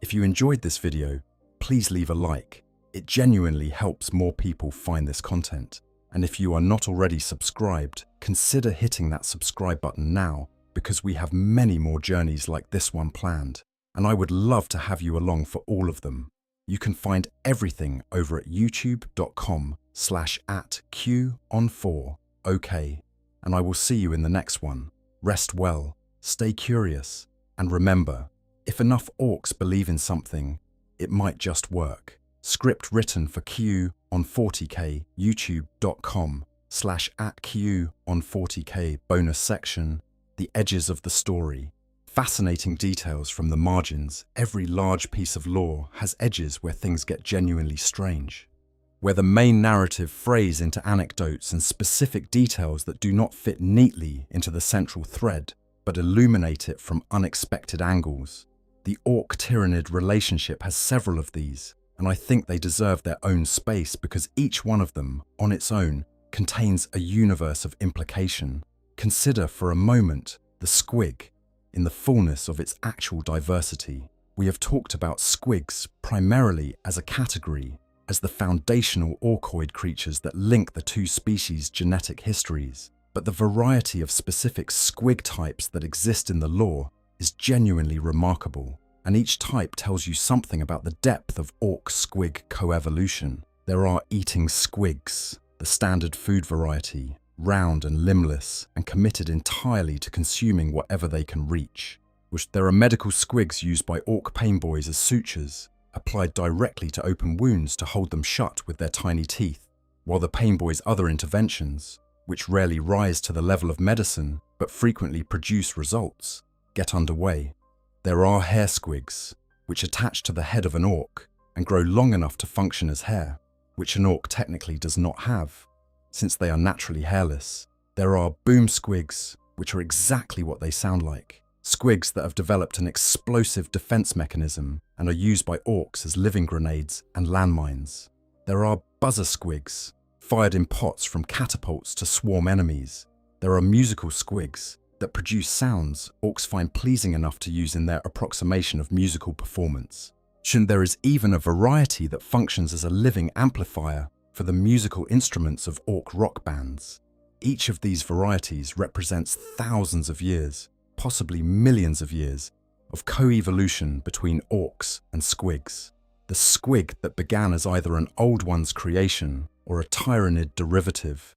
If you enjoyed this video, please leave a like. It genuinely helps more people find this content. And if you are not already subscribed, consider hitting that subscribe button now, because we have many more journeys like this one planned, and I would love to have you along for all of them. You can find everything over at youtube.com/@QON4OK, and I will see you in the next one. Rest well, stay curious, and remember, if enough Orks believe in something, it might just work. Script written for Q on 40k, youtube.com /@Q on 40k bonus section, the edges of the story. Fascinating details from the margins. Every large piece of lore has edges where things get genuinely strange, where the main narrative frays into anecdotes and specific details that do not fit neatly into the central thread, but illuminate it from unexpected angles. The Orc-Tyranid relationship has several of these, and I think they deserve their own space because each one of them, on its own, contains a universe of implication. Consider for a moment the squig, in the fullness of its actual diversity. We have talked about squigs primarily as a category, as the foundational orcoid creatures that link the two species' genetic histories. But the variety of specific squig types that exist in the lore is genuinely remarkable, and each type tells you something about the depth of orc-squig coevolution. There are eating squigs, the standard food variety, round and limbless, and committed entirely to consuming whatever they can reach. There are medical squigs used by orc painboys as sutures, applied directly to open wounds to hold them shut with their tiny teeth, while the painboy's other interventions, which rarely rise to the level of medicine but frequently produce results, get underway. There are hair squigs, which attach to the head of an orc and grow long enough to function as hair, which an orc technically does not have, since they are naturally hairless. There are boom squigs, which are exactly what they sound like. Squigs that have developed an explosive defense mechanism and are used by orcs as living grenades and landmines. There are buzzer squigs, fired in pots from catapults to swarm enemies. There are musical squigs that produce sounds orcs find pleasing enough to use in their approximation of musical performance. There is even a variety that functions as a living amplifier for the musical instruments of orc rock bands. Each of these varieties represents thousands of years, possibly millions of years, of co-evolution between orcs and squigs. The squig that began as either an Old One's creation or a Tyranid derivative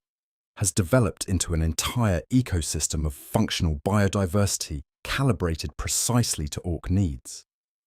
has developed into an entire ecosystem of functional biodiversity calibrated precisely to orc needs.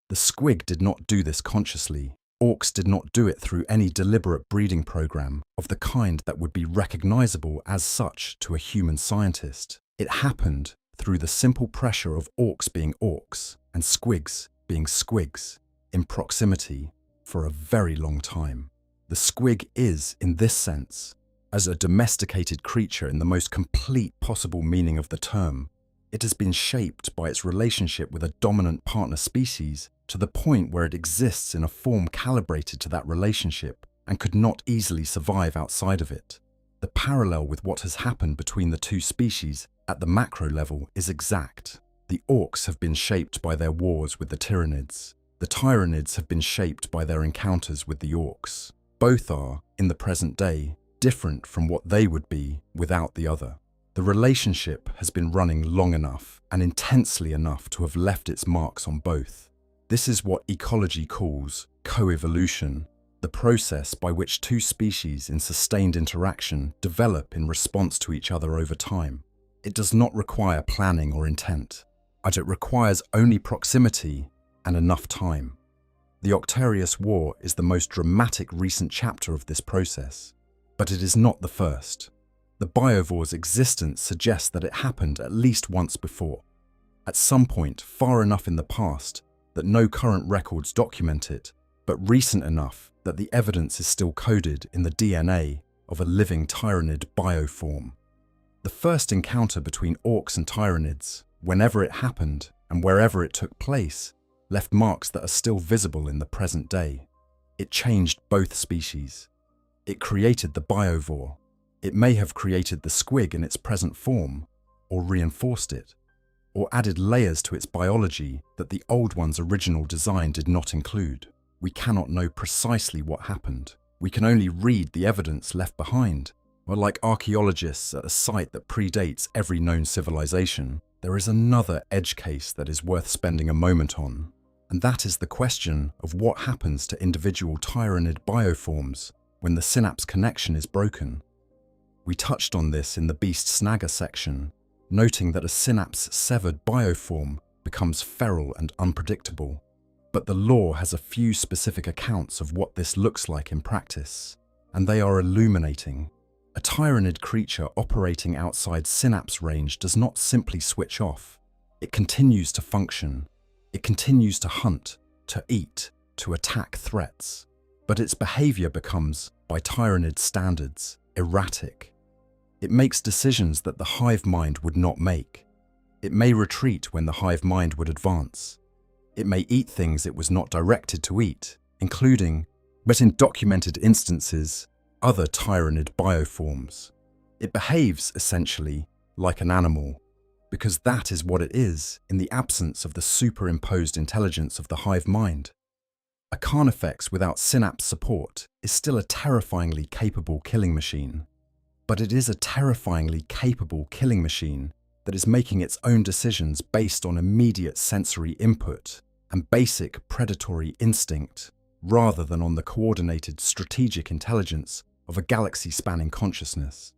The squig did not do this consciously. Orcs did not do it through any deliberate breeding program of the kind that would be recognizable as such to a human scientist. It happened through the simple pressure of orcs being orcs and squigs being squigs in proximity for a very long time. The squig is, in this sense, as a domesticated creature in the most complete possible meaning of the term. It has been shaped by its relationship with a dominant partner species to the point where it exists in a form calibrated to that relationship and could not easily survive outside of it. The parallel with what has happened between the two species at the macro level is exact. The orcs have been shaped by their wars with the Tyranids. The Tyranids have been shaped by their encounters with the orcs. Both are, in the present day, different from what they would be without the other. The relationship has been running long enough and intensely enough to have left its marks on both. This is what ecology calls coevolution, the process by which two species in sustained interaction develop in response to each other over time. It does not require planning or intent, but it requires only proximity and enough time. The Octarius War is the most dramatic recent chapter of this process, but it is not the first. The biovore's existence suggests that it happened at least once before, at some point far enough in the past that no current records document it, but recent enough that the evidence is still coded in the DNA of a living Tyranid bioform. The first encounter between orcs and Tyranids, whenever it happened and wherever it took place, left marks that are still visible in the present day. It changed both species. It created the biovore. It may have created the squig in its present form, or reinforced it, or added layers to its biology that the Old One's original design did not include. We cannot know precisely what happened. We can only read the evidence left behind. Or like archaeologists at a site that predates every known civilization, there is another edge case that is worth spending a moment on, and that is the question of what happens to individual Tyranid bioforms when the synapse connection is broken. We touched on this in the Beast Snagga section, noting that a synapse-severed bioform becomes feral and unpredictable. But the lore has a few specific accounts of what this looks like in practice, and they are illuminating. A Tyranid creature operating outside synapse range does not simply switch off. It continues to function. It continues to hunt, to eat, to attack threats. But its behavior becomes, by Tyranid standards, erratic. It makes decisions that the hive mind would not make. It may retreat when the hive mind would advance. It may eat things it was not directed to eat, including, but in documented instances, other Tyranid bioforms. It behaves, essentially, like an animal, because that is what it is in the absence of the superimposed intelligence of the hive mind. A Carnifex without synapse support is still a terrifyingly capable killing machine. But it is a terrifyingly capable killing machine that is making its own decisions based on immediate sensory input and basic predatory instinct, rather than on the coordinated strategic intelligence of a galaxy-spanning consciousness.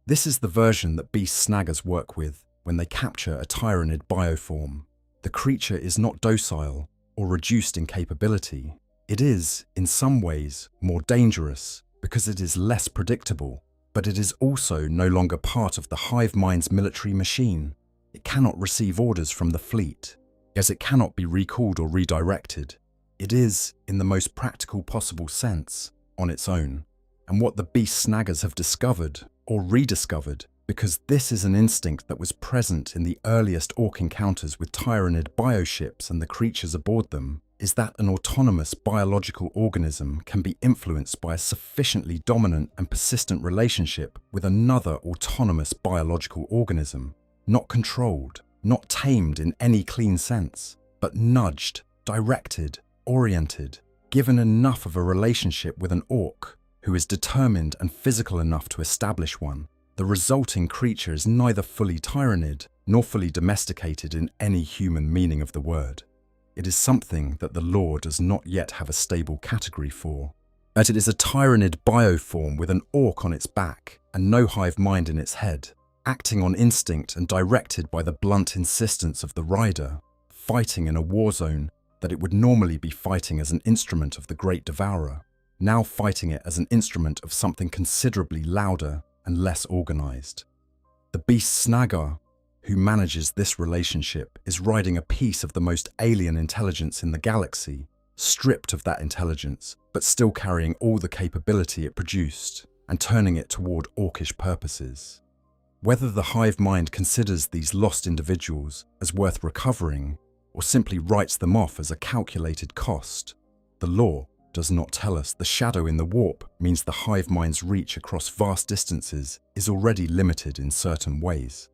This is the version that beast snaggas work with when they capture a Tyranid bioform. The creature is not docile or reduced in capability. It is, in some ways, more dangerous because it is less predictable, but it is also no longer part of the hive mind's military machine. It cannot receive orders from the fleet, as it cannot be recalled or redirected. It is, in the most practical possible sense, on its own. And what the beast snaggas have discovered, or rediscovered, because this is an instinct that was present in the earliest Ork encounters with Tyranid bioships and the creatures aboard them, is that an autonomous biological organism can be influenced by a sufficiently dominant and persistent relationship with another autonomous biological organism, not controlled, not tamed in any clean sense, but nudged, directed, oriented, given enough of a relationship with an orc who is determined and physical enough to establish one. The resulting creature is neither fully Tyranid nor fully domesticated in any human meaning of the word. It is something that the lore does not yet have a stable category for. That it is a Tyranid bioform with an orc on its back and no hive mind in its head, acting on instinct and directed by the blunt insistence of the rider, fighting in a war zone that it would normally be fighting as an instrument of the Great Devourer, now fighting it as an instrument of something considerably louder and less organized. The beast snagga, who manages this relationship, is riding a piece of the most alien intelligence in the galaxy, stripped of that intelligence, but still carrying all the capability it produced, and turning it toward orcish purposes. Whether the hive mind considers these lost individuals as worth recovering, or simply writes them off as a calculated cost, the lore does not tell us. The shadow in the warp means the hive mind's reach across vast distances is already limited in certain ways.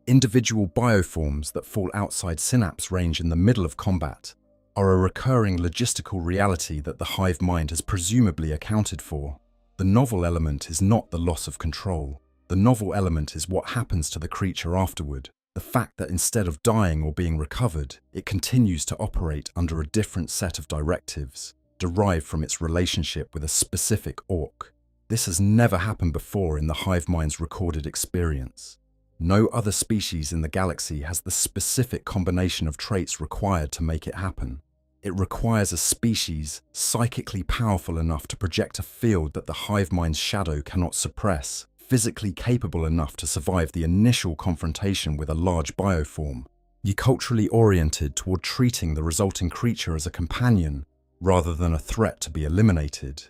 Individual bioforms that fall outside synapse range in the middle of combat are a recurring logistical reality that the hive mind has presumably accounted for. The novel element is not the loss of control. The novel element is what happens to the creature afterward. The fact that instead of dying or being recovered, it continues to operate under a different set of directives, derived from its relationship with a specific orc. This has never happened before in the hive mind's recorded experience. No other species in the galaxy has the specific combination of traits required to make it happen. It requires a species psychically powerful enough to project a field that the hive mind's shadow cannot suppress, physically capable enough to survive the initial confrontation with a large bioform, yet culturally oriented toward treating the resulting creature as a companion rather than a threat to be eliminated,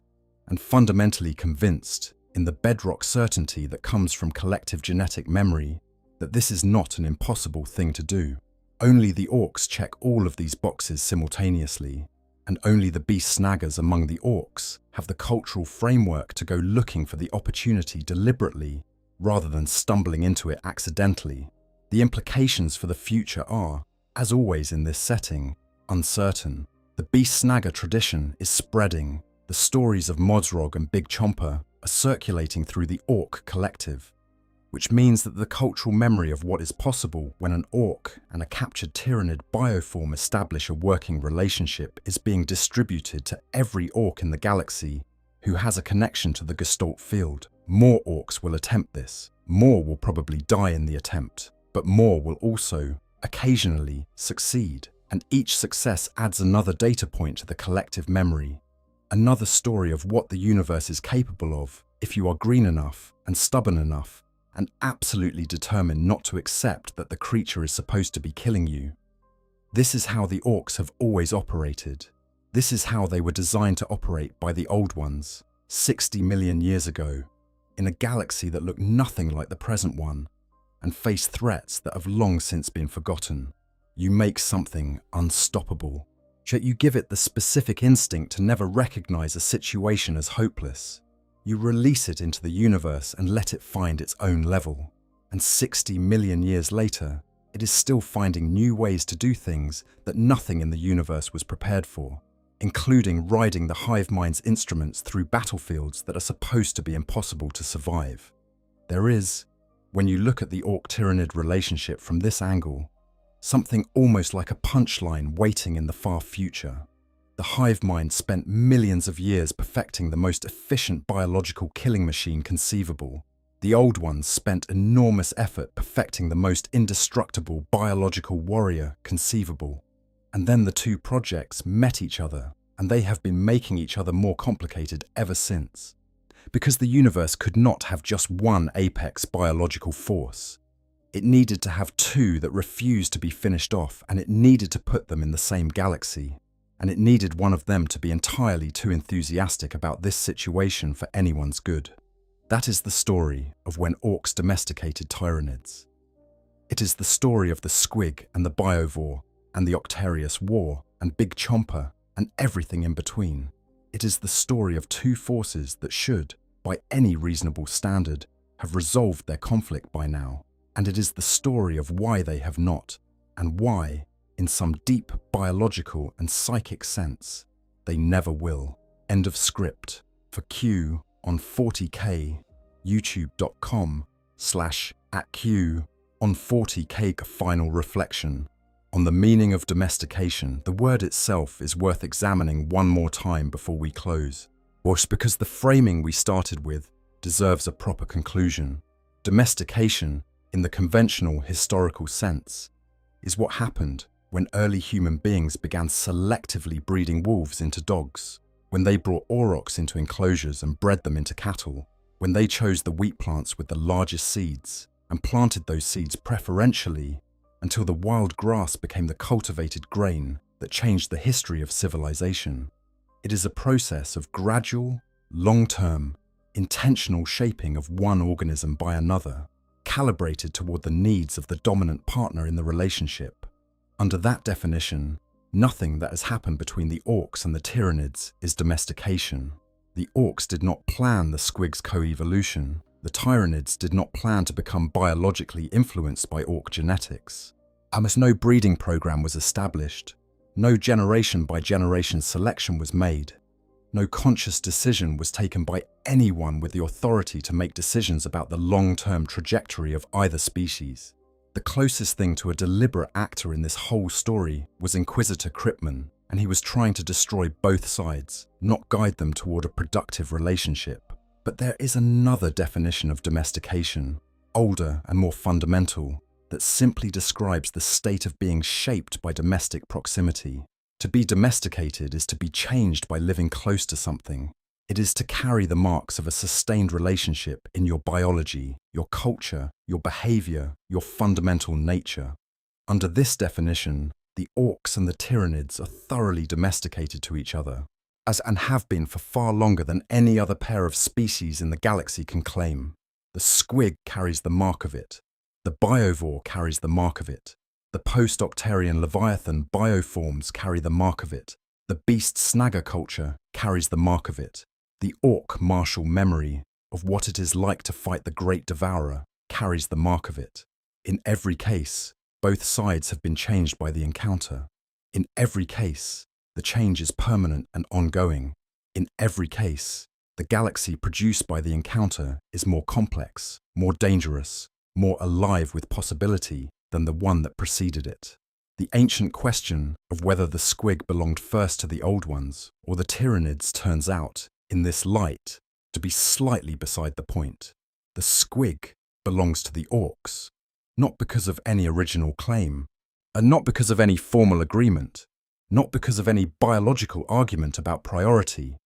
and fundamentally convinced, in the bedrock certainty that comes from collective genetic memory, that this is not an impossible thing to do. Only the orcs check all of these boxes simultaneously, and only the beast snaggas among the orcs have the cultural framework to go looking for the opportunity deliberately, rather than stumbling into it accidentally. The implications for the future are, as always in this setting, uncertain. The beast snagga tradition is spreading. The stories of Modsrog and Big Chomper are circulating through the orc collective, which means that the cultural memory of what is possible when an orc and a captured Tyranid bioform establish a working relationship is being distributed to every orc in the galaxy who has a connection to the Gestalt field. More orcs will attempt this. More will probably die in the attempt, but more will also, occasionally, succeed. And each success adds another data point to the collective memory, another story of what the universe is capable of, if you are green enough and stubborn enough and absolutely determined not to accept that the creature is supposed to be killing you. This is how the orcs have always operated. This is how they were designed to operate by the old ones, 60 million years ago, in a galaxy that looked nothing like the present one, and faced threats that have long since been forgotten. You make something unstoppable, yet you give it the specific instinct to never recognize a situation as hopeless. You release it into the universe and let it find its own level. And 60 million years later, it is still finding new ways to do things that nothing in the universe was prepared for, including riding the hive mind's instruments through battlefields that are supposed to be impossible to survive. There is, when you look at the Orc-Tyranid relationship from this angle, something almost like a punchline waiting in the far future. The hive mind spent millions of years perfecting the most efficient biological killing machine conceivable. The old ones spent enormous effort perfecting the most indestructible biological warrior conceivable. And then the two projects met each other, and they have been making each other more complicated ever since. Because the universe could not have just one apex biological force. It needed to have two that refused to be finished off, and it needed to put them in the same galaxy. And it needed one of them to be entirely too enthusiastic about this situation for anyone's good. That is the story of when orcs domesticated Tyranids. It is the story of the squig and the biovore, and the Octarius War, and Big Chomper, and everything in between. It is the story of two forces that should, by any reasonable standard, have resolved their conflict by now. And it is the story of why they have not, and why, in some deep biological and psychic sense, they never will. End of script. For Q on 40k, youtube.com/@Q on 40k. Final reflection. On the meaning of domestication, the word itself is worth examining one more time before we close. Because the framing we started with deserves a proper conclusion. Domestication, in the conventional historical sense, is what happened when early human beings began selectively breeding wolves into dogs, when they brought aurochs into enclosures and bred them into cattle, when they chose the wheat plants with the largest seeds and planted those seeds preferentially until the wild grass became the cultivated grain that changed the history of civilization. It is a process of gradual, long-term, intentional shaping of one organism by another, calibrated toward the needs of the dominant partner in the relationship. Under that definition, nothing that has happened between the orcs and the Tyranids is domestication. The orcs did not plan the squig's co-evolution. The Tyranids did not plan to become biologically influenced by orc genetics. Almost no breeding program was established. No generation by generation selection was made. No conscious decision was taken by anyone with the authority to make decisions about the long-term trajectory of either species. The closest thing to a deliberate actor in this whole story was Inquisitor Kryptman, and he was trying to destroy both sides, not guide them toward a productive relationship. But there is another definition of domestication, older and more fundamental, that simply describes the state of being shaped by domestic proximity. To be domesticated is to be changed by living close to something. It is to carry the marks of a sustained relationship in your biology, your culture, your behavior, your fundamental nature. Under this definition, the orcs and the Tyranids are thoroughly domesticated to each other, and have been for far longer than any other pair of species in the galaxy can claim. The squig carries the mark of it. The biovore carries the mark of it. The post-Octarian Leviathan bioforms carry the mark of it. The beast snagga culture carries the mark of it. The orc martial memory of what it is like to fight the great devourer carries the mark of it. In every case, both sides have been changed by the encounter. In every case, the change is permanent and ongoing. In every case, the galaxy produced by the encounter is more complex, more dangerous, more alive with possibility than the one that preceded it. The ancient question of whether the squig belonged first to the old ones or the Tyranids turns out, in this light, to be slightly beside the point. The squig belongs to the orcs, not because of any original claim, and not because of any formal agreement, not because of any biological argument about priority,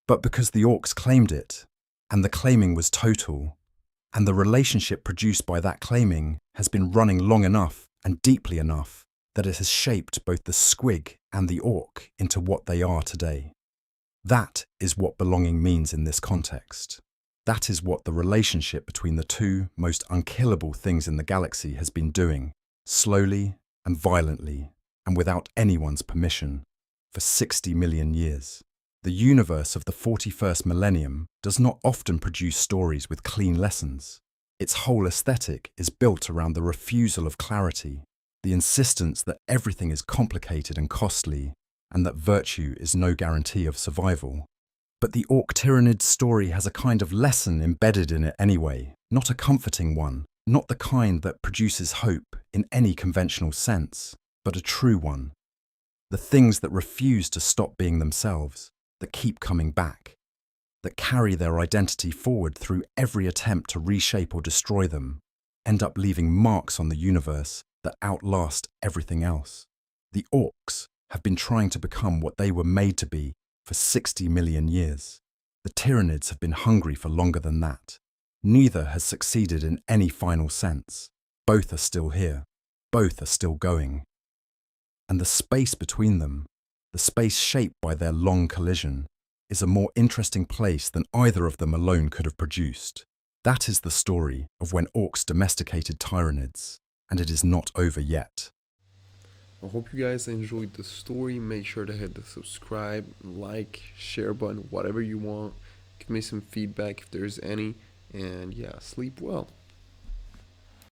but because the orcs claimed it, and the claiming was total, and the relationship produced by that claiming has been running long enough and deeply enough that it has shaped both the squig and the orc into what they are today. That is what belonging means in this context. That is what the relationship between the two most unkillable things in the galaxy has been doing, slowly and violently, and without anyone's permission, for 60 million years. The universe of the 41st millennium does not often produce stories with clean lessons. Its whole aesthetic is built around the refusal of clarity, the insistence that everything is complicated and costly, and that virtue is no guarantee of survival. But the Orc Tyranid story has a kind of lesson embedded in it anyway, not a comforting one, not the kind that produces hope in any conventional sense, but a true one. The things that refuse to stop being themselves, that keep coming back, that carry their identity forward through every attempt to reshape or destroy them, end up leaving marks on the universe that outlast everything else. The Orcs have been trying to become what they were made to be for 60 million years. The Tyranids have been hungry for longer than that. Neither has succeeded in any final sense. Both are still here. Both are still going. And the space between them, the space shaped by their long collision, is a more interesting place than either of them alone could have produced. That is the story of when orcs domesticated Tyranids, and it is not over yet. I hope you guys enjoyed the story. Make sure to hit the subscribe, like, share button, whatever you want. Give me some feedback if there's any. And yeah, sleep well.